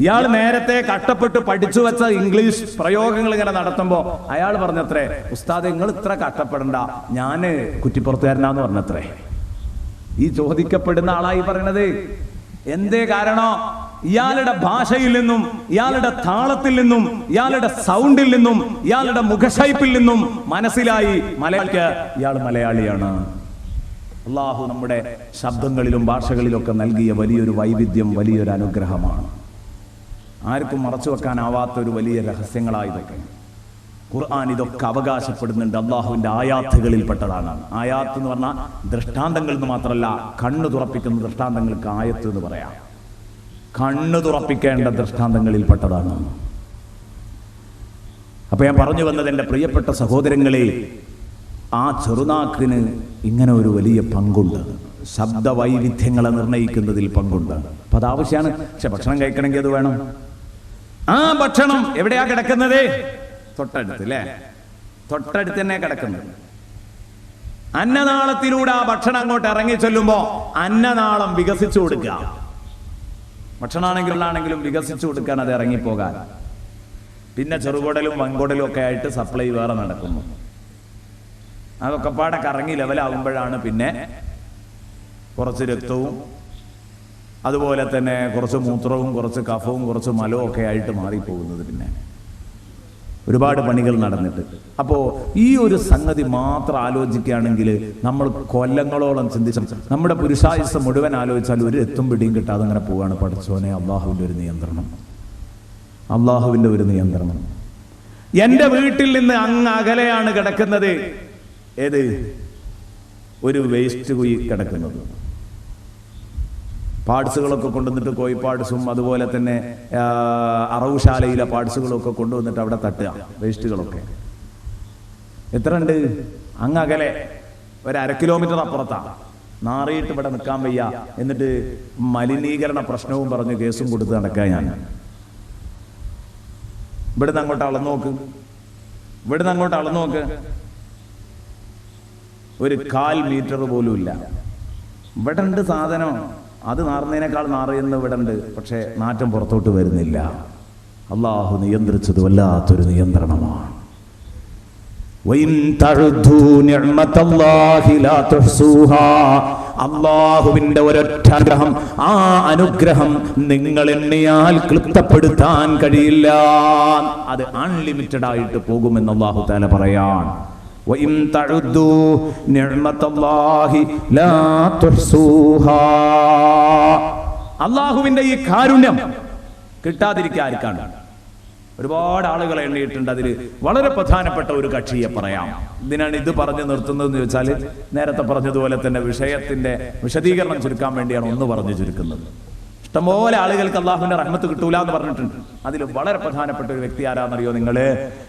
ഇയാൾ നേരത്തെ കഷ്ടപ്പെട്ട് പഠിച്ചു വെച്ച ഇംഗ്ലീഷ് പ്രയോഗങ്ങൾ ഇങ്ങനെ നടത്തുമ്പോ അയാൾ പറഞ്ഞത്രേ, ഉസ്താദ് നിങ്ങൾ ഇത്ര കഷ്ടപ്പെടണ്ട, ഞാന് കുറ്റിപ്പുറത്തുകാരനാന്ന് പറഞ്ഞത്രേ. ഈ ചോദിക്കപ്പെടുന്ന ആളായി പറയണത് എന്തേ? കാരണം ഇയാളുടെ ഭാഷയിൽ നിന്നും, ഇയാളുടെ താളത്തിൽ നിന്നും, ഇയാളുടെ സൗണ്ടിൽ നിന്നും, ഇയാളുടെ മുഖശൈപ്പിൽ നിന്നും മനസ്സിലായി മലയാളിക്ക് ഇയാൾ മലയാളിയാണ്. അല്ലാഹു നമ്മുടെ ശബ്ദങ്ങളിലും ഭാഷകളിലൊക്കെ നൽകിയ വലിയൊരു വൈവിധ്യം, വലിയൊരു അനുഗ്രഹമാണ്. ആർക്കും മറച്ചു വെക്കാനാവാത്ത ഒരു വലിയ രഹസ്യങ്ങളായതൊക്കെ ഖുർആൻ ഇതൊക്കെ അവകാശപ്പെടുന്നുണ്ട്. അള്ളാഹുവിന്റെ ആയാത്തുകളിൽപ്പെട്ടതാണ്. ആയാത്ത് എന്ന് പറഞ്ഞാൽ ദൃഷ്ടാന്തങ്ങൾ എന്ന് മാത്രമല്ല, കണ്ണു തുറപ്പിക്കുന്ന ദൃഷ്ടാന്തങ്ങൾക്ക് ആയത്ത് എന്ന് പറയാം. കണ്ണു തുറപ്പിക്കേണ്ട ദൃഷ്ടാന്തങ്ങളിൽപ്പെട്ടതാണ്. അപ്പൊ ഞാൻ പറഞ്ഞു വന്നത്, എൻ്റെ പ്രിയപ്പെട്ട സഹോദരങ്ങളെ, ആ ചെറുനാക്കിന് ഇങ്ങനെ ഒരു വലിയ പങ്കുണ്ട്. ശബ്ദ വൈവിധ്യങ്ങളെ നിർണ്ണയിക്കുന്നതിൽ പങ്കുണ്ട്. അപ്പൊ അത് ആവശ്യമാണ്. പക്ഷെ ഭക്ഷണം കഴിക്കണമെങ്കിൽ അത് വേണം. ആ ഭക്ഷണം എവിടെയാ കിടക്കുന്നത്? തൊട്ടടുത്ത്, അല്ലേ? തൊട്ടടുത്ത് തന്നെ കിടക്കുന്നത്. അന്നനാളത്തിലൂടെ ആ ഭക്ഷണം അങ്ങോട്ട് ഇറങ്ങി ചെല്ലുമ്പോ അന്നനാളം വികസിച്ചു കൊടുക്കുക. ഭക്ഷണമാണെങ്കിലും വികസിച്ചു കൊടുക്കാൻ, അത് ഇറങ്ങിപ്പോകാൻ. പിന്നെ ചെറുകുടലും വൻകുടലും ഒക്കെ ആയിട്ട് സപ്ലൈ വേറെ നടക്കുന്നു. അതൊക്കെ പാടെ കറങ്ങി ലെവലാകുമ്പോഴാണ് പിന്നെ കുറച്ച് രക്തവും അതുപോലെ തന്നെ കുറച്ച് മൂത്രവും കുറച്ച് കഫവും കുറച്ച് മലവും ഒക്കെ ആയിട്ട് മാറിപ്പോകുന്നത്. പിന്നെ ഒരുപാട് പണികൾ നടന്നിട്ട്. അപ്പോൾ ഈ ഒരു സംഗതി മാത്രം ആലോചിക്കുകയാണെങ്കിൽ നമ്മൾ കൊല്ലങ്ങളോളം ചിന്തിച്ച നമ്മുടെ പുരുഷായുസ് മുഴുവൻ ആലോചിച്ചാൽ ഒരു എത്തും പിടിയും കിട്ടാതെ അങ്ങനെ പോവുകയാണ്. പഠിച്ചോനെ, അള്ളാഹുവിൻ്റെ ഒരു നിയന്ത്രണം, അള്ളാഹുവിൻ്റെ ഒരു നിയന്ത്രണം. എൻ്റെ വീട്ടിൽ നിന്ന് അങ്ങ് അകലെയാണ് കിടക്കുന്നത് ഏത്? ഒരു വേസ്റ്റ് കുഴി കിടക്കുന്നത്. പാർട്സുകളൊക്കെ കൊണ്ടുവന്നിട്ട്, കോഴി പാർട്സും അതുപോലെ തന്നെ അറവുശാലയിലെ പാർട്സുകളൊക്കെ കൊണ്ടുവന്നിട്ട് അവിടെ തട്ടുക, വേസ്റ്റുകളൊക്കെ. എത്ര ഉണ്ട്? അങ്ങ് അകലെ ഒരു 1/2 കിലോമീറ്റർ അപ്പുറത്താണ്. നാറിയിട്ട് ഇവിടെ നിൽക്കാൻ വയ്യ. എന്നിട്ട് മലിനീകരണ പ്രശ്നവും പറഞ്ഞ് കേസും കൊടുത്ത് നടക്കുക. ഞാൻ ഇവിടുന്ന് അങ്ങോട്ട് അളന്നു നോക്ക്, ഇവിടുന്ന് അങ്ങോട്ട് അളന്നു നോക്ക്, ഒരു 1/4 മീറ്റർ പോലും ഇല്ല. ഇവിടെ ഉണ്ട് സാധനം, അത് നാറുന്നതിനേക്കാൾ നാറിയെന്ന് ഇവിടെ ഉണ്ട്. പക്ഷെ നാറ്റം പുറത്തോട്ട് വരുന്നില്ല. അള്ളാഹു നിയന്ത്രിച്ചത് വല്ലാത്തൊരു നിയന്ത്രണമാണ്. അള്ളാഹുവിന്റെ ഒരൊറ്റ അനുഗ്രഹം, ആ അനുഗ്രഹം നിങ്ങൾ എണ്ണിയാൽ ക്ലിപ്തപ്പെടുത്താൻ കഴിയില്ല. അത് അൺലിമിറ്റഡ് ആയിട്ട് പോകുമെന്ന് അള്ളാഹു തആല പറയാൻ. അള്ളാഹുവിന്റെ ഈ കാരുണ്യം കിട്ടാതിരിക്കാൻ ആർക്കാണ്? ഒരുപാട് ആളുകളെ എണ്ണിയിട്ടുണ്ട്. അതിൽ വളരെ പ്രധാനപ്പെട്ട ഒരു കക്ഷിയെ പറയാം. ഇതിനാണ് ഇത് പറഞ്ഞു നിർത്തുന്നതെന്ന് ചോദിച്ചാൽ, നേരത്തെ പറഞ്ഞതുപോലെ തന്നെ വിഷയത്തിന്റെ വിശദീകരണം ചുരുക്കാൻ വേണ്ടിയാണ് ഒന്ന് പറഞ്ഞു ചുരുക്കുന്നത്. ഇഷ്ടംപോലെ ആളുകൾക്ക് അള്ളാഹുവിന്റെ റഹ്മത്ത് കിട്ടൂല എന്ന് പറഞ്ഞിട്ടുണ്ട്. അതിൽ വളരെ പ്രധാനപ്പെട്ട ഒരു വ്യക്തി ആരാന്നറിയോ നിങ്ങള്?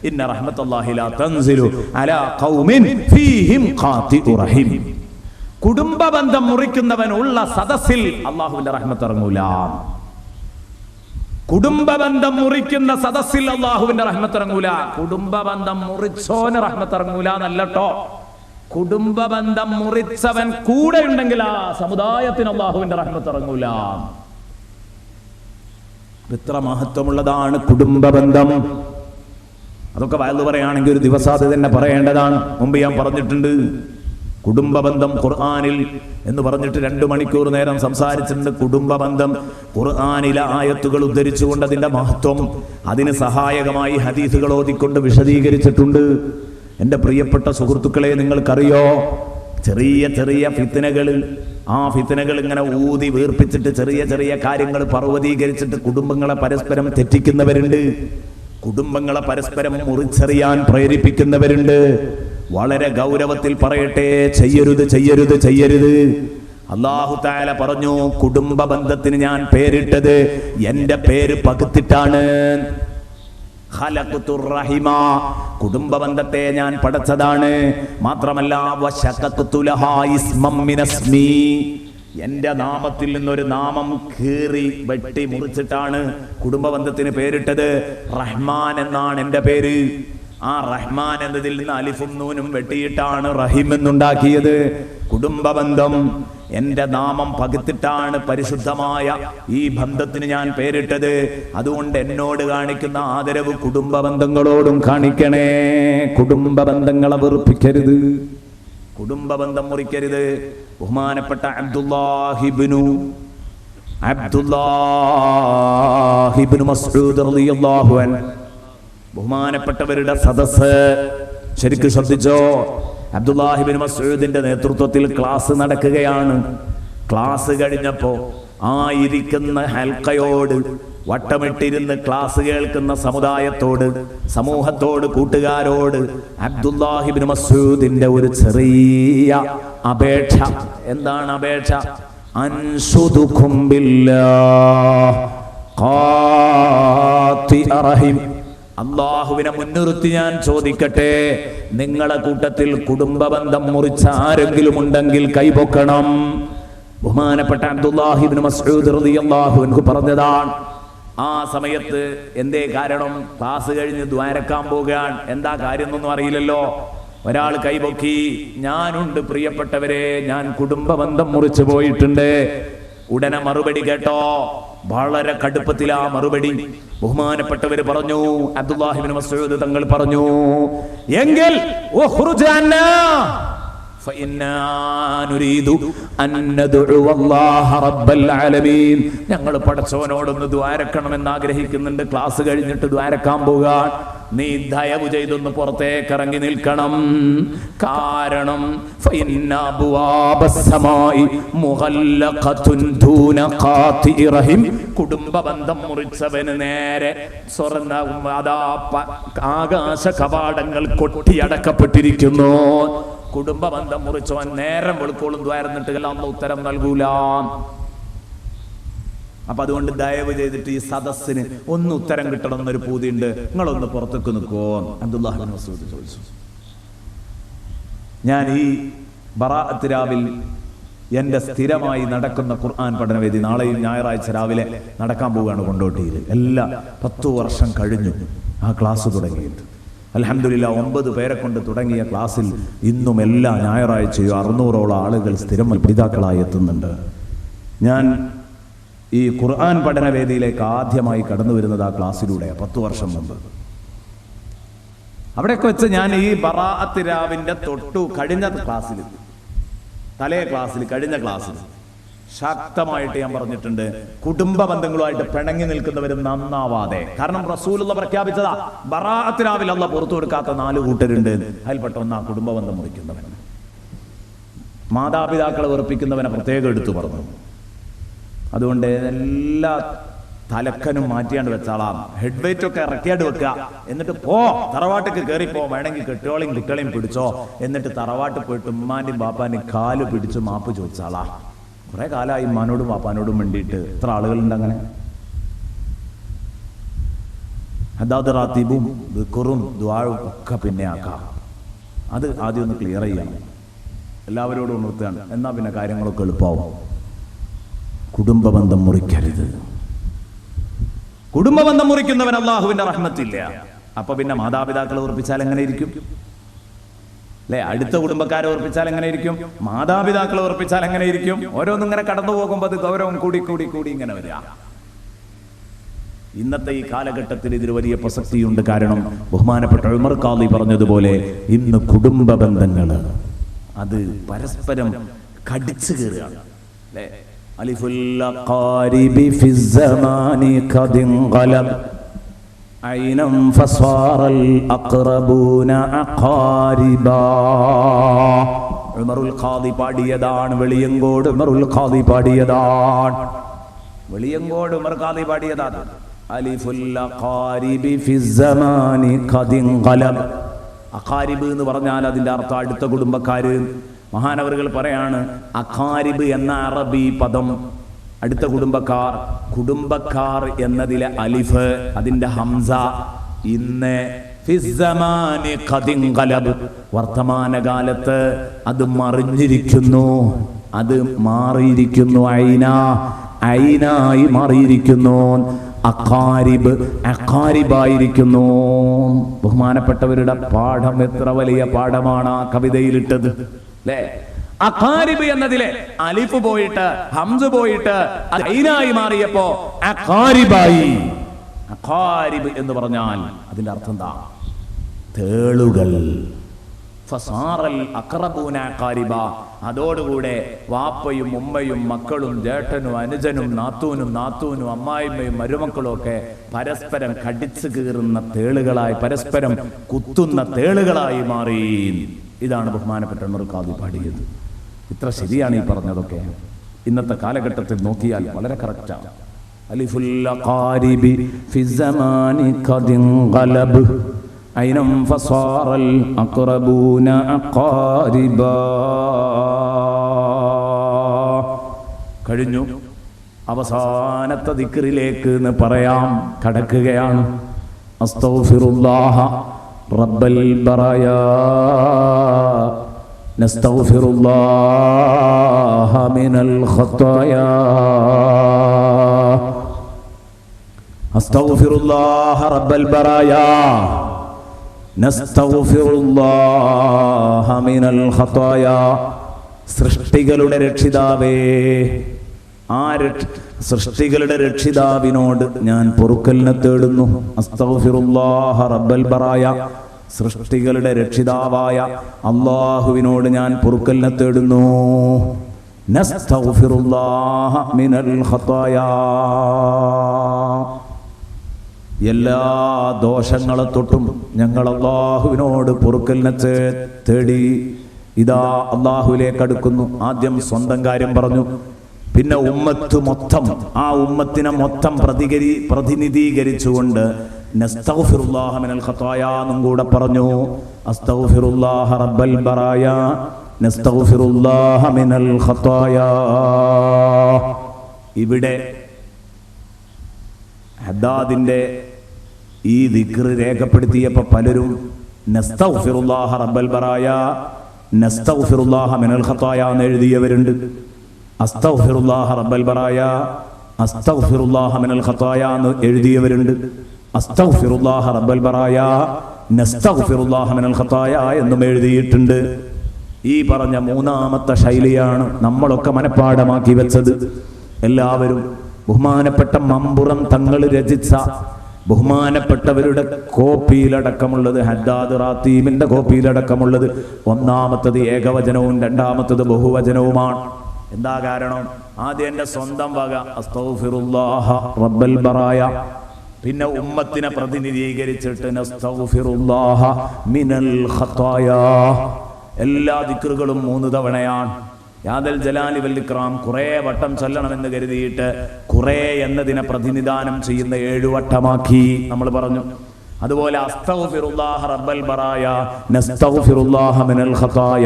ഇന്ന റഹ്മത്തുല്ലാഹി ലാ തൻസിലു അലാ ഖൗമിൻ ഫീഹിം ഖാതിഉ റഹീം. കുടുംബ ബന്ധം മുറിക്കുന്നവൻ ഉള്ള സദസ്സിൽ അള്ളാഹുവിന്റെ റഹ്മത്ത് ഇറങ്ങൂല. കുടുംബ ബന്ധം മുറിക്കുന്ന സദസ്സിൽ അള്ളാഹുവിന്റെ റഹ്മത്ത് ഇറങ്ങൂല. കുടുംബ ബന്ധം മുറിച്ചോന് റഹ്മത്ത് ഇറങ്ങൂല എന്നല്ലട്ടോ, കുടുംബ ബന്ധം മുറിച്ചവൻ കൂടെ ഉണ്ടെങ്കിൽ ആ സമുദായത്തിന് അല്ലാഹുവിന്റെ റഹ്മത്ത് ഇറങ്ങൂല. എത്ര മഹത്വമുള്ളതാണ് കുടുംബ ബന്ധം. അതൊക്കെ വയലു പറയുകയാണെങ്കിൽ ഒരു ദിവസം അത് തന്നെ പറയേണ്ടതാണ്. മുമ്പ് ഞാൻ പറഞ്ഞിട്ടുണ്ട്, കുടുംബ ബന്ധം ഖുർആനിൽ എന്ന് പറഞ്ഞിട്ട് 2 മണിക്കൂർ നേരം സംസാരിച്ചിട്ടുണ്ട്. കുടുംബ ബന്ധം ഖുർആനിലെ ആയത്തുകൾ ഉദ്ധരിച്ചുകൊണ്ട് അതിന്റെ മഹത്വം, അതിന് സഹായകമായി ഹദീസുകൾ ഓതിക്കൊണ്ട് വിശദീകരിച്ചിട്ടുണ്ട്. എൻ്റെ പ്രിയപ്പെട്ട സുഹൃത്തുക്കളെ, നിങ്ങൾക്കറിയോ, ചെറിയ ചെറിയ ഫിത്നകൾ, ആ ഫിത്നകൾ ഇങ്ങനെ ഊതി വീർപ്പിച്ചിട്ട് ചെറിയ ചെറിയ കാര്യങ്ങൾ പർവ്വതീകരിച്ചിട്ട് കുടുംബങ്ങളെ പരസ്പരം തെറ്റിക്കുന്നവരുണ്ട്. കുടുംബങ്ങളെ പരസ്പരം മുറിച്ചെറിയാൻ പ്രേരിപ്പിക്കുന്നവരുണ്ട്. വളരെ ഗൗരവത്തിൽ പറയട്ടെ, ചെയ്യരുത് ചെയ്യരുത് ചെയ്യരുത്. അല്ലാഹു തആല പറഞ്ഞു, കുടുംബ ബന്ധത്തിന് ഞാൻ പേരിട്ടത് എന്റെ പേര് പകുത്തിട്ടാണ്. ഖലഖ്തുർ റഹിമ, കുടുംബ ബന്ധത്തെ ഞാൻ പടച്ചതാണ്. മാത്രമല്ല വശഖഖ്തു ലഹാ ഇസ്മം മിനസ്മി, എന്റെ നാമത്തിൽ നിന്നൊരു നാമം കീറി വെട്ടി മുറിച്ചിട്ടാണ് കുടുംബ ബന്ധത്തിന് പേരിട്ടത്. റഹ്മാൻ എന്നാണ് എന്റെ പേര്. ആ റഹ്മാൻ എന്നതിൽ നിന്ന് അലിഫും നൂനും വെട്ടിയിട്ടാണ് റഹീം എന്നുണ്ടാക്കിയത്. കുടുംബ ബന്ധം എന്റെ നാമം പകുത്തിട്ടാണ് പരിശുദ്ധമായ ഈ ബന്ധത്തിന് ഞാൻ പേരിട്ടത്. അതുകൊണ്ട് എന്നോട് കാണിക്കുന്ന ആദരവ് കുടുംബ ബന്ധങ്ങളോടും കാണിക്കണേ. കുടുംബ ബന്ധങ്ങളെ വെറുപ്പിക്കരുത്, കുടുംബ ബന്ധം മുറിക്കരുത്. ബഹുമാനപ്പെട്ട അബ്ദുല്ലാഹിബ്നു മസ്ഊദ് റളിയല്ലാഹു അൻഹു, ബഹുമാനപ്പെട്ടവരുടെ സദസ്സ് ശരിക്കും ശ്രദ്ധിച്ചോ. അബ്ദുല്ലാഹിബ്നു മസ്ഊദിന്റെ നേതൃത്വത്തിൽ ക്ലാസ് നടക്കുകയാണ്. ക്ലാസ് കഴിഞ്ഞപ്പോ ആ ഇരിക്കുന്ന ഹൽക്കയോട്, വട്ടമിട്ടിരുന്ന് ക്ലാസ് കേൾക്കുന്ന സമുദായത്തോട്, സമൂഹത്തോട്, കൂട്ടുകാരോട് അബ്ദുല്ലാഹിബ്നു മസ്ഊദിന്റെ ഒരു ചെറിയ അപേക്ഷ. എന്താണ് അപേക്ഷ? അൻശുദുകും ബില്ലാഹ് ഖാതിഅ റഹിം, അല്ലാഹുവിനെ മുൻനിർത്തി ഞാൻ ചോദിക്കട്ടെ, നിങ്ങളെ കൂട്ടത്തിൽ കുടുംബ ബന്ധം മുറിച്ച ആരെങ്കിലും ഉണ്ടെങ്കിൽ കൈപൊക്കണം. ബഹുമാനപ്പെട്ട അബ്ദുല്ലാഹിബ്നു മസ്ഊദ് റളിയല്ലാഹു അൻഹു പറഞ്ഞതാണ്. ആ സമയത്ത് എന്തേ കാരണം? ക്ലാസ് കഴിഞ്ഞ് ദ്വാരക്കാൻ പോകാൻ. എന്താ കാര്യം എന്നൊന്നും അറിയില്ലല്ലോ. ഒരാൾ കൈപൊക്കി, ഞാനുണ്ട് പ്രിയപ്പെട്ടവരെ, ഞാൻ കുടുംബ ബന്ധം മുറിച്ചു പോയിട്ടുണ്ട്. ഉടനെ മറുപടി കേട്ടോ, വളരെ കടുപ്പത്തിലാ മറുപടി. ബഹുമാനപ്പെട്ടവര് പറഞ്ഞു, അബ്ദുല്ലാഹിബ്നു മസ്ഊദ് തങ്ങൾ പറഞ്ഞു, എങ്കിൽ ഞങ്ങൾ പടച്ചവനോടൊന്ന് ദ്വാരക്കണമെന്ന് ആഗ്രഹിക്കുന്നുണ്ട്. ക്ലാസ് കഴിഞ്ഞിട്ട് ദ്വാരക്കാൻ പോകാൻ. നീ ദയവ് ചെയ്തൊന്ന് പുറത്തേക്ക് ഇറങ്ങി നിൽക്കണം. കാരണം കുടുംബ ബന്ധം മുറിച്ചവന് നേരെ ആകാശ കവാടങ്ങൾ കൊട്ടിയടക്കപ്പെട്ടിരിക്കുന്നു. കുടുംബ ബന്ധം മുറിച്ചവൻ നേരം വെളുക്കോളും ദ്വാരന്നിട്ട് അല്ലാഹു ഉത്തരം നൽകൂല. അപ്പൊ അതുകൊണ്ട് ദയവ് ചെയ്തിട്ട് ഈ സദസ്സിന് ഒന്ന് ഉത്തരം കിട്ടണം എന്നൊരു പൂതിയുണ്ട്, നിങ്ങളൊന്ന് പുറത്തേക്ക് നിൽക്കുമോ? അബ്ദുല്ലാഹിബ്നു മസ്ഊദ് ചോദിച്ചു. ഞാൻ ഈ ബറാഅത്ത് രാവിൽ എന്റെ സ്ഥിരമായി നടക്കുന്ന ഖുർആൻ പഠനവേദി നാളെയും ഞായറാഴ്ച രാവിലെ നടക്കാൻ പോവുകയാണ് കൊണ്ടോട്ടിയിൽ. എല്ലാ 10 വർഷം കഴിഞ്ഞു ആ ക്ലാസ് തുടങ്ങിയിട്ട്. അൽഹംദുലില്ലാ 9 പേരെ കൊണ്ട് തുടങ്ങിയ ക്ലാസ്സിൽ ഇന്നും എല്ലാ ഞായറാഴ്ചയും 600ഓളം ആളുകൾ സ്ഥിരം പഠിതാക്കളായി എത്തുന്നുണ്ട്. ഞാൻ ഈ ഖുർആൻ പഠനവേദിയിലേക്ക് ആദ്യമായി കടന്നു വരുന്നത് ആ ക്ലാസ്സിലൂടെ 10 വർഷം മുമ്പ്. അവിടെയൊക്കെ വെച്ച് ഞാൻ ഈ ബറാഅത്ത് രാവിന്റെ കഴിഞ്ഞ ക്ലാസ്സിൽ, തലേ ക്ലാസ്സിൽ, കഴിഞ്ഞ ക്ലാസ്സിൽ ശക്തമായിട്ട് ഞാൻ പറഞ്ഞിട്ടുണ്ട്, കുടുംബ ബന്ധങ്ങളുമായിട്ട് പിണങ്ങി നിൽക്കുന്നവരും നന്നാവാതെ. കാരണം റസൂലുള്ള പ്രഖ്യാപിച്ചതാ, ബറാഅത്ത് രാവിൽ അല്ലാഹു പുറത്തു കൊടുക്കാത്ത 4 കൂട്ടരുണ്ട്. അതിൽപ്പെട്ട ഒന്നാ കുടുംബ ബന്ധം മുറിക്കുന്നവൻ. മാതാപിതാക്കളെ വെറുപ്പിക്കുന്നവനെ പ്രത്യേകം എടുത്തു പറഞ്ഞു. അതുകൊണ്ട് എല്ലാ തലക്കനും മാറ്റിയാണ്ട് വെച്ചാളാം. ഹെഡ് വെയിറ്റ് ഒക്കെ ഇറക്കിയാണ്ട് വെക്കുക. എന്നിട്ട് പോ, തറവാട്ടിക്ക് കയറിപ്പോ, വേണമെങ്കിൽ കെട്ടിയോളെയും കുട്ടികളെയും പിടിച്ചോ. എന്നിട്ട് തറവാട്ടിൽ പോയിട്ട് ഉമ്മാന്റെയും ബാപ്പാന്റെയും കാല് പിടിച്ച് മാപ്പ് ചോദിച്ചാളാ. കുറെ കാലമായി ഉമ്മാനോടും ബാപ്പാനോടും വേണ്ടിയിട്ട്. എത്ര ആളുകളുണ്ട് അങ്ങനെ? ഹദാദ് റാത്തീബും ദിക്റും ദുആഉം ഒക്കെ പിന്നെ ആക്കാം. അത് ആദ്യം ഒന്ന് ക്ലിയർ ചെയ്യണം. എല്ലാവരോടും ഉണർത്തുകയാണ്. എന്നാ പിന്നെ കാര്യങ്ങളൊക്കെ എളുപ്പമാവും. കുടുംബ ബന്ധം മുറിക്കരുത്. കുടുംബ ബന്ധം മുറിക്കുന്നവൻ അല്ലാഹുവിന്റെ റഹ്മത്തില്ല. അപ്പൊ പിന്നെ മാതാപിതാക്കളെ ഉറപ്പിച്ചാൽ എങ്ങനെ ഇരിക്കും? അല്ലെ? അടുത്ത കുടുംബക്കാരെ ഓർപ്പിച്ചാൽ എങ്ങനെ ഇരിക്കും, മാതാപിതാക്കളെ ഓർപ്പിച്ചാൽ എങ്ങനെ ഇരിക്കും? ഓരോന്നും ഇങ്ങനെ കടന്നു പോകുമ്പോൾ അത് ഗൗരവം കൂടി കൂടി കൂടി ഇങ്ങനെ വരിക. ഇന്നത്തെ ഈ കാലഘട്ടത്തിൽ ഇതിന് വലിയ പ്രസക്തിയുണ്ട്. കാരണം ബഹുമാനപ്പെട്ട ഉമർ ഖാദി പറഞ്ഞതുപോലെ ഇന്ന് കുടുംബ ബന്ധങ്ങൾ അത് പരസ്പരം കടിച്ചു കയറുകയാണ്. അല്ലേ? അലിഫുൽ ഖാരിബി ഫിസ്സമാനി ഖദിൻഖലബ് ഐനം ഫസാറൽ അഖ്റബൂന അഖാരിബാ. ഉമറുൽ ഖാദി പാടിയതാണ്. വെളിയങ്കോട് ഉമറുൽ ഖാദി പാടിയതാണ്. വെളിയങ്കോട് ഉമർ ഖാദി പാടിയതാണ്. അലിഫുൽ ഖാരിബി ഫിസ്സമാനി ഖദിൻഖലബ്. അഖാരിബ് എന്ന് പറഞ്ഞാൽ അതിന്റെ അർത്ഥം അടുത്ത കുടുംബക്കാര്. മഹാനവറുകൾ പറയാണ്, അഖാരിബ് എന്ന അറബി പദം അടുത്ത കുടുംബക്കാർ, കുടുംബക്കാർ എന്നതിലെ അലിഫ്, അതിന്റെ ഹംസ ഇന്ന് ഫിസ്സമാനി ഖദിൻഖലബ്, വർത്തമാനകാലത്ത് അത് മറിഞ്ഞിരിക്കുന്നു, അത് മാറിയിരിക്കുന്നു, ഐനായി മാറിയിരിക്കുന്നു, അഖാരിബ് അഖാരിബായിരിക്കുന്നു. ബഹുമാനപ്പെട്ടവരുടെ പാഠം എത്ര വലിയ പാഠമാണ് ആ കവിതയിലിട്ടത്, അല്ലേ? അഖാരിബ് എന്നതിലെ അലിഫ് പോയിട്ട് ഹംസ് പോയിട്ട് ഐനായി മാറിയപ്പോ അഖാരിബായി. അഖാരിബ് എന്ന് പറഞ്ഞാൽ അതിന്റെ അർത്ഥം എന്താ? തേളുകൾ. ഫസാറൽ അഖറബൂന അഖാരിബ. അതോടുകൂടെ വാപ്പയും ഉമ്മയും മക്കളും ജേട്ടനും അനുജനും നാത്തൂനും അമ്മായിമ്മയും മരുമക്കളും ഒക്കെ പരസ്പരം കടിച്ചു കീറുന്ന തേളുകളായി, പരസ്പരം കുത്തുന്ന തേളുകളായി മാറി. ഇതാണ് ബഹുമാനപ്പെട്ട ഉമർ ഖാദി പാടിയത്. ഇത്ര ശരിയാണ് ഈ പറഞ്ഞതൊക്കെ. ഇന്നത്തെ കാലഘട്ടത്തിൽ നോക്കിയാൽ വളരെ കറക്റ്റാണ്. അലിഫുൽ ഖാരിബി ഫിസ്സമാനി ഖദിൻഖലബ് ഐനം ഫസാറൽ അഖ്റബൂന അഖാരിബാ. കഴിഞ്ഞു. അവസാനത്തെ ദിക്റിലേക്ക് എന്ന് പറയാം കടക്കുകയാണ്. അസ്തഗ്ഫിറുല്ലാഹ റബ്ബൽ ബറായാ നസ്തഗ്ഫിറുല്ലാഹ മിനൽ ഖതായാ. അസ്തഗ്ഫിറുല്ലാഹ റബ്ബൽ ബറായാ നസ്തഗ്ഫിറുല്ലാഹ മിനൽ ഖതായാ. സൃഷ്ടികളുടെ രക്ഷിതാവേ, സൃഷ്ടികളുടെ രക്ഷിതാവിനോട് ഞാൻ പൊറുക്കലിനെ തേടുന്നു. അസ്തഗ്ഫിറുല്ലാഹ റബ്ബൽ ബറായ, സൃഷ്ടികളുടെ രക്ഷിതാവായ അല്ലാഹുവിനോട് ഞാൻ പൊറുക്കലിനെ തേടുന്നു. നസ്തഗ്ഫിറുല്ലാഹ മിനൽ ഖതായാ. എല്ലാ ദോഷങ്ങളെ തൊട്ടും ഞങ്ങൾ അല്ലാഹുവിനോട് പൊറുക്കലിനെ തേടി ഇതാ അല്ലാഹുവിലേക്ക് അടുക്കുന്നു. ആദ്യം സ്വന്തം കാര്യം പറഞ്ഞു, പിന്നെ ഉമ്മത്ത് മൊത്തം, ആ ഉമ്മത്തിനെ മൊത്തം പ്രതിനിധീകരിച്ചുകൊണ്ട് നസ്തഗ്ഫിറുല്ലാഹ മിനൽ ഖതായാ എന്നും കൂടെ പറഞ്ഞു. അസ്തഗ്ഫിറുല്ലാഹ റബ്ബൽ ബറായ നസ്തഗ്ഫിറുല്ലാഹ മിനൽ ഖതായാ. ഇവിടെ ഹദ്ദാദിന്റെ ഈ ദിക്ർ രേഖപ്പെടുത്തിയപ്പോൾ പലരും നസ്തഗ്ഫിറുല്ലാഹ റബ്ബൽ ബറായ നസ്തഗ്ഫിറുല്ലാഹ മിനൽ ഖതായ എന്ന് എഴുതിയവരുണ്ട്. അസ്തഗ്ഫിറുല്ലാഹ റബ്ബൽ ബറായ അസ്തഗ്ഫിറുല്ലാഹ മിനൽ ഖതായ എന്ന് എഴുതിയവരുണ്ട്. അസ്തഗ്ഫിറുല്ലാഹ റബ്ബൽ ബറായ നസ്തഗ്ഫിറുല്ലാഹ മിനൽ ഖതായ എന്നും എഴുതിയിട്ടുണ്ട്. ഈ പറഞ്ഞ മൂന്നാമത്തെ ശൈലിയാണ് നമ്മളൊക്കെ മനഃപ്പാഠമാക്കി വെച്ചത്. എല്ലാവരും ബഹുമാനപ്പെട്ട മമ്പുറം തങ്ങൾ രചിച്ച ബഹുമാനപ്പെട്ടവരുടെ കോപ്പിയിലടക്കമുള്ളത്, ഹദ്ദാദ് റാത്തീമിന്റെ കോപ്പിയിലടക്കമുള്ളത് ഒന്നാമത്തത് ഏകവചനവും രണ്ടാമത്തത് ബഹുവചനവുമാണ്. എന്താ കാരണം? ആദ്യം എന്റെ സ്വന്തം വക അസ്തഗ്ഫിറുല്ലാഹ റബ്ബൽ ബറായ, പിന്നെ ഉമ്മത്തിനെ പ്രതിനിധീകരിച്ചിട്ട് നസ്തഗ്ഫിറുല്ലാഹ മിനൽ ഖതായാ. എല്ലാ ദിക്റുകളും 3 തവണയാണ്. യാദൽ ജലാലി വൽ ഇക്റാം കുറേ വട്ടം ചൊല്ലണമെന്ന് കരുതിയിട്ട് കുറേ എന്നതിനെ പ്രതിനിധാനം ചെയ്യുന്ന 7 വട്ടമാക്കി നമ്മൾ പറഞ്ഞു. അതുപോലെ അസ്തഗ്ഫിറുല്ലാഹ റബ്ബൽ ബറായ നസ്തഗ്ഫിറുല്ലാഹ മിനൽ ഖതായ.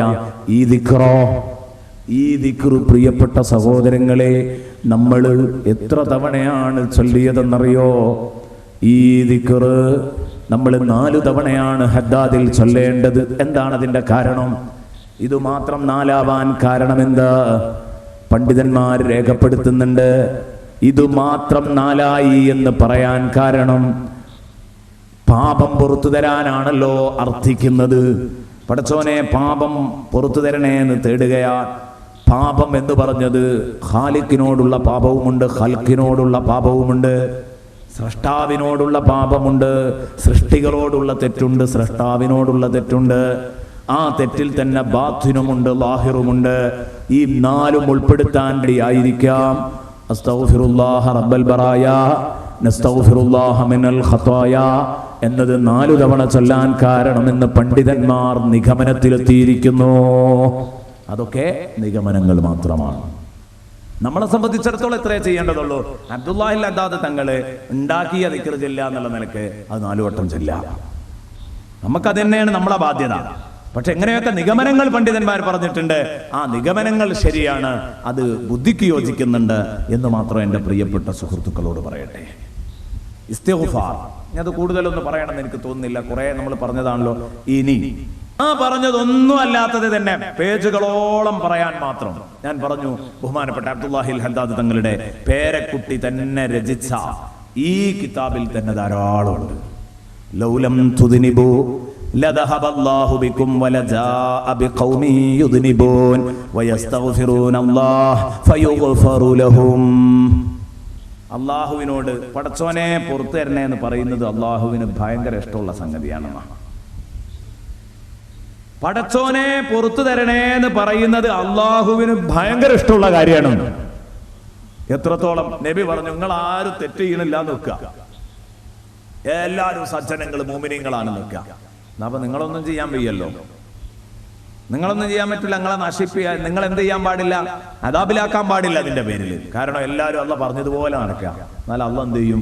ഈ ദിക്ർ പ്രിയപ്പെട്ട സഹോദരങ്ങളെ, നമ്മൾ എത്ര തവണയാണ് ചൊല്ലിയതെന്നറിയോ? ഈ ദിക്ർ നമ്മൾ 4 തവണയാണ് ഹദ്ദാദിൽ ചൊല്ലേണ്ടത്. എന്താണ് അതിന്റെ കാരണം? ഇത് മാത്രം 4 ആവാൻ കാരണം എന്താ? പണ്ഡിതന്മാർ രേഖപ്പെടുത്തുന്നുണ്ട്. ഇത് മാത്രം 4 ആയി എന്ന് പറയാൻ കാരണം പാപം പുറത്തു തരാനാണല്ലോ അർത്ഥിക്കുന്നത്. പടച്ചോനെ പാപം പുറത്തു തരണേ എന്ന് തേടുകയാണ്. പാപം എന്ന് പറഞ്ഞത് ഖാലിഖിനോടുള്ള പാപവുമുണ്ട്, ഖൽഖിനോടുള്ള പാപവുമുണ്ട്, സ്രഷ്ടാവിനോടുള്ള പാപമുണ്ട്, സൃഷ്ടികളോടുള്ള തെറ്റുണ്ട്, സ്രഷ്ടാവിനോടുള്ള തെറ്റുണ്ട്. ആ തെറ്റിൽ തന്നെ ബാത്തിനുമുണ്ട്, ലാഹിറുമുണ്ട്. ഈ നാലും ഉൾപ്പെടുത്താൻ ആയിരിക്കാം അസ്തഗ്ഫിറുല്ലാഹ റബ്ബൽ ബറായ നസ്തഗ്ഫിറുല്ലാഹ മിനൽ ഖതായ എന്നത് 4 തവണ ചൊല്ലാൻ കാരണമെന്ന് പണ്ഡിതന്മാർ നിഗമനത്തിലെത്തിയിരിക്കുന്നു. അതൊക്കെ നിഗമനങ്ങൾ മാത്രമാണ്. നമ്മളെ സംബന്ധിച്ചിടത്തോളം എത്രയേ ചെയ്യേണ്ടതുള്ളൂ? അബ്ദുല്ലാഹിൽ അല്ലാതെ തങ്ങള് ഉണ്ടാക്കിയ ദിക്ർ ചൊല്ലുക എന്നുള്ള നിലക്ക് അത് 4 വട്ടം ചൊല്ലുക. നമുക്കത് തന്നെയാണ് നമ്മളെ ബാധ്യത. പക്ഷെ എങ്ങനെയൊക്കെ നിഗമനങ്ങൾ പണ്ഡിതന്മാർ പറഞ്ഞിട്ടുണ്ട്, ആ നിഗമനങ്ങൾ ശരിയാണ്, അത് ബുദ്ധിക്ക് യോജിക്കുന്നുണ്ട് എന്ന് മാത്രം എൻ്റെ പ്രിയപ്പെട്ട സുഹൃത്തുക്കളോട് പറയട്ടെ. ഇസ്തിഗ്ഫാർ അത് കൂടുതലൊന്നും പറയണമെന്ന് എനിക്ക് തോന്നുന്നില്ല, കുറെ നമ്മൾ പറഞ്ഞതാണല്ലോ. ഇനി ആ പറഞ്ഞതൊന്നും അല്ലാത്തത് തന്നെ പേജുകളോളം പറയാൻ മാത്രം ഞാൻ പറഞ്ഞു. ബഹുമാനപ്പെട്ട അബ്ദുല്ലാഹിൽ ഹദ്ദാദ് തങ്ങളുടെ പേരക്കുട്ടി തന്നെ രചിച്ച ഈ കിതാബിൽ തന്നെ ധാരാളമുണ്ട്. ലൗലം തുദ്നിബു ലദഹബല്ലാഹു ബികും വലജാഅ ബിഖൗമി യുദ്നിബൂൻ വയസ്തഗ്ഫിറൂനല്ലാഹ് ഫയുഗ്ഫറു ലഹും. അള്ളാഹുവിനോട് പടച്ചോനെ പുറത്തു തരണേ എന്ന് പറയുന്നത് അള്ളാഹുവിന് ഭയങ്കര ഇഷ്ടമുള്ള സംഗതിയാണ്. പടച്ചോനെ പുറത്തു തരണേ എന്ന് പറയുന്നത് അള്ളാഹുവിന് ഭയങ്കര ഇഷ്ടമുള്ള കാര്യമാണ്. എത്രത്തോളം? നബി പറഞ്ഞു, നിങ്ങൾ ആരും തെറ്റ് ചെയ്യണില്ല നോക്കുക, എല്ലാവരും സജ്ജനങ്ങൾ മോമിനീങ്ങളാണ് നോക്കുക. അപ്പൊ നിങ്ങളൊന്നും ചെയ്യാൻ വയ്യല്ലോ, നിങ്ങളൊന്നും ചെയ്യാൻ പറ്റില്ല, നിങ്ങളെ നശിപ്പിക്കുക, നിങ്ങൾ എന്ത് ചെയ്യാൻ പാടില്ല? അദാബിലാക്കാൻ പാടില്ല അതിന്റെ പേരിൽ. കാരണം എല്ലാവരും അള്ളാഹ് പറഞ്ഞതുപോലെ നടക്കുക. എന്നാൽ അള്ളാഹ് എന്ത് ചെയ്യും?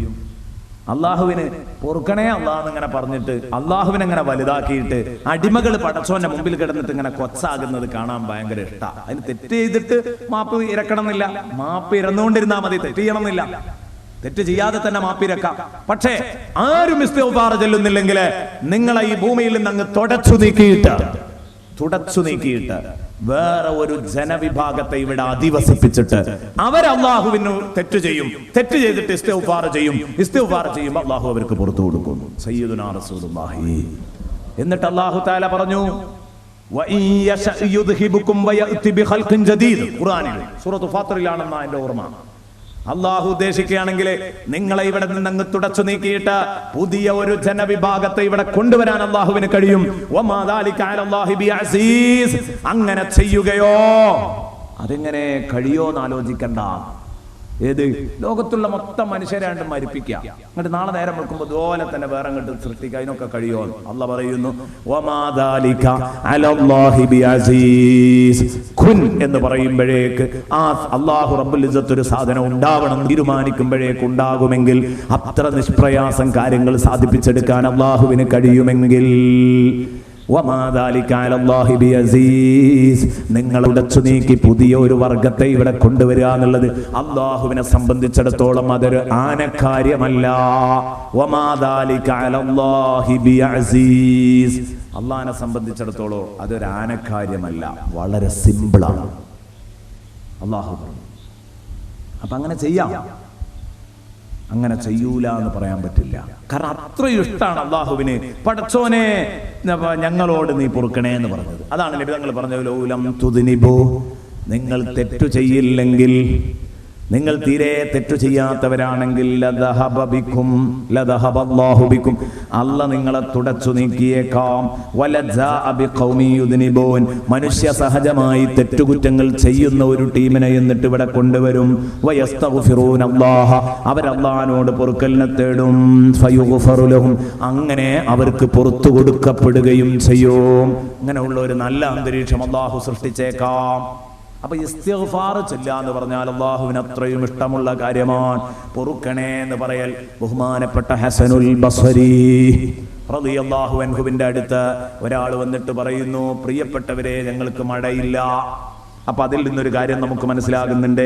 അള്ളാഹുവിന് പൊറുക്കണേ അള്ളാഹ് ഇങ്ങനെ പറഞ്ഞിട്ട് അള്ളാഹുവിനെ ഇങ്ങനെ വലുതാക്കിയിട്ട് അടിമകൾ പടച്ചോന്റെ മുമ്പിൽ കിടന്നിട്ട് ഇങ്ങനെ കൊച്ചാകുന്നത് കാണാൻ ഭയങ്കര ഇഷ്ടമാണ്. അതിന് തെറ്റ് ചെയ്തിട്ട് മാപ്പ് ഇരക്കണം എന്നില്ല, മാപ്പ് ഇരന്നുകൊണ്ടിരുന്നാൽ മതി, തെറ്റ് ചെയ്യണമെന്നില്ല. തെറ്റ് ചെയ്യാതെ തന്നെ മാപ്പിരക്കാം. പക്ഷേ ആരും ഇസ്തിഗ്ഫാർ ചൊല്ലുന്നില്ലെങ്കിൽ നിങ്ങളെ ഈ ഭൂമിയിൽ നിന്ന് അങ്ങ് തുടച്ചു നീക്കിയിട്ട് വേറെ ഒരു ജനവിഭാഗത്തെ ഇവിടെ അധിവസിപ്പിച്ചിട്ട് അവർ അള്ളാഹുവിന് തെറ്റ് ചെയ്യും, തെറ്റ് ചെയ്തിട്ട് ഇസ്തിഗ്ഫാർ ചെയ്യും, അള്ളാഹു അവർക്ക് പുറത്തു കൊടുക്കും. സയ്യിദുനാ റസൂലുള്ളാഹി. എന്നിട്ട് അള്ളാഹു തആല പറഞ്ഞു, ഖുർആനിൽ സൂറത്തുൽ ഫാത്തിറിലാണെന്നാ എന്റെ ഓർമ്മ. അള്ളാഹു ഉദ്ദേശിക്കുകയാണെങ്കിൽ നിങ്ങളെ ഇവിടെ നിന്ന് അങ്ങ് തുടച്ചു നീക്കിയിട്ട് പുതിയ ഒരു ജനവിഭാഗത്തെ ഇവിടെ കൊണ്ടുവരാൻ അള്ളാഹുവിന് കഴിയും. അങ്ങനെ ചെയ്യുകയോ? അതെങ്ങനെ കഴിയോ എന്ന് ആലോചിക്കണ്ട. ഏത് ലോകത്തുള്ള മൊത്തം മനുഷ്യരാണ്ട് മരിപ്പിക്കുക, എന്നിട്ട് നാളെ നേരം വെക്കുമ്പോൾ അതുപോലെ തന്നെ വേറെ അങ്ങോട്ട് സൃഷ്ടിക്കുക, അതിനൊക്കെ കഴിയോ? അള്ളാഹ് പറയുന്നു, എന്ന് പറയുമ്പോഴേക്ക് ആ അള്ളാഹു റബ്ബുൽ ഇസ്സത്ത് ഒരു സാധനം ഉണ്ടാവണം തീരുമാനിക്കുമ്പോഴേക്ക് ഉണ്ടാകുമെങ്കിൽ അത്ര നിഷ്പ്രയാസം കാര്യങ്ങൾ സാധിപ്പിച്ചെടുക്കാൻ അള്ളാഹുവിന് കഴിയുമെങ്കിൽ നിങ്ങൾ ഉടച്ചു നീക്കി പുതിയ ഒരു വർഗത്തെ ഇവിടെ കൊണ്ടുവരിക എന്നുള്ളത് അള്ളാഹുവിനെ സംബന്ധിച്ചിടത്തോളം അതൊരു ആനക്കാര്യമല്ല. അള്ളാഹിനെ സംബന്ധിച്ചിടത്തോളം അതൊരു ആനക്കാര്യമല്ല, വളരെ സിമ്പിളാണ്. അള്ളാഹു പറഞ്ഞു. അപ്പൊ അങ്ങനെ ചെയ്യാം, അങ്ങനെ ചെയ്യൂല എന്ന് പറയാൻ പറ്റില്ല. കാരണം അത്രയും ഇഷ്ടമാണ് അള്ളാഹുവിന് പടച്ചോനെ ഞങ്ങളോട് നീ പൊറുക്കണേ എന്ന് പറഞ്ഞത്. അതാണ് നബി തങ്ങൾ പറഞ്ഞത്, ലൗലം തുദ്നിബു, നിങ്ങൾ തെറ്റു ചെയ്യില്ലെങ്കിൽ, നിങ്ങൾ തീരെ തെറ്റു ചെയ്യാത്തവരാണെങ്കിൽ അല്ല നിങ്ങളെ തുടച്ചു നീക്കിയേക്കാം. മനുഷ്യ സഹജമായി തെറ്റുകുറ്റങ്ങൾ ചെയ്യുന്ന ഒരു ടീമിനെ എന്നിട്ട് ഇവിടെ കൊണ്ടുവരും. അവരല്ലാഹനോട് പൊറുക്കലിനെ തേടും. അങ്ങനെ അവർക്ക് പുറത്തു കൊടുക്കപ്പെടുകയും ചെയ്യും. അങ്ങനെയുള്ള ഒരു നല്ല അന്തരീക്ഷം അല്ലാഹു സൃഷ്ടിച്ചേക്കാം. അപ്പൊ ഇസ്തിഗ്ഫാർ ചൊല്ലുക എന്ന് പറഞ്ഞാൽ അല്ലാഹുവിന് അത്രയും ഇഷ്ടമുള്ള കാര്യമാണ്. പൊറുക്കണേ എന്ന് പറയൽ ബഹുമാനപ്പെട്ട ഹസനുൽ ബസ്രി റളിയല്ലാഹു അൻഹുവിന്റെ അടുത്ത് ഒരാൾ വന്നിട്ട് പറയുന്നു, പ്രിയപ്പെട്ടവരെ ഞങ്ങൾക്ക് മഴയില്ല. അപ്പൊ അതിൽ നിന്നൊരു കാര്യം നമുക്ക് മനസ്സിലാകുന്നുണ്ട്.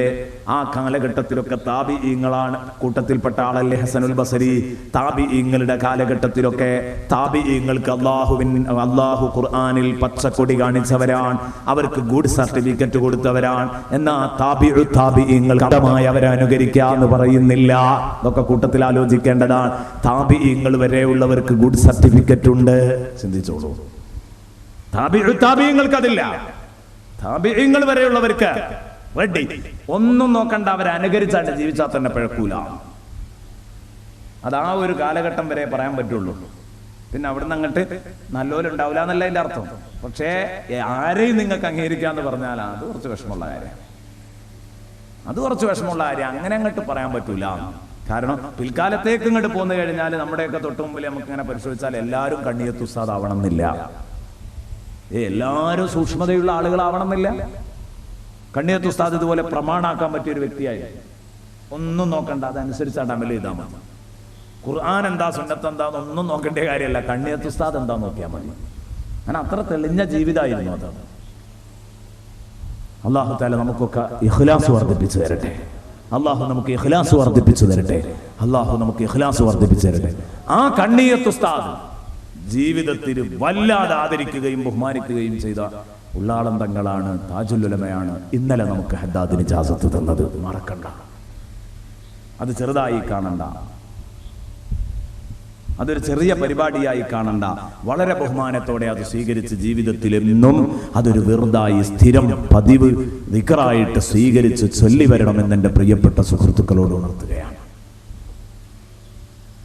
ആ കാലഘട്ടത്തിലൊക്കെ താബിഈങ്ങളാണ് കൂട്ടത്തിൽപ്പെട്ട ആളല്ലേ ഹസനുൽ ബസ്രി. താബിഈങ്ങളുടെ കാലഘട്ടത്തിലൊക്കെ താബിഈങ്ങൾക്ക് അള്ളാഹു ഖുർആനിൽ പച്ചക്കൊടി കാണിച്ചവരാണ്, അവർക്ക് ഗുഡ് സർട്ടിഫിക്കറ്റ് കൊടുത്തവരാണ്. എന്നാ താബിഈങ്ങൾ കടമായി അവരെ അനുകരിക്കാന്ന് പറയുന്നില്ല. ഇതൊക്കെ കൂട്ടത്തിൽ ആലോചിക്കേണ്ടതാണ്. താബിഈങ്ങൾ വരെയുള്ളവർക്ക് ഗുഡ് സർട്ടിഫിക്കറ്റ് ഉണ്ട്. ചിന്തിച്ചോളൂ. താബിഈങ്ങൾക്കതില്ല. താബിഈങ്ങൾ വരെയുള്ളവർക്ക് റെഡി, ഒന്നും നോക്കണ്ട, അവരെ അനുകരിച്ചാണ്ട് ജീവിച്ചാൽ തന്നെ പിഴക്കൂല. അത് ആ ഒരു കാലഘട്ടം വരെ പറയാൻ പറ്റുള്ളൂ. പിന്നെ അവിടുന്ന് അങ്ങോട്ട് നല്ലോലുണ്ടാവില്ല എന്നല്ല അതിന്റെ അർത്ഥം. പക്ഷേ ആരെയും നിങ്ങൾക്ക് അംഗീകരിക്കാന്ന് പറഞ്ഞാൽ അത് കുറച്ച് വിഷമമുള്ള കാര്യം. അങ്ങനെ അങ്ങോട്ട് പറയാൻ പറ്റൂല. കാരണം പിൽക്കാലത്തേക്ക് ഇങ്ങോട്ട് പോന്നു കഴിഞ്ഞാൽ നമ്മുടെയൊക്കെ തൊട്ട് മുമ്പിൽ നമുക്ക് ഇങ്ങനെ പരിശോധിച്ചാൽ എല്ലാവരും കണ്ണിയത്ത് ഉസ്താദ് ആവണം എന്നില്ല, എല്ലാവരും സൂക്ഷ്മതയുള്ള ആളുകളാവണം എന്നില്ല. കണ്ണിയത്ത് ഉസ്താദ് ഇതുപോലെ പ്രമാണാക്കാൻ പറ്റിയൊരു വ്യക്തിയായി ഒന്നും നോക്കണ്ട, അതനുസരിച്ചാണ് അമൽ ചെയ്താൽ മതി. ഖുർആൻ എന്താ സുന്നത്ത് എന്താന്നൊന്നും നോക്കേണ്ട കാര്യമല്ല, കണ്ണിയത്ത് ഉസ്താദ് എന്താ നോക്കിയാൽ മതി. അങ്ങനെ അത്ര തെളിഞ്ഞ ജീവിതമായിരുന്നു അത്. അല്ലാഹു തആല നമുക്കൊക്കെ ഇഖ്ലാസ് വർദ്ധിപ്പിച്ചു തരട്ടെ. അല്ലാഹു നമുക്ക് ഇഖ്ലാസ് വർദ്ധിപ്പിച്ചു തരട്ടെ. ആ കണ്ണിയത്ത് ഉസ്താദ് ജീവിതത്തിൽ വല്ലാതെ ആദരിക്കുകയും ബഹുമാനിക്കുകയും ചെയ്ത ഉള്ളാളം തങ്ങളാണ്, താജുൽ ഉലമയാണ്. ഇന്നലെ നമുക്ക് ഹദ്ദാദിന് ഇജാസത്ത് തന്നത് മറക്കണ്ട, അത് ചെറുതായി കാണണ്ട, അതൊരു ചെറിയ പരിപാടിയായി കാണണ്ട. വളരെ ബഹുമാനത്തോടെ അത് സ്വീകരിച്ച് ജീവിതത്തിൽ എന്നും അതൊരു വെറുതായി സ്ഥിരം പതിവ് ദിക്റായിട്ട് സ്വീകരിച്ച് ചൊല്ലി വരണമെന്ന് എൻ്റെ പ്രിയപ്പെട്ട സുഹൃത്തുക്കളോട് ഉണർത്തുകയാണ്.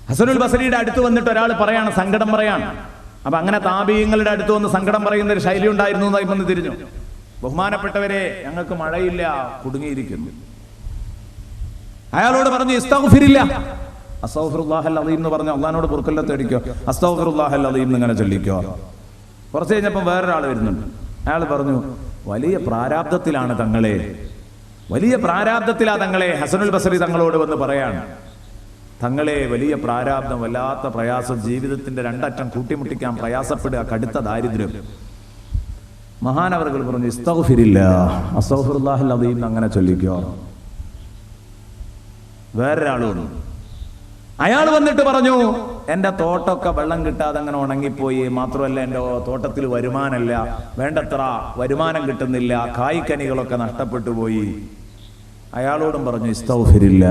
ഹസനുൽ ബസരിയുടെ അടുത്ത് വന്നിട്ട് ഒരാൾ പറയാണ്, സങ്കടം പറയാണ്. അപ്പൊ അങ്ങനെ താബിഈങ്ങളുടെ അടുത്ത് വന്ന് സങ്കടം പറയുന്ന ഒരു ശൈലി ഉണ്ടായിരുന്നു എന്നായി വന്ന് തിരിഞ്ഞു. ബഹുമാനപ്പെട്ടവരെ, ഞങ്ങൾക്ക് മഴയില്ല, കുടുങ്ങിയിരിക്കുന്നു. അയാളോട് പറഞ്ഞു, ഇസ്തഗ്ഫിരില്ല, അസ്തഗ്ഫിറുല്ലാഹൽ അദീം എന്ന് പറഞ്ഞ അള്ളാഹിനോട് പൊറുക്കല്ല തേടിക്കോ, അസ്തഗ്ഫിറുല്ലാഹൽ അദീം ഇങ്ങനെ ചൊല്ലിക്കോ. കുറച്ച് കഴിഞ്ഞപ്പോൾ വേറൊരാൾ വരുന്നുണ്ട്. അയാൾ പറഞ്ഞു, വലിയ പ്രാരാബ്ധത്തിലാണ് തങ്ങളെ, തങ്ങളെ. ഹസനുൽ ബസരി തങ്ങളോട് വന്ന് പറയാണ്, തങ്ങളെ വലിയ പ്രാരാബ്ധം, വല്ലാത്ത പ്രയാസം, ജീവിതത്തിന്റെ രണ്ടറ്റം കൂട്ടിമുട്ടിക്കാൻ പ്രയാസപ്പെടുക, കടുത്ത ദാരിദ്ര്യം. മഹാനവറുകൾ പറഞ്ഞു, ഇസ്തഗ്ഫിരില്ല, അസ്തഗ്ഫിറുല്ലാഹൽ അദീം അങ്ങനെ ചൊല്ലിക്കോ. വേറൊരാൾ വന്നു. അയാൾ വന്നിട്ട് പറഞ്ഞു, എൻ്റെ തോട്ടമൊക്കെ വെള്ളം കിട്ടാതെ അങ്ങനെ ഉണങ്ങിപ്പോയി, മാത്രമല്ല എൻ്റെ തോട്ടത്തിൽ വരുമാനമില്ല, വേണ്ടത്ര വരുമാനം കിട്ടുന്നില്ല, കായ്ക്കനികളൊക്കെ നഷ്ടപ്പെട്ടു പോയി. അയാളോടും പറഞ്ഞു, ഇസ്തഗ്ഫിരില്ല,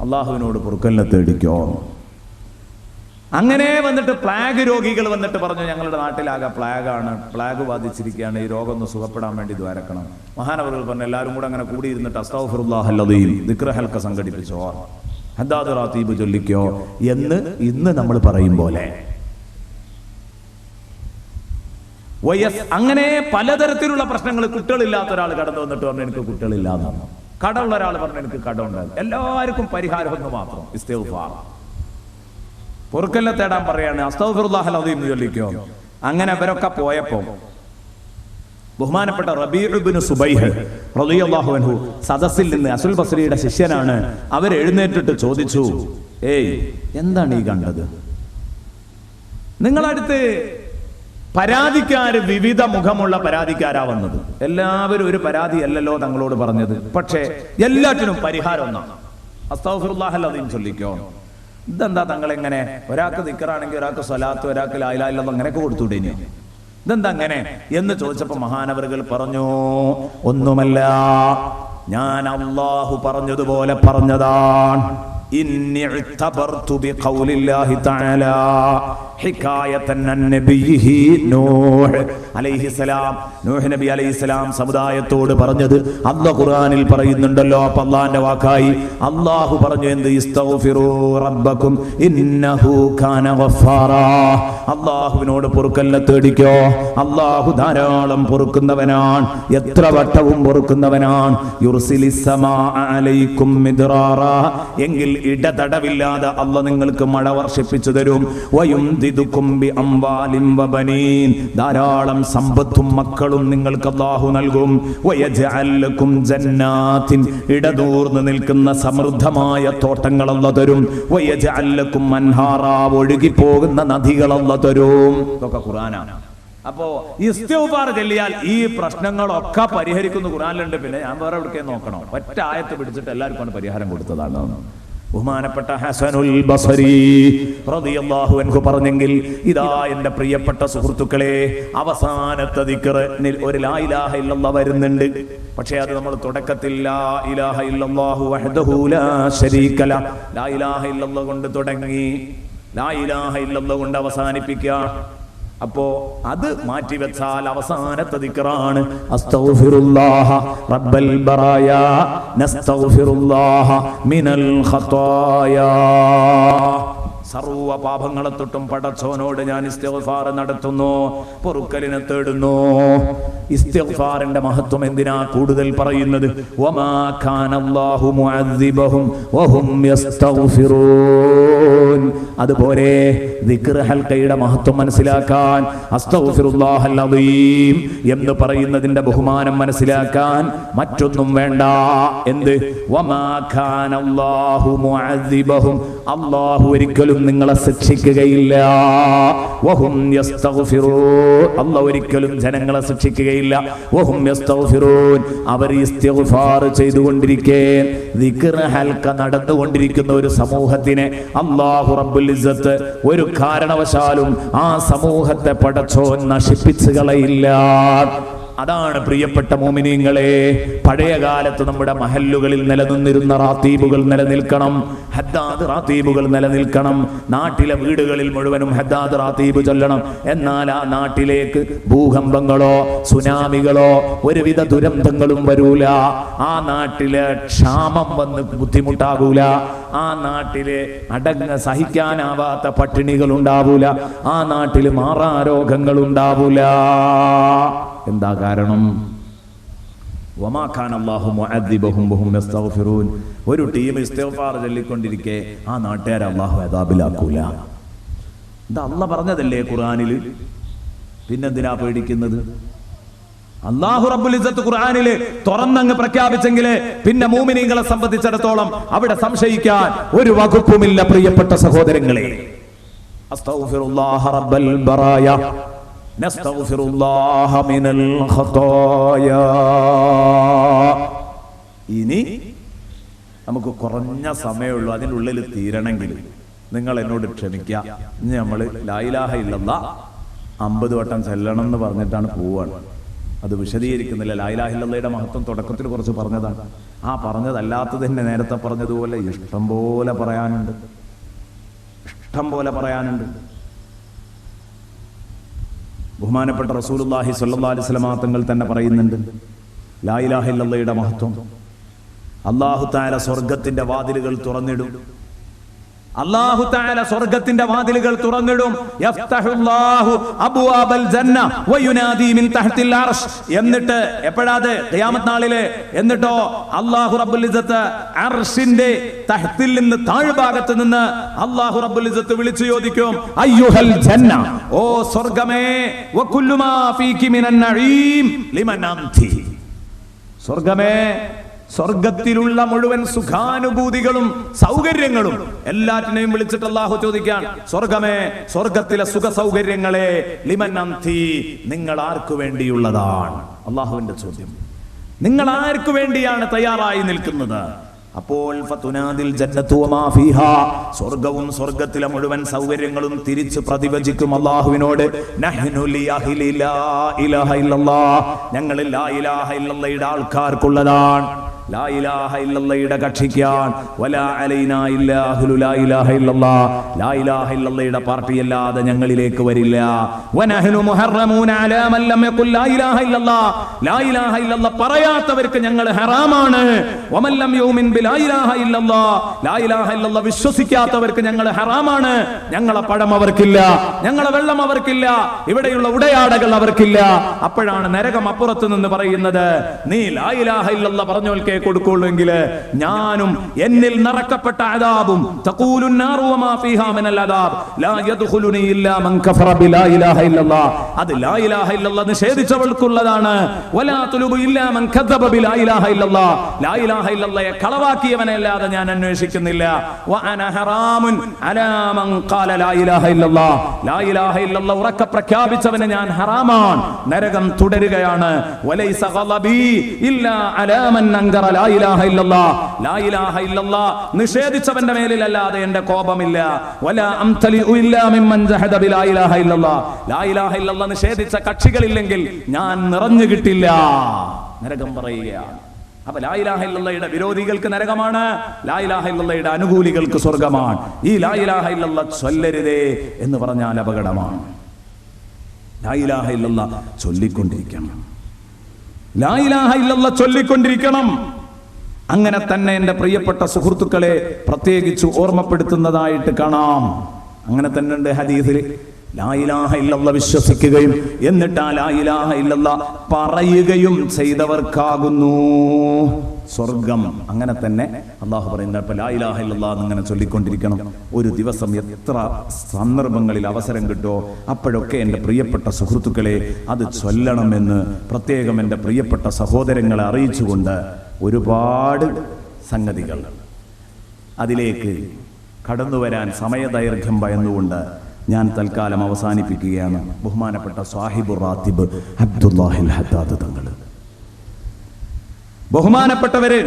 അള്ളാഹുവിനോട് പൊറുക്കലിനെ തേടിക്കോ. അങ്ങനെ വന്നിട്ട് പ്ലാഗ് രോഗികൾ വന്നിട്ട് പറഞ്ഞു, ഞങ്ങളുടെ നാട്ടിലാകെ പ്ലാഗാണ്, പ്ലാഗ് ബാധിച്ചിരിക്കുകയാണ്, ഈ രോഗം ഒന്ന് സുഖപ്പെടാൻ വേണ്ടി ദ്വാരക്കണം. മഹാനവറുകൾ പറഞ്ഞു, എല്ലാവരും കൂടെ അങ്ങനെ കൂടിയിരുന്നിട്ട് അസ്തഗ്ഫിറുല്ലാഹൽ അദീം ദിക്ർ ഹൽക്ക സംഘടിപ്പിച്ചോ, ഹദ്ദാദ് റാത്തീബ് ചൊല്ലിക്കോ എന്ന് ഇന്ന് നമ്മൾ പറയും പോലെ. അങ്ങനെ പലതരത്തിലുള്ള പ്രശ്നങ്ങൾ. കുട്ടികളില്ലാത്ത ഒരാൾ കടന്നു വന്നിട്ട് പറഞ്ഞു, എനിക്ക് കുട്ടികളില്ലാന്നാണ്. കടമുള്ള ഒരാൾ പറഞ്ഞു, എനിക്ക് കടമുണ്ടാകും. എല്ലാവർക്കും പരിഹാരം ഒന്ന് മാത്രം, ഇസ്തിഗ്ഫാർ, പൊറുക്കലിനെ തേടാൻ പറയാണ്, അസ്തഗ്ഫിറുല്ലാഹൽ അദീം ചൊല്ലിക്കോ. അങ്ങനെ അവരൊക്കെ പോയപ്പോ ബഹുമാനപ്പെട്ട റബീഉ ഇബ്നു സുബൈഹ് റളിയല്ലാഹു അൻഹു സദസ്സിൽ നിന്ന്, ഹസനുൽ ബസരിയുടെ ശിഷ്യനാണ്, അവർ എഴുന്നേറ്റിട്ട് ചോദിച്ചു, ഏയ് എന്താണ് ഈ കണ്ടത്? നിങ്ങളടുത്ത് പരാതിക്കാര് വിവിധ മുഖമുള്ള പരാതിക്കാരാ വന്നത്. എല്ലാവരും ഒരു പരാതി അല്ലല്ലോ തങ്ങളോട് പറഞ്ഞത്, പക്ഷേ എല്ലാറ്റിനും പരിഹാരം ഒന്നാണ്, അസ്തഗ്ഫിറുല്ലാഹൽ അദീം ചൊല്ലിക്കോ. ഇതെന്താ തങ്ങളെങ്ങനെ? ഒരാൾക്ക് ദിക്റാണെങ്കിൽ ഒരാൾക്ക് സ്വലാത്ത്, ഒരാൾക്ക് ലാ ഇലാഹ ഇല്ലല്ലാഹ് അങ്ങനെയൊക്കെ കൊടുത്തുവിടേനി, ഇതെന്താ അങ്ങനെ എന്ന് ചോദിച്ചപ്പോ മഹാനവറുകൾ പറഞ്ഞു, ഒന്നുമല്ല, ഞാൻ അല്ലാഹു പറഞ്ഞതുപോലെ പറഞ്ഞതാണ്. ഇന്നി ഇഅ്തബർതു ബിഖൗലില്ലാഹി തആല ഹികായതൻ അൻ നബിയിഹി നൂഹ് അലൈഹിസ്സലാം. നൂഹ് നബി അലൈഹിസ്സലാം സമുദായത്തോട് പറഞ്ഞത് അല്ലാഹു ഖുർആനിൽ പറയുന്നുണ്ടല്ലോ. അപ്പോൾ അല്ലാഹുവിന്റെ വാക്കായി അല്ലാഹു പറഞ്ഞു, എന്ത്? ഇസ്തഗ്ഫിറൂ റബ്ബക്കും ഇന്നഹു കാന ഗഫാറാ. അല്ലാഹുവിനോട് പൊറുക്കലിനെ തേടിക്കോ, അല്ലാഹു ധാരാളം പൊറുക്കുന്നവനാണ്, എത്ര വട്ടവും പൊറുക്കുന്നവനാണ്. യുർസിലിസ് സമാഅ അലൈക്കും മിദ്റാറാ, എങ്കിൽ ഇടതടവില്ലാതെ അല്ലാഹു നിങ്ങൾക്ക് മഴ വർഷിപ്പിച്ചു തരും. വയുംദിദുകും ബിഅംവാലിൻ വബനീൻ, ധാരാളം സമ്പത്തും മക്കളും നിങ്ങൾക്ക് അല്ലാഹു നൽകും. വയജ്അൽ ലക്കും ജന്നാത്തിൻ, ഇടതൂർന്ന് നിൽക്കുന്ന സമൃദ്ധമായ തോട്ടങ്ങൾ അല്ലാഹു തരും. വയജ്അൽ ലക്കും അൻഹാറാ, ഒഴുകി പോകുന്ന നദികൾ അല്ലാഹു തരും. ഇതൊക്കെ ഖുർആനാണ്. അപ്പോ ഇസ്തിഗ്ഫാർ ചൊല്ലിയാൽ ഈ പ്രശ്നങ്ങളൊക്കെ പരിഹരിക്കുന്ന ഖുർആനിലുണ്ട്. പിന്നെ ഞാൻ വേറെ എവിടേക്ക് നോക്കണോ? ഒറ്റ ആയത്ത് പിടിച്ചിട്ട് എല്ലാവർക്കും പരിഹാരം കൊടുത്തതാണ്. ബഹുമാനപ്പെട്ട ഹസനുൽ ബസരി റളിയല്ലാഹു അൻഹു പറഞ്ഞെങ്കിൽ, ഇതാ എൻ്റെ പ്രിയപ്പെട്ട സുഹൃത്തുക്കളെ, അവസാനത്തെ ദിക്റിൽ ഒരു ലാ ഇലാഹ ഇല്ലല്ലാഹ് വരുന്നുണ്ട്. പക്ഷേ അത് നമ്മൾ തുടക്കത്തിൽ ലാ ഇലാഹ ഇല്ലല്ലാഹു വഹ്ദഹു ലാ ശരീക ലഹ്, ലാ ഇലാഹ ഇല്ലല്ലാഹ് കൊണ്ട് തുടങ്ങി ലാ ഇലാഹ ഇല്ലല്ലാഹ് കൊണ്ട് അവസാനിപ്പിക്കുക. അപ്പോ അത് മാറ്റിവെച്ചാൽ അവസാനത്തെ ദിക്റാണ് അസ്തഗ്ഫിറുല്ലാഹ റബ്ബൽ ബറായ നസ്തഗ്ഫിറുല്ലാഹ മിനൽ ഖതായാ. സർവ്വ പാപങ്ങളെ തൊട്ടും പടച്ചവനോട് ഞാൻ ഇസ്തിഗ്ഫാർ നടത്തുന്നു, പൊറുക്കലിനെ തേടുന്നു. ഇസ്തിഗ്ഫാറിന്റെ മഹത്വം എന്തിനാ കൂടുതൽ പറയുന്നത്? വമാ കാനല്ലാഹു മുഅദ്ദിബഹും വഹും യസ്തഗ്ഫിറൂൻ. അതുപോലെ ദിക്ർ ഹൽഖയുടെ മഹത്വം മനസ്സിലാക്കാൻ, അസ്തഗ്ഫിറുല്ലാഹൽ അദീം എന്ന് പറയുന്നതിന്റെ ബഹുമാനം മനസ്സിലാക്കാൻ മറ്റൊന്നും വേണ്ട. എന്ത്? വമാ കാനല്ലാഹു മുഅദ്ദിബഹും, അല്ലാഹു ഒരിക്കലും നിങ്ങളെ ശിക്ഷിക്കുകയില്ല. വഹും യസ്തഗ്ഫിറൂൻ, അല്ലാഹു ഒരിക്കലും ജനങ്ങളെ ശിക്ഷിക്കുകയില്ല. വഹും യസ്തഗ്ഫിറൂൻ, അവർ ഇസ്തിഗ്ഫാർ ചെയ്തുകൊണ്ടിരിക്കെ, ദിക്ർ ഹൽഖ നടന്നുകൊണ്ടിരിക്കുന്ന ഒരു സമൂഹത്തിനെ അല്ലാഹു റബ്ബുൽ ഇസ്സത്ത് ഒരു കാരണവശാലും ആ സമൂഹത്തെ പടച്ചോൻ നശിപ്പിച്ചു കളയില്ല. അതാണ് പ്രിയപ്പെട്ട മോമിനീങ്ങളെ, പഴയ കാലത്ത് നമ്മുടെ മഹല്ലുകളിൽ നിലനിന്നിരുന്ന റാത്തീബുകൾ നിലനിൽക്കണം, ഹദ്ദാദ് റാത്തീബുകൾ നിലനിൽക്കണം. നാട്ടിലെ വീടുകളിൽ മുഴുവനും ഹദ്ദാദ് റാത്തീബ് ചൊല്ലണം. എന്നാൽ ആ നാട്ടിലേക്ക് ഭൂകമ്പങ്ങളോ സുനാമികളോ ഒരുവിധ ദുരന്തങ്ങളും വരൂല. ആ നാട്ടിലെ ക്ഷാമം വന്ന് ബുദ്ധിമുട്ടാകൂല. ആ നാട്ടില് സഹിക്കാനാവാത്ത പട്ടിണികൾ ഉണ്ടാവൂല. ആ നാട്ടിൽ മാറാരോഗങ്ങൾ ഉണ്ടാവൂല. എന്താ കാരണം? വമാ കാന അല്ലാഹു മുഅദ്ദിബഹും വഹും യസ്തഗ്ഫിറൂൻ. ഒരു ടീം ഇസ്തിഗ്ഫാർ ചൊല്ലിക്കൊണ്ടിരിക്കെ ആ നാട്ടുകാരെ അല്ലാഹു അദാബിലാക്കൂല. ഇത് അല്ലാഹ് പറഞ്ഞതല്ലേ ഖുർആനിൽ? പിന്നെന്തിനാ പേടിക്കുന്നത്? അല്ലാഹു റബ്ബുൽ ഇസ്സത്ത് ഖുർആനിൽ തുറന്നങ്ങ് പ്രഖ്യാപിച്ചെങ്കിൽ പിന്നെ മുഅ്മിനീങ്ങളെ സംബന്ധിച്ചിടത്തോളം അവിടെ സംശയിക്കാൻ ഒരു വകുപ്പുമില്ല. പ്രിയപ്പെട്ട സഹോദരങ്ങളെ, അസ്തഗ്ഫിറുല്ലാഹ റബ്ബൽ ബറായ നസ്തഗ്ഫിറുല്ലാഹ മിനൽ ഖതായാ. ഇനി നമുക്ക് കുറഞ്ഞ സമയമുള്ളൂ, അതിനുള്ളിൽ തീരണമെങ്കിൽ നിങ്ങൾ എന്നോട് ക്ഷമിക്കുക. ഇനി നമ്മൾ ലാ ഇലാഹ ഇല്ലല്ലാഹ് 50 വട്ടം ചെല്ലണം എന്ന് പറഞ്ഞിട്ടാണ് പോവാണ്. അത് വിശദീകരിക്കുന്നില്ല. ലാ ഇലാഹ ഇല്ലല്ലാഹയുടെ മഹത്വം തുടക്കത്തിൽ കുറച്ച് പറഞ്ഞതാണ്. ആ പറഞ്ഞതല്ലാത്തത് തന്നെ നേരത്തെ പറഞ്ഞതുപോലെ ഇഷ്ടം പോലെ പറയാനുണ്ട്. ബഹുമാനപ്പെട്ട റസൂലുള്ളാഹി സ്വല്ലല്ലാഹി അലൈഹി വസല്ലം തങ്ങൾ തന്നെ പറയുന്നുണ്ട് ലാ ഇലാഹ ഇല്ലല്ലാഹയുടെ മഹത്വം. അല്ലാഹു തആല സ്വർഗ്ഗത്തിന്റെ വാതിലുകൾ തുറന്നിടും. അല്ലാഹു തആല സ്വർഗ്ഗത്തിന്റെ വാതിലുകൾ തുറന്നിടും. യഫ്തഹുല്ലാഹു അബ്വാബൽ ജന്ന വയുനാദി മിൻ തഹ്തിൽ അർശ്. എന്നിട്ട് എപ്പോഴാത്? ഖിയാമത്ത് നാളിലെ. എന്നിട്ടോ അല്ലാഹു റബ്ബുൽ ഇസ്സത്ത് അർശിന്റെ തഹ്തിൽ നിന്ന് താഴ്ഭാഗത്ത് നിന്ന് അല്ലാഹു റബ്ബുൽ ഇസ്സത്ത് വിളിച്ചു ചോദിക്കും, അയ്യുഹൽ ജന്ന, ഓ സ്വർഗ്ഗമേ, വകുല്ലു മാ ഫീകി മിനൻ നഈം ലിമൻ അൻതി. സ്വർഗ്ഗമേ, സ്വർഗത്തിലുള്ള മുഴുവൻ സുഖാനുഭൂതികളും സൗകര്യങ്ങളും എല്ലാറ്റിനെയും വിളിച്ചിട്ട് അല്ലാഹു ചോദിക്കാൻ, സ്വർഗമേ, സ്വർഗത്തിലെ സുഖ സൗകര്യങ്ങളെ, ലിമൻ അൻതി, നിങ്ങൾ ആർക്കു വേണ്ടിയുള്ളതാണ്? അല്ലാഹുവിന്റെ ചോദ്യം. നിങ്ങൾ ആർക്കു വേണ്ടിയാണ് തയ്യാറായി നിൽക്കുന്നത്? അപ്പോൾ ഫതുനാദിൽ ജന്നത്തു വമാ ഫീഹാ, സ്വർഗ്ഗവും സ്വർഗ്ഗത്തിലെ മുഴുവൻ സൗകര്യങ്ങളും തിരിച്ചു പ്രതിവചിക്കും അല്ലാഹുവിനോട്, നഹ്നു ലിഅഹ്ലി ലാ ഇലാഹ ഇല്ലല്ലാഹ്, ഞങ്ങൾ ലാ ഇലാഹ ഇല്ലല്ലാഹയുടെ ആൾക്കാർക്കുള്ളതാണ്. ലാ ഇലാഹ ഇല്ലല്ലാഹയുടെ കക്ഷിക്കാൻ, വലാ അലൈനാ ഇല്ലാ അഹ്ലു ലാ ഇലാഹ ഇല്ലല്ലാഹ്, ലാ ഇലാഹ ഇല്ലല്ലാഹയുടെ പാർട്ടി അല്ലാതെ ഞങ്ങളിലേക്ക് വരില്ല. വനഹ്നു മുഹറമൂന അലാ മൻ ലം യഖുൽ ലാ ഇലാഹ ഇല്ലല്ലാഹ്, ലാ ഇലാഹ ഇല്ലല്ലാഹ് പറയാത്തവർക്ക് ഞങ്ങൾ ഹറാമാണ്. വമൻ ലം യുമിൻ ബിലാ ഇലാഹ ഇല്ലല്ലാഹ്, ലാ ഇലാഹ ഇല്ലല്ലാഹ് വിശ്വസിക്കാത്തവർക്ക് ഞങ്ങൾ ഹറാമാണ്. ഞങ്ങളെ പഴം അവർക്കില്ല, ഞങ്ങളെ വെള്ളം അവർക്കില്ല, ഇവിടെയുള്ള ഉടയാടകൾ അവർക്കില്ല. അപ്പോഴാണ് നരകം അപ്പുറത്ത് നിന്ന് പറയുന്നത്, നീ ലാ ഇലാഹ ഇല്ലല്ലാഹ് പറഞ്ഞോൽക്കേ കൊടുക്കുള്ളൂവെങ്കിൽ ഞാനും എന്നിൽ നിറക്കപ്പെട്ട അദാബും തഖൂലുൻ നാറു വമാ ഫീഹാ മിനൽ അദാബ് ലാ യദ്ഖുലുനി ഇല്ലാ മൻ കഫറ ബിലാ ഇലാഹ ഇല്ലല്ലാഹ്, അത് ലാ ഇലാഹ ഇല്ലല്ലാഹ് നിഷേധിച്ചവർക്കുള്ളതാണ്. വലാ തുലുബു ഇല്ലാ മൻ കദബ ബിലാ ഇലാഹ ഇല്ലല്ലാഹ്, ലാ ഇലാഹ ഇല്ലല്ലാഹയെ കളവാക്കിയവനെ അല്ലാതെ ഞാൻ അന്വേഷിക്കുന്നില്ല. വഅന ഹറാമുൻ അലാ മൻ ഖാല ലാ ഇലാഹ ഇല്ലല്ലാഹ്, ലാ ഇലാഹ ഇല്ലല്ലാഹ് ഉറക്കെ പ്രഖ്യാപിച്ചവനെ ഞാൻ ഹറാമാണ്. നരകം തുടരുകയാണ്. വലൈസ ഗളബി ഇല്ലാ അലാ മൻ അൻകറ ലാ ഇലാഹ ഇല്ലല്ലാഹ്, ലാ ഇലാഹ ഇല്ലല്ലാഹ് നിഷേധിച്ചവന്റെ മേലിൽ അല്ലാതെ എന്റെ കോപമില്ല. വലാ അംതലിഉ ഇല്ലാ മിമ്മൻ ജഹദ ബിലാ ഇലാഹ ഇല്ലല്ലാഹ്, ലാ ഇലാഹ ഇല്ലല്ലാഹ് നിഷേധിച്ച കക്ഷികളില്ലെങ്കിൽ ഞാൻ നിറഞ്ഞു കിട്ടില്ല. നരകം പറയുകയാണ്. അപ്പൊ ലാ ഇലാഹ ഇല്ലല്ലാഹയുടെ വിരോധികൾക്ക് നരകമാണ്, ലാ ഇലാഹ ഇല്ലല്ലാഹയുടെ അനുകൂലികൾക്ക് സ്വർഗമാണ്. ഈ ലാ ഇലാഹ ഇല്ലല്ലാഹ് ചൊല്ലരുതേ എന്ന് പറഞ്ഞാൽ അപകടമാണ്. ലാ ഇലാഹ ഇല്ലല്ലാഹ് ചൊല്ലിക്കൊണ്ടിരിക്കണം. ലാ ഇലാഹ ഇല്ലല്ലാഹ് ചൊല്ലിക്കൊണ്ടിരിക്കണം. അങ്ങനെ തന്നെ എൻ്റെ പ്രിയപ്പെട്ട സുഹൃത്തുക്കളെ പ്രത്യേകിച്ച് ഓർമ്മപ്പെടുത്തുന്നതായിട്ട് കാണാം. അങ്ങനെ തന്നെ ഉണ്ട് ഹദീസിൽ, ലാ ഇലാഹ ഇല്ലല്ലാഹ് വിശ്വസിക്കുകയും എന്നിട്ട് ആ ലാ ഇലാഹ ഇല്ലല്ലാഹ് പറയുകയും ചെയ്തവർക്കാകുന്നു സ്വർഗം. അങ്ങനെ തന്നെ അള്ളാഹു പറയുന്നത്. ഇപ്പൊ ലാ ഇലാഹ ഇല്ലല്ലാഹ് എന്നിങ്ങനെ ചൊല്ലിക്കൊണ്ടിരിക്കണം. ഒരു ദിവസം എത്ര സന്ദർഭങ്ങളിൽ അവസരം കിട്ടുമോ അപ്പോഴൊക്കെ എൻ്റെ പ്രിയപ്പെട്ട സുഹൃത്തുക്കളെ അത് ചൊല്ലണമെന്ന് പ്രത്യേകം എൻ്റെ പ്രിയപ്പെട്ട സഹോദരങ്ങളെ അറിയിച്ചുകൊണ്ട് ഒരുപാട് സംഗതികൾ അതിലേക്ക് കടന്നു വരാൻ സമയദൈർഘ്യം ഭയന്നുകൊണ്ട് ഞാൻ തൽക്കാലം അവസാനിപ്പിക്കുകയാണ്. ബഹുമാനപ്പെട്ട സാഹിബുർ റാത്തിബ് അബ്ദുല്ലാഹിൽ ഹദ്ദാദ് തങ്ങൾ, ബഹുമാനപ്പെട്ടവര്,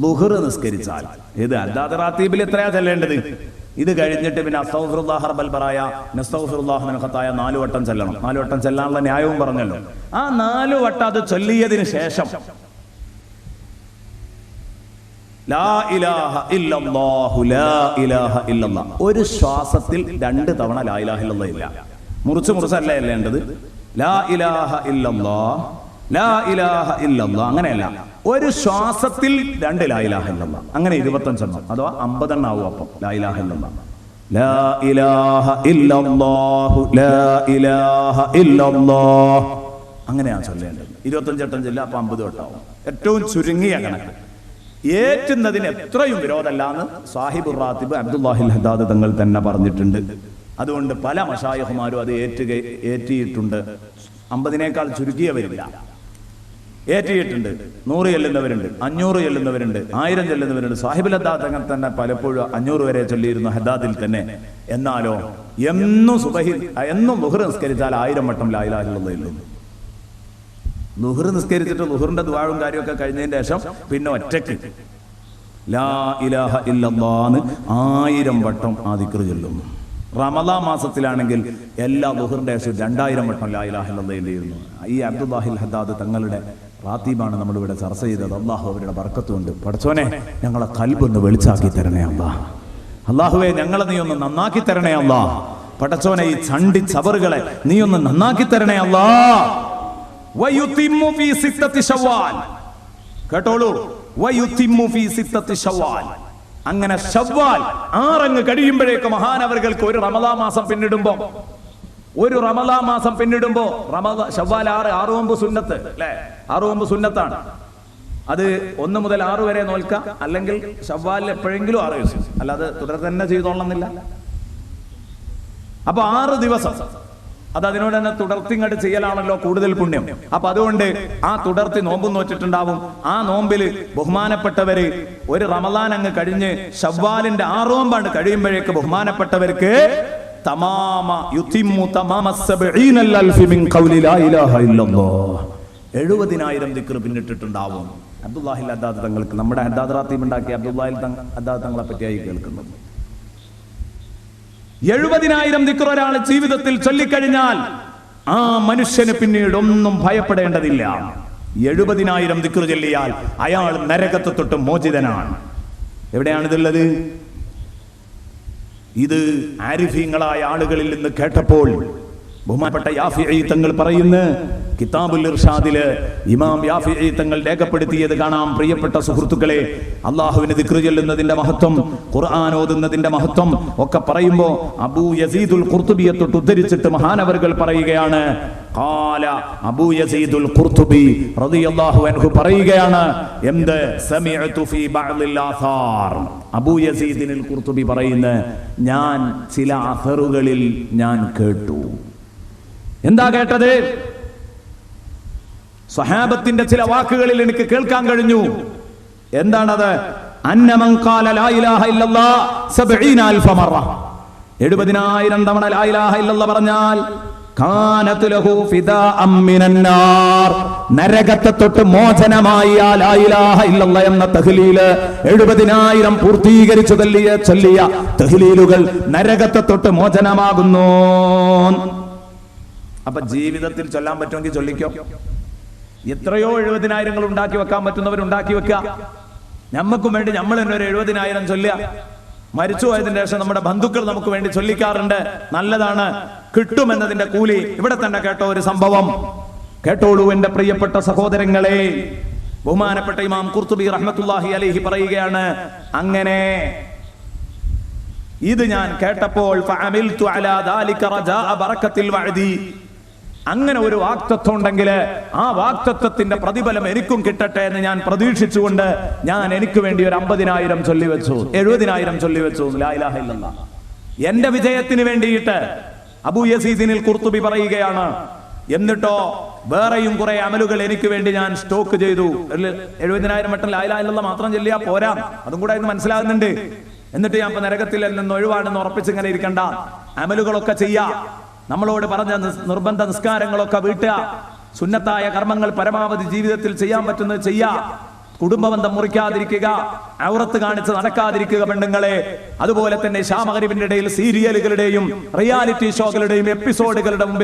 ളുഹർ നിസ്കരിച്ചാൽ ഇത് ഹദ്ദാദ് റാത്തീബിൽ എത്രയാ ചെല്ലേണ്ടത്? ഇത് കഴിഞ്ഞിട്ട് പിന്നെ അസ്തഗ്ഫിറുല്ലാഹ റബ്ബൽ ബറായ നസ്തഗ്ഫിറുല്ലാഹ മിനൽ ഖതായ 4 വട്ടം ചെല്ലണം. 4 വട്ടം ചെല്ലാനുള്ള ന്യായവും പറഞ്ഞല്ലോ. ആ 4 വട്ടം അത് ചൊല്ലിയതിന് ശേഷം ലാ ഇലാഹ ഇല്ലല്ലാഹു ലാ ഇലാഹ ഇല്ലല്ലാഹ് ഒരു ശ്വാസത്തിൽ 2 തവണ ലാ ഇലാഹ ഇല്ലല്ലാഹ് ഇല്ല, മുറിച്ചല്ല ചെല്ലേണ്ടത്. ലാ ഇലാഹ ഇല്ലല്ലാഹ് ലാ ഇലാഹ ഇല്ലല്ലാഹ് അങ്ങനെയല്ല, ഒരു ശ്വാസത്തിൽ 2 ലാ ഇലാഹ ഇല്ലല്ലാഹ്. അങ്ങനെ 25 എണ്ണം അഥവാ 50 എണ്ണം ആവും. അപ്പം ലാ ഇലാഹ ഇല്ലല്ലാഹ് ലാ ഇലാഹ ഇല്ലല്ലാഹു ലാ ഇലാഹ ഇല്ലല്ലാഹ് അങ്ങനെയാണ് ചൊല്ലേണ്ടത്. 25 വട്ടം ചൊല്ലുക, അപ്പം 50 വട്ടമാവും. ഏറ്റവും ചുരുങ്ങിയ കണക്ക്. ഏറ്റുന്നതിന് എത്രയും വിരോധമല്ലാന്ന് സാഹിബുർ റാത്തിബ് അബ്ദുല്ലാഹിൽ ഹദ്ദാദ് തങ്ങൾ തന്നെ പറഞ്ഞിട്ടുണ്ട്. അതുകൊണ്ട് പല മശായിഖുമാരും അത് ഏറ്റിയിട്ടുണ്ട്. 50-നേക്കാൾ ചുരുക്കിയവരില്ല, ഏറ്റിയിട്ടുണ്ട്. 100 ചെല്ലുന്നവരുണ്ട്, 500 ചെല്ലുന്നവരുണ്ട്, 1000 ചെല്ലുന്നവരുണ്ട്. സാഹിബുൽ ഹദ്ദാദ് തങ്ങൾ തന്നെ പലപ്പോഴും 500 വരെ ചൊല്ലിയിരുന്നു ഹദ്ദാദിൽ തന്നെ. എന്നാലോ എന്നും ളുഹർ നിസ്കരിച്ചാൽ 1000 വട്ടം ലാ ഇലാഹ ഇല്ലല്ലാഹ് ഇല്ലും. ളുഹർ നിസ്കരിച്ചിട്ട് ളുഹറിന്റെ ദുആവും കാര്യമൊക്കെ കഴിഞ്ഞതിന് ശേഷം പിന്നെ ഒറ്റയ്ക്ക് ലാ ഇലാഹ ഇല്ലല്ലാഹ് 1000 വട്ടം ആ ദിക്ർ ചൊല്ലുന്നു. റമദാൻ മാസത്തിലാണെങ്കിൽ എല്ലാ ളുഹറിന്റെ ശേഷം 2000 വട്ടം ലാ ഇലാഹ ഇല്ലല്ലാഹ് ഇല്ലായിരുന്നു. ഈ അബ്ദുല്ലാഹിൽ ഹദ്ദാദ് തങ്ങളുടെ റാത്തീബാണ് നമ്മളിവിടെ ചർച്ച ചെയ്തത്. അള്ളാഹു അവരുടെ ബർക്കത്ത് കൊണ്ട്. പടച്ചോനെ, ഞങ്ങളെ ഖൽബൊന്ന് വെളിച്ചാക്കി തരണേ അല്ലാഹ്. അള്ളാഹുവേ, ഞങ്ങളെ നീ ഒന്ന് നന്നാക്കി തരണേ അല്ലാഹ്. പടച്ചോനെ, ഈ ചണ്ടി ചവറുകളെ നീ ഒന്ന് നന്നാക്കി തരണേ അല്ലാഹ്. വയുതിമ്മു ഫീ സിത്തത്തി ശവ്വാൽ, കേട്ടോളൂ, വയുതിമ്മു ഫീ സിത്തത്തി ശവ്വാൽ. അങ്ങനെ ശവ്വാൽ 6 കഴിയുമ്പോഴേക്ക് മഹാനവറുകൾക്ക് ഒരു റമദാൻ മാസം പിന്നിടുമ്പോ ശവ്വാൽ 6 സുന്നത്ത് അല്ലെ, 6 സുന്നത്താണ്. അത് 1 മുതൽ 6 വരെ നോൽക്കാം, അല്ലെങ്കിൽ ശവ്വാലിൽ എപ്പോഴെങ്കിലും 6 ദിവസം, അല്ലാതെ തുടരെ തന്നെ ചെയ്തോളണമെന്നില്ല. അപ്പൊ 6 ദിവസം അത് അതിനോട് തന്നെ തുടർത്തിങ്ങോട്ട് ചെയ്യലാണല്ലോ കൂടുതൽ പുണ്യം. അപ്പൊ അതുകൊണ്ട് ആ തുടർത്തി നോമ്പും നോറ്റിട്ടുണ്ടാവും. ആ നോമ്പില് ബഹുമാനപ്പെട്ടവര് ഒരു റമദാൻ അങ്ങ് കഴിഞ്ഞ് ശവ്വാലിന്റെ 6 നോമ്പാണ്ട് കഴിയുമ്പോഴേക്ക് ബഹുമാനപ്പെട്ടവർക്ക് 70,000 ദിക്ർ പിന്നിട്ടിട്ടുണ്ടാവും. അബ്ദുല്ലാഹിൽ ഹദ്ദാദ് തങ്ങൾക്ക്, നമ്മുടെ ഹദ്ദാദ് റാത്തീബ് ഉണ്ടാക്കിയ അബ്ദുല്ലാഹിൽ ഹദ്ദാദ് തങ്ങളെ പറ്റിയായി കേൾക്കുന്നത്. 70,000 ദിക്ർ ഒരാൾ ജീവിതത്തിൽ ചൊല്ലിക്കഴിഞ്ഞാൽ ആ മനുഷ്യന് പിന്നീട് ഒന്നും ഭയപ്പെടേണ്ടതില്ല. 70,000 ദിക്ർ ചൊല്ലിയാൽ അയാൾ നരകത്തെ തൊട്ട് മോചിതനാണ്. എവിടെയാണിതുള്ളത്? ഇത് ആരിഫീങ്ങളായ ആളുകളിൽ നിന്ന് കേട്ടപ്പോൾ ബഹുമാനപ്പെട്ട യാഫിഈ തങ്ങൾ പറയുന്ന കിതാബുൽ ഇർഷാദില് ഇമാം യാഫിഈ തങ്ങൾ രേഖപ്പെടുത്തിയത് കാണാം. പ്രിയപ്പെട്ട സുഹൃത്തുക്കളെ, അള്ളാഹുവിന് ദിക്ർ ചൊല്ലുന്നതിന്റെ മഹത്വം, ഖുർആൻ ഓതുന്നതിന്റെ മഹത്വം ഒക്കെ പറയുമ്പോ അബൂ യസീദുൽ ഖുർത്തുബിയെ തൊട്ട് ഉദ്ധരിച്ചിട്ട് മഹാനവറുകൾ പറയുകയാണ്. ഖാല അബൂ യസീദുൽ ഖുർത്തുബി റളിയല്ലാഹു അൻഹു പറയുകയാണ്, എന്ത്? സമിഅതു ഫീ ബഅദിൽ ആസാർ. അബൂ യസീദിൽ ഖുർത്തുബി പറയുന്ന, ഞാൻ ചില അസറുകളിൽ ഞാൻ കേട്ടു. എന്താ കേട്ടത്? സ്വഹാബത്തിന്റെ ചില വാക്കുകളിൽ എനിക്ക് കേൾക്കാൻ കഴിഞ്ഞു. എന്താണത്? അന്നമൻ ഖാല ലാ ഇലാഹ ഇല്ലല്ലാഹ് 70,000 മറ, 70,000 തവണ ലാ ഇലാഹ ഇല്ലല്ലാഹ് പറഞ്ഞാൽ കാനത് ലഹു ഫിദാഅം മിനന്നാർ, നരകത്തെ തൊട്ട് മോചനമായി ആ ലാ ഇലാഹ ഇല്ലല്ലാഹ് എന്ന തഹ്ലീല് 70,000 പൂർത്തീകരിച്ചു ചൊല്ലിയ തഹ്ലീലുകൾ നരകത്തെ തൊട്ട് മോചനമാകുന്നു. അപ്പൊ ജീവിതത്തിൽ ചൊല്ലാൻ പറ്റുമെങ്കിൽ ചൊല്ലിക്കോ. എത്രയോ 70,000 ഉണ്ടാക്കി വെക്കാൻ പറ്റുന്നവർ ഉണ്ടാക്കി വെക്കുക. നമ്മക്കും വേണ്ടി നമ്മൾ തന്നെ ഒരു 70,000 ചൊല്ലുക. മരിച്ചുപോയതിനു ശേഷം നമ്മുടെ ബന്ധുക്കൾ നമുക്ക് വേണ്ടി ചൊല്ലിക്കാറുണ്ട്, നല്ലതാണ്, കിട്ടുമെന്നതിന്റെ കൂലി. ഇവിടെ തന്നെ കേട്ടോ ഒരു സംഭവം, കേട്ടോളൂ എന്റെ പ്രിയപ്പെട്ട സഹോദരങ്ങളെ. ബഹുമാനപ്പെട്ട ഇമാം ഖുർത്തുബി റഹ്മത്തുള്ളാഹി അലൈഹി പറയുകയാണ്, അങ്ങനെ ഇത് ഞാൻ കേട്ടപ്പോൾ ഫഅമിൽതു അലാ ദാലിക റജാഅ ബറക്കത്തിൽ വഅദി, അങ്ങനെ ഒരു വാക്തത്വം ഉണ്ടെങ്കിൽ ആ വാക്തത്വത്തിന്റെ പ്രതിഫലം എനിക്കും കിട്ടട്ടെ എന്ന് ഞാൻ പ്രതീക്ഷിച്ചുകൊണ്ട് ഞാൻ എനിക്ക് വേണ്ടി ഒരു 50,000 ചൊല്ലിവെച്ചു, 70,000 ചൊല്ലിവെച്ചു. ലാ ഇലാഹ ഇല്ലല്ലാഹ്. എന്റെ വിജയത്തിന് വേണ്ടിയിട്ട് അബൂ യസീദിനിൽ ഖുർത്തുബി പറയുകയാണ്. എന്നിട്ടോ വേറെയും കുറെ അമലുകൾ എനിക്ക് വേണ്ടി ഞാൻ സ്റ്റോക്ക് ചെയ്തു. 70,000 വട്ടം ലാ ഇലാഹ ഇല്ലല്ലാഹ് മാത്രം ചൊല്ലിയാ പോരാ, അതും കൂടെ ഇന്ന് മനസ്സിലാകുന്നുണ്ട്. എന്നിട്ട് ഞാൻ ഇപ്പൊ നരകത്തിൽ നിന്ന് ഒഴിവാണെന്ന് ഉറപ്പിച്ചിങ്ങനെ ഇരിക്കണ്ട, അമലുകളൊക്കെ ചെയ്യാ, നമ്മളോട് പറഞ്ഞ നിർബന്ധ നിസ്കാരങ്ങളൊക്കെ വീട്ടുക, സുന്നത്തായ കർമ്മങ്ങൾ പരമാവധി ജീവിതത്തിൽ ചെയ്യാൻ പറ്റുന്നത് ചെയ്യാ, കുടുംബബന്ധം മുറിക്കാതിരിക്കുക, ഔറത്ത് കാണിച്ച് നടക്കാതിരിക്കുക പെണ്ണുങ്ങളെ. അതുപോലെ തന്നെ ഇശാ മഗ്‌രിബിന്റെ ഇടയിൽ സീരിയലുകളുടെയും റിയാലിറ്റി ഷോകളുടെയും എപ്പിസോഡുകളുടെ മുമ്പിൽ